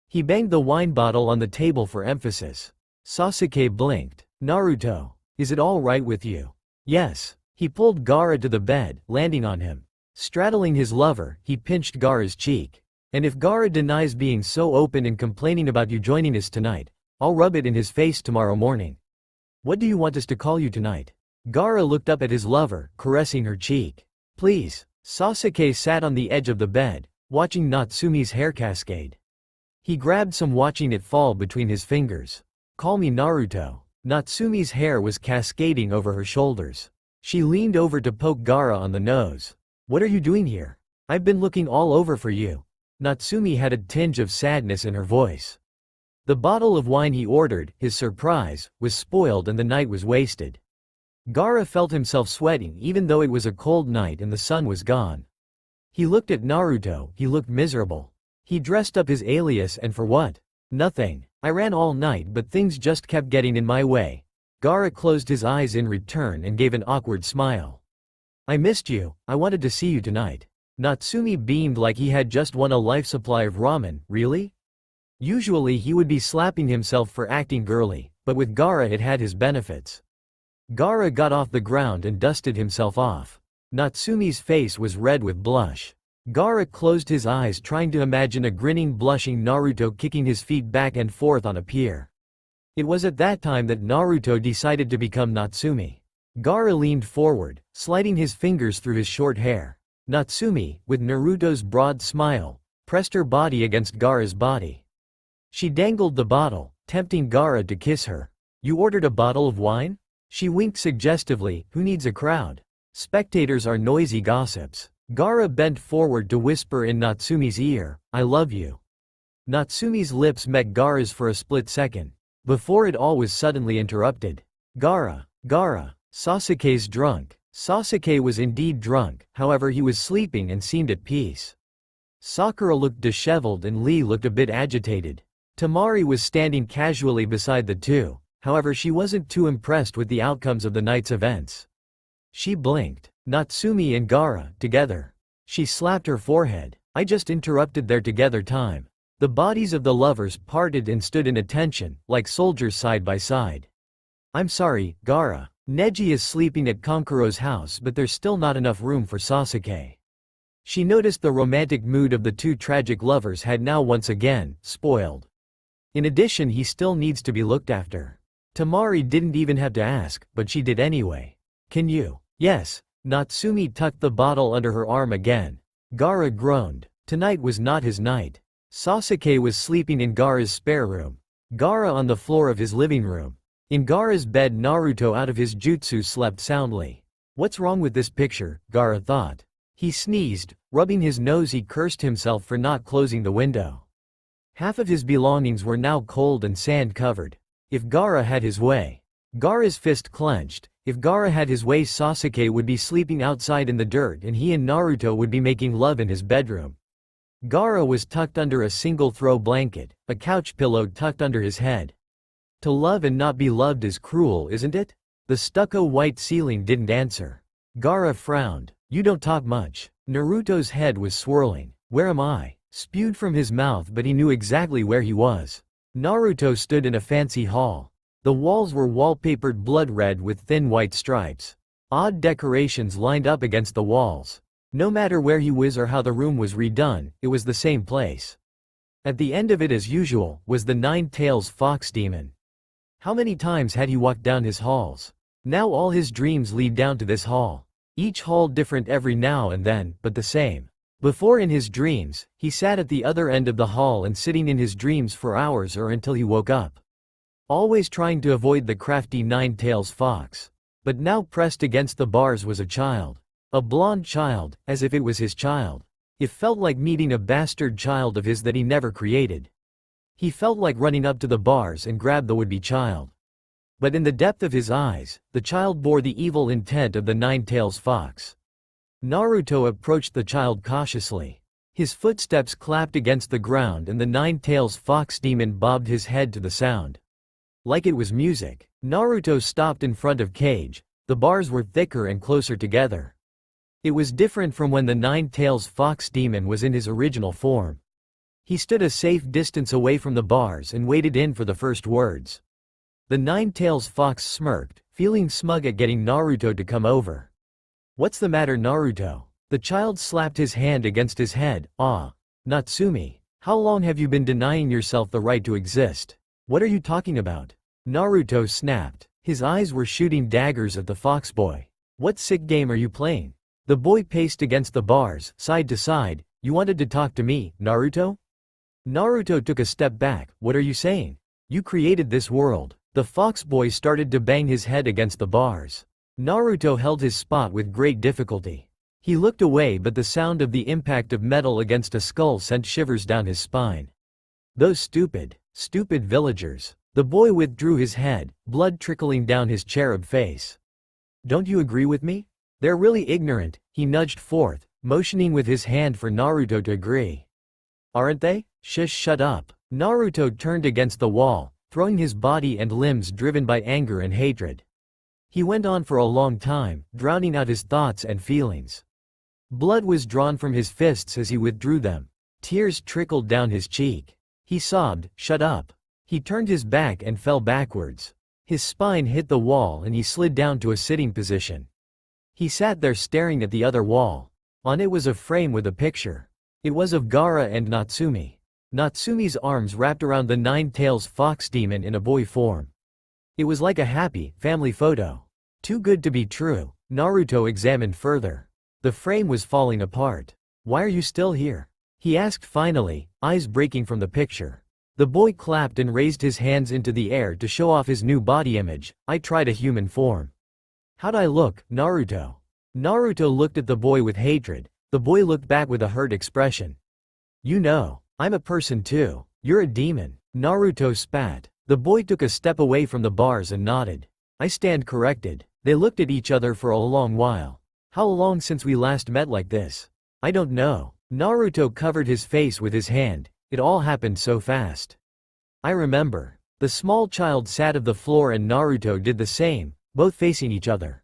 Speaker 1: He banged the wine bottle on the table for emphasis. Sasuke blinked. Naruto, is it all right with you? Yes. He pulled Gaara to the bed, landing on him. Straddling his lover, he pinched Gaara's cheek. And if Gaara denies being so open and complaining about you joining us tonight, I'll rub it in his face tomorrow morning. What do you want us to call you tonight? Gaara looked up at his lover, caressing her cheek. Please. Sasuke sat on the edge of the bed, watching Natsume's hair cascade. He grabbed some, watching it fall between his fingers. Call me Naruto. Natsume's hair was cascading over her shoulders. She leaned over to poke Gaara on the nose. What are you doing here? I've been looking all over for you. Natsume had a tinge of sadness in her voice. The bottle of wine he ordered, his surprise, was spoiled and the night was wasted. Gaara felt himself sweating even though it was a cold night and the sun was gone. He looked at Naruto. He looked miserable. He dressed up his alias, and for what? Nothing. I ran all night, but things just kept getting in my way. Gaara closed his eyes in return and gave an awkward smile. I missed you. I wanted to see you tonight. Natsume beamed like he had just won a life supply of ramen. Really? Usually he would be slapping himself for acting girly, but with Gaara it had his benefits. Gaara got off the ground and dusted himself off. Natsume's face was red with blush. Gaara closed his eyes, trying to imagine a grinning, blushing Naruto kicking his feet back and forth on a pier. It was at that time that Naruto decided to become Natsume. Gaara leaned forward, sliding his fingers through his short hair. Natsume, with Naruto's broad smile, pressed her body against Gaara's body. She dangled the bottle, tempting Gaara to kiss her. You ordered a bottle of wine? She winked suggestively. Who needs a crowd? Spectators are noisy gossips. Gaara bent forward to whisper in Natsume's ear, I love you. Natsume's lips met Gaara's for a split second, before it all was suddenly interrupted. Gaara, Sasuke's drunk. Sasuke was indeed drunk, however he was sleeping and seemed at peace. Sakura looked disheveled and Lee looked a bit agitated. Temari was standing casually beside the two, however she wasn't too impressed with the outcomes of the night's events. She blinked. Natsume and Gaara, together. She slapped her forehead. I just interrupted their together time. The bodies of the lovers parted and stood in attention, like soldiers side by side. I'm sorry, Gaara. Neji is sleeping at Kankuro's house, but there's still not enough room for Sasuke. She noticed the romantic mood of the two tragic lovers had now once again spoiled. In addition, he still needs to be looked after. Temari didn't even have to ask, but she did anyway. Can you? Yes. Natsumi tucked the bottle under her arm again. Gaara groaned. Tonight was not his night. Sasuke was sleeping in Gaara's spare room. Gaara on the floor of his living room. In Gaara's bed, Naruto out of his jutsu slept soundly. What's wrong with this picture? Gaara thought. He sneezed, rubbing his nose. He cursed himself for not closing the window. Half of his belongings were now cold and sand covered. If Gaara had his way. Gaara's fist clenched. If Gaara had his way, Sasuke would be sleeping outside in the dirt and he and Naruto would be making love in his bedroom. Gaara was tucked under a single throw blanket, a couch pillow tucked under his head. To love and not be loved is cruel, isn't it? The stucco white ceiling didn't answer. Gaara frowned. You don't talk much. Naruto's head was swirling. Where am I? Spewed from his mouth, but he knew exactly where he was. Naruto stood in a fancy hall. The walls were wallpapered blood red with thin white stripes. Odd decorations lined up against the walls. No matter where he was or how the room was redone, it was the same place. At the end of it, as usual, was the Nine-Tails Fox Demon. How many times had he walked down his halls? Now all his dreams lead down to this hall. Each hall different every now and then, but the same. Before, in his dreams, he sat at the other end of the hall and sitting in his dreams for hours or until he woke up. Always trying to avoid the crafty Nine-Tails Fox. But now pressed against the bars was a child. A blonde child, as if it was his child. It felt like meeting a bastard child of his that he never created. He felt like running up to the bars and grab the would-be child. But in the depth of his eyes, the child bore the evil intent of the Nine-Tails Fox. Naruto approached the child cautiously. His footsteps clapped against the ground and the Nine-Tails Fox Demon bobbed his head to the sound. Like it was music. Naruto stopped in front of cage. The bars were thicker and closer together. It was different from when the Nine-Tails Fox Demon was in his original form. He stood a safe distance away from the bars and waited in for the first words. The Nine-Tails Fox smirked, feeling smug at getting Naruto to come over. What's the matter, Naruto? The child slapped his hand against his head. Ah. Natsumi. How long have you been denying yourself the right to exist? What are you talking about? Naruto snapped. His eyes were shooting daggers at the fox boy. What sick game are you playing? The boy paced against the bars, side to side. You wanted to talk to me, Naruto? Naruto took a step back. What are you saying? You created this world. The fox boy started to bang his head against the bars. Naruto held his spot with great difficulty. He looked away, but the sound of the impact of metal against a skull sent shivers down his spine. Those stupid villagers. The boy withdrew his head, blood trickling down his cherub face. Don't you agree with me? They're really ignorant, he nudged forth, motioning with his hand for Naruto to agree. Aren't they? Shush, shut up. Naruto turned against the wall, throwing his body and limbs driven by anger and hatred. He went on for a long time, drowning out his thoughts and feelings. Blood was drawn from his fists as he withdrew them. Tears trickled down his cheek. He sobbed, shut up. He turned his back and fell backwards. His spine hit the wall and he slid down to a sitting position. He sat there staring at the other wall. On it was a frame with a picture. It was of Gaara and Natsumi. Natsumi's arms wrapped around the Nine-Tails Fox Demon in a boy form. It was like a happy, family photo. Too good to be true. Naruto examined further. The frame was falling apart. Why are you still here? He asked finally, eyes breaking from the picture. The boy clapped and raised his hands into the air to show off his new body image. I tried a human form. How'd I look, Naruto? Naruto looked at the boy with hatred. The boy looked back with a hurt expression. You know, I'm a person too. You're a demon. Naruto spat. The boy took a step away from the bars and nodded. I stand corrected. They looked at each other for a long while. How long since we last met like this? I don't know. Naruto covered his face with his hand. It all happened so fast. I remember. The small child sat on the floor and Naruto did the same, both facing each other.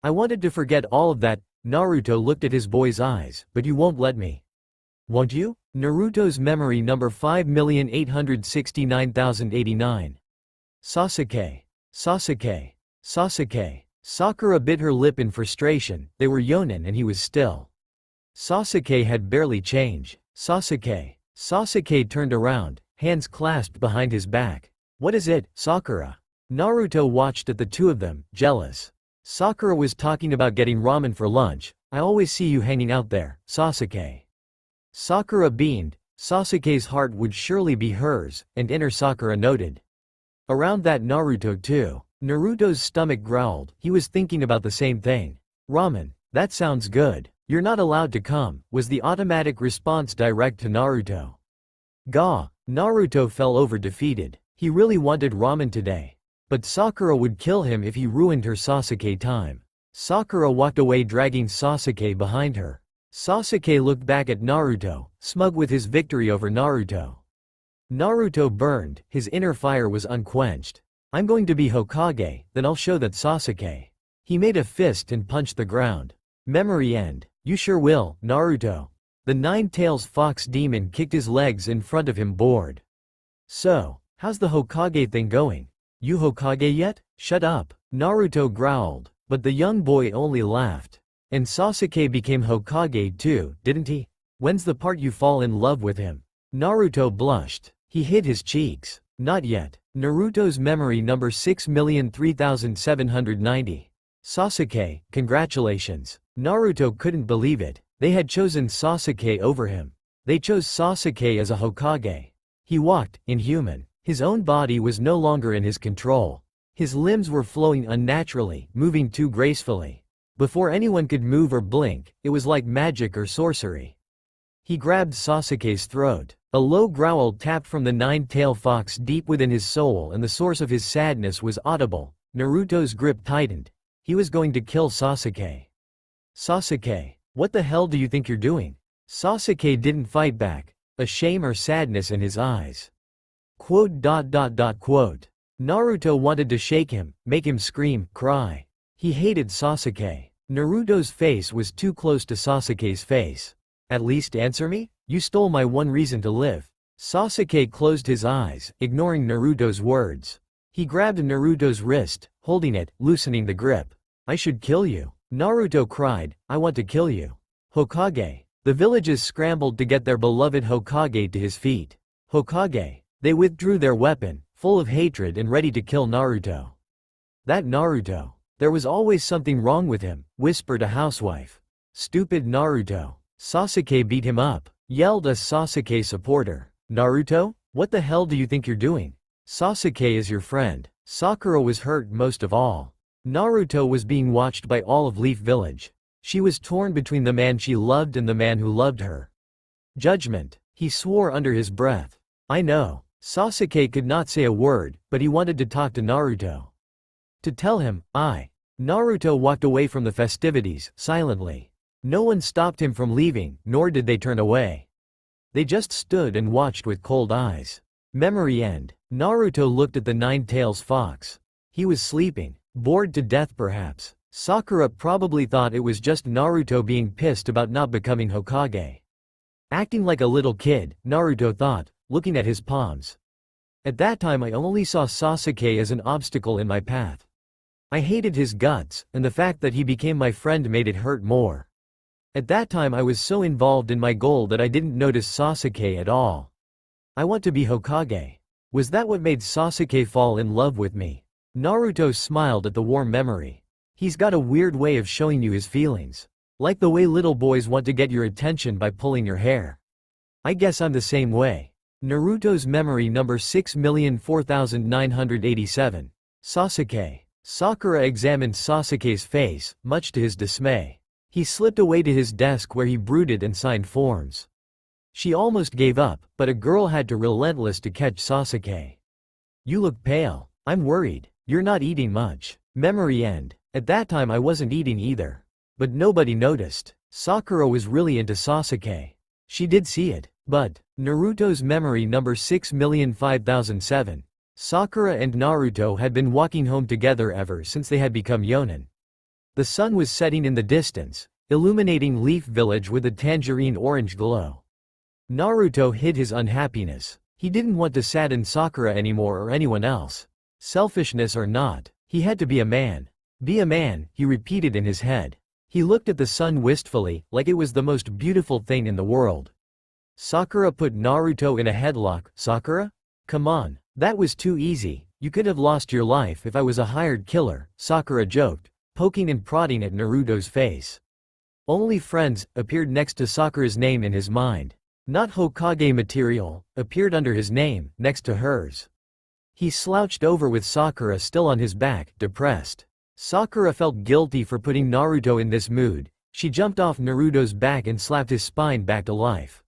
Speaker 1: I wanted to forget all of that. Naruto looked at his boy's eyes, but you won't let me. Won't you? Naruto's memory number 5,869,089. Sasuke. Sasuke. Sasuke. Sakura bit her lip in frustration. They were Yonin and he was still. Sasuke had barely changed. Sasuke. Sasuke turned around, hands clasped behind his back. What is it, Sakura? Naruto watched at the two of them, jealous. Sakura was talking about getting ramen for lunch. I always see you hanging out there, Sasuke. Sakura beamed. Sasuke's heart would surely be hers, and inner Sakura noted. Around that Naruto too. Naruto's stomach growled. He was thinking about the same thing. Ramen. That sounds good. You're not allowed to come, was the automatic response direct to Naruto. Gah. Naruto fell over defeated. He really wanted ramen today. But Sakura would kill him if he ruined her Sasuke time. Sakura walked away dragging Sasuke behind her. Sasuke looked back at Naruto, smug with his victory over Naruto. Naruto burned, his inner fire was unquenched. I'm going to be Hokage, then I'll show that Sasuke. He made a fist and punched the ground. Memory end. You sure will, Naruto. The nine-tails fox demon kicked his legs in front of him bored. So, how's the Hokage thing going? You Hokage yet? Shut up. Naruto growled, but the young boy only laughed. And Sasuke became Hokage too, didn't he? When's the part you fall in love with him? Naruto blushed. He hid his cheeks. Not yet. Naruto's memory number 6,003,790. Sasuke, congratulations. Naruto couldn't believe it. They had chosen Sasuke over him. They chose Sasuke as a Hokage. He walked, inhuman. His own body was no longer in his control. His limbs were flowing unnaturally, moving too gracefully. Before anyone could move or blink, it was like magic or sorcery. He grabbed Sasuke's throat. A low growl tapped from the nine-tailed fox deep within his soul and the source of his sadness was audible. Naruto's grip tightened. He was going to kill Sasuke. Sasuke, what the hell do you think you're doing? Sasuke didn't fight back, a shame or sadness in his eyes. Quote. Naruto wanted to shake him, make him scream, cry. He hated Sasuke. Naruto's face was too close to Sasuke's face. At least answer me? You stole my one reason to live. Sasuke closed his eyes, ignoring Naruto's words. He grabbed Naruto's wrist, holding it, loosening the grip. I should kill you. Naruto cried, I want to kill you. Hokage. The villagers scrambled to get their beloved Hokage to his feet. Hokage. They withdrew their weapon, full of hatred and ready to kill Naruto. That Naruto. There was always something wrong with him, whispered a housewife. Stupid Naruto. Sasuke beat him up, yelled a Sasuke supporter. Naruto? What the hell do you think you're doing? Sasuke is your friend. Sakura was hurt most of all. Naruto was being watched by all of Leaf Village. She was torn between the man she loved and the man who loved her. Judgment. He swore under his breath. I know. Sasuke could not say a word, but he wanted to talk to Naruto. To tell him, Naruto walked away from the festivities, silently. No one stopped him from leaving, nor did they turn away. They just stood and watched with cold eyes. Memory end. Naruto looked at the nine-tails fox. He was sleeping, bored to death perhaps. Sakura probably thought it was just Naruto being pissed about not becoming Hokage. Acting like a little kid, Naruto thought, looking at his palms. At that time I only saw Sasuke as an obstacle in my path. I hated his guts, and the fact that he became my friend made it hurt more. At that time I was so involved in my goal that I didn't notice Sasuke at all. I want to be Hokage. Was that what made Sasuke fall in love with me? Naruto smiled at the warm memory. He's got a weird way of showing you his feelings. Like the way little boys want to get your attention by pulling your hair. I guess I'm the same way. Naruto's memory number 6,004,987. Sasuke. Sakura examined Sasuke's face, much to his dismay. He slipped away to his desk where he brooded and signed forms. She almost gave up, but a girl had to relentless to catch Sasuke. You look pale. I'm worried. You're not eating much. Memory end. At that time I wasn't eating either. But nobody noticed. Sakura was really into Sasuke. She did see it. But, Naruto's memory number 6,005,007. Sakura and Naruto had been walking home together ever since they had become Yonin. The sun was setting in the distance, illuminating Leaf Village with a tangerine orange glow. Naruto hid his unhappiness. He didn't want to sadden Sakura anymore or anyone else. Selfishness or not, he had to be a man. Be a man, he repeated in his head. He looked at the sun wistfully, like it was the most beautiful thing in the world. Sakura put Naruto in a headlock. Sakura? Come on. That was too easy. You could have lost your life if I was a hired killer, Sakura joked, poking and prodding at Naruto's face. Only friends appeared next to Sakura's name in his mind. Not Hokage material appeared under his name, next to hers. He slouched over with Sakura still on his back, depressed. Sakura felt guilty for putting Naruto in this mood. She jumped off Naruto's back and slapped his spine back to life.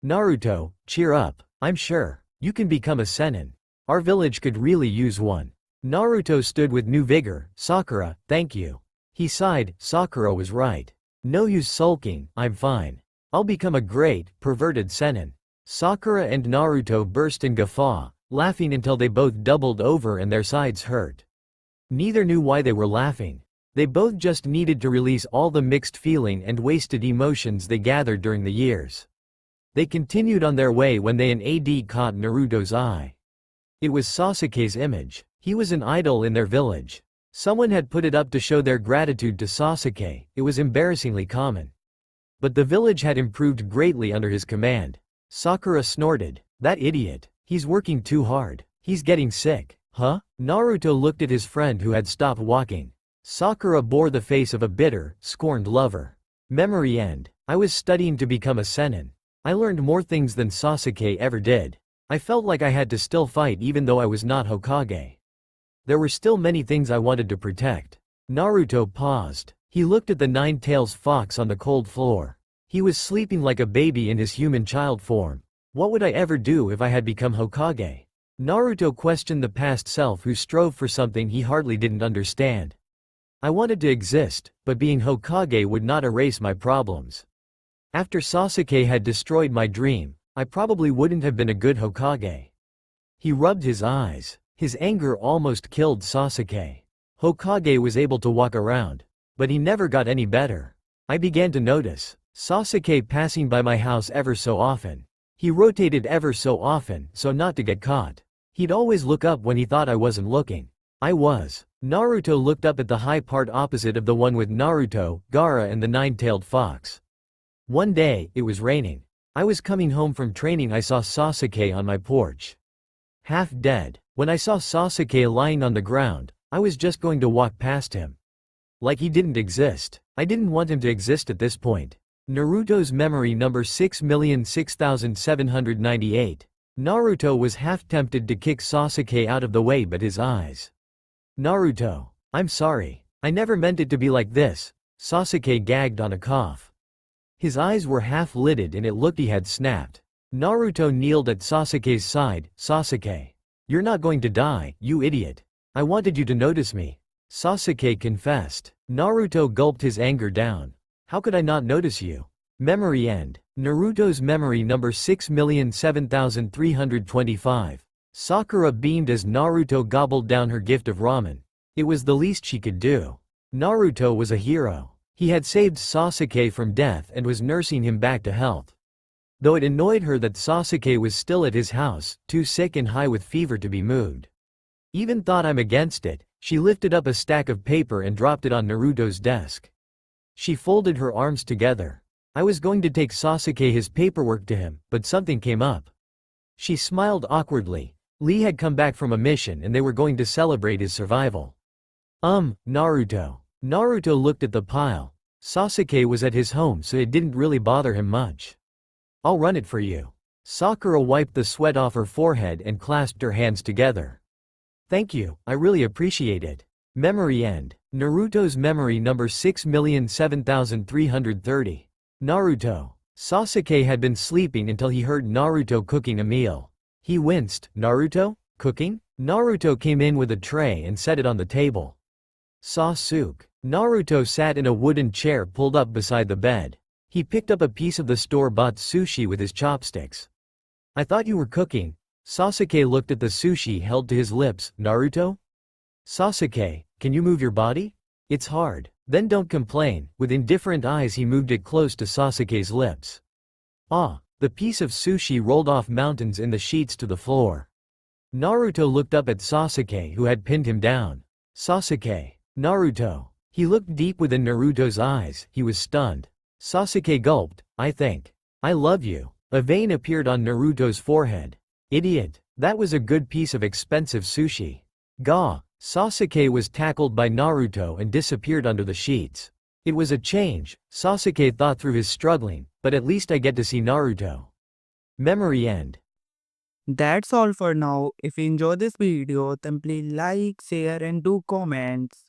Speaker 1: Naruto, cheer up. I'm sure you can become a senin. Our village could really use one. Naruto stood with new vigor. Sakura, thank you. He sighed. Sakura was right. No use sulking, I'm fine. I'll become a great, perverted senin. Sakura and Naruto burst in guffaw, laughing until they both doubled over and their sides hurt. Neither knew why they were laughing. They both just needed to release all the mixed feeling and wasted emotions they gathered during the years. They continued on their way when an AD caught Naruto's eye. It was Sasuke's image. He was an idol in their village. Someone had put it up to show their gratitude to Sasuke. It was embarrassingly common. But the village had improved greatly under his command. Sakura snorted. That idiot. He's working too hard. He's getting sick. Huh? Naruto looked at his friend who had stopped walking. Sakura bore the face of a bitter, scorned lover. Memory end. I was studying to become a senin. I learned more things than Sasuke ever did. I felt like I had to still fight even though I was not Hokage. There were still many things I wanted to protect. Naruto paused. He looked at the nine-tailed fox on the cold floor. He was sleeping like a baby in his human child form. What would I ever do if I had become Hokage? Naruto questioned the past self who strove for something he hardly didn't understand. I wanted to exist, but being Hokage would not erase my problems. After Sasuke had destroyed my dream, I probably wouldn't have been a good Hokage. He rubbed his eyes. His anger almost killed Sasuke. Hokage was able to walk around, but he never got any better. I began to notice Sasuke passing by my house ever so often. He rotated ever so often so not to get caught. He'd always look up when he thought I wasn't looking. I was. Naruto looked up at the high part opposite of the one with Naruto, Gaara and the nine-tailed fox. One day, it was raining. I was coming home from training. I saw Sasuke on my porch. Half dead. When I saw Sasuke lying on the ground, I was just going to walk past him. Like he didn't exist. I didn't want him to exist at this point. Naruto's memory number 6,006,798. Naruto was half tempted to kick Sasuke out of the way but his eyes. Naruto. I'm sorry. I never meant it to be like this. Sasuke gagged on a cough. His eyes were half-lidded and it looked he had snapped. Naruto kneeled at Sasuke's side. Sasuke. You're not going to die, you idiot. I wanted you to notice me. Sasuke confessed. Naruto gulped his anger down. How could I not notice you? Memory end. Naruto's memory number 6,007,325. Sakura beamed as Naruto gobbled down her gift of ramen. It was the least she could do. Naruto was a hero. He had saved Sasuke from death and was nursing him back to health. Though it annoyed her that Sasuke was still at his house, too sick and high with fever to be moved. Even thought I'm against it, she lifted up a stack of paper and dropped it on Naruto's desk. She folded her arms together. I was going to take Sasuke his paperwork to him, but something came up. She smiled awkwardly. Lee had come back from a mission and they were going to celebrate his survival. Naruto. Naruto looked at the pile. Sasuke was at his home so it didn't really bother him much. I'll run it for you. Sakura wiped the sweat off her forehead and clasped her hands together. Thank you, I really appreciate it. Memory end. Naruto's memory number 6,007,330. Naruto. Sasuke had been sleeping until he heard Naruto cooking a meal. He winced. Naruto? Cooking? Naruto came in with a tray and set it on the table. Sasuke. Naruto sat in a wooden chair pulled up beside the bed. He picked up a piece of the store-bought sushi with his chopsticks. I thought you were cooking. Sasuke looked at the sushi held to his lips. Naruto? Sasuke, can you move your body? It's hard. Then don't complain. With indifferent eyes he moved it close to Sasuke's lips. Ah, the piece of sushi rolled off mountains in the sheets to the floor. Naruto looked up at Sasuke who had pinned him down. Sasuke. Naruto. He looked deep within Naruto's eyes, he was stunned. Sasuke gulped, I think. I love you. A vein appeared on Naruto's forehead. Idiot. That was a good piece of expensive sushi. Gah. Sasuke was tackled by Naruto and disappeared under the sheets. It was a change, Sasuke thought through his struggling, but at least I get to see Naruto. Memory end.
Speaker 2: That's all for now. If you enjoy this video, then please like, share and do comments.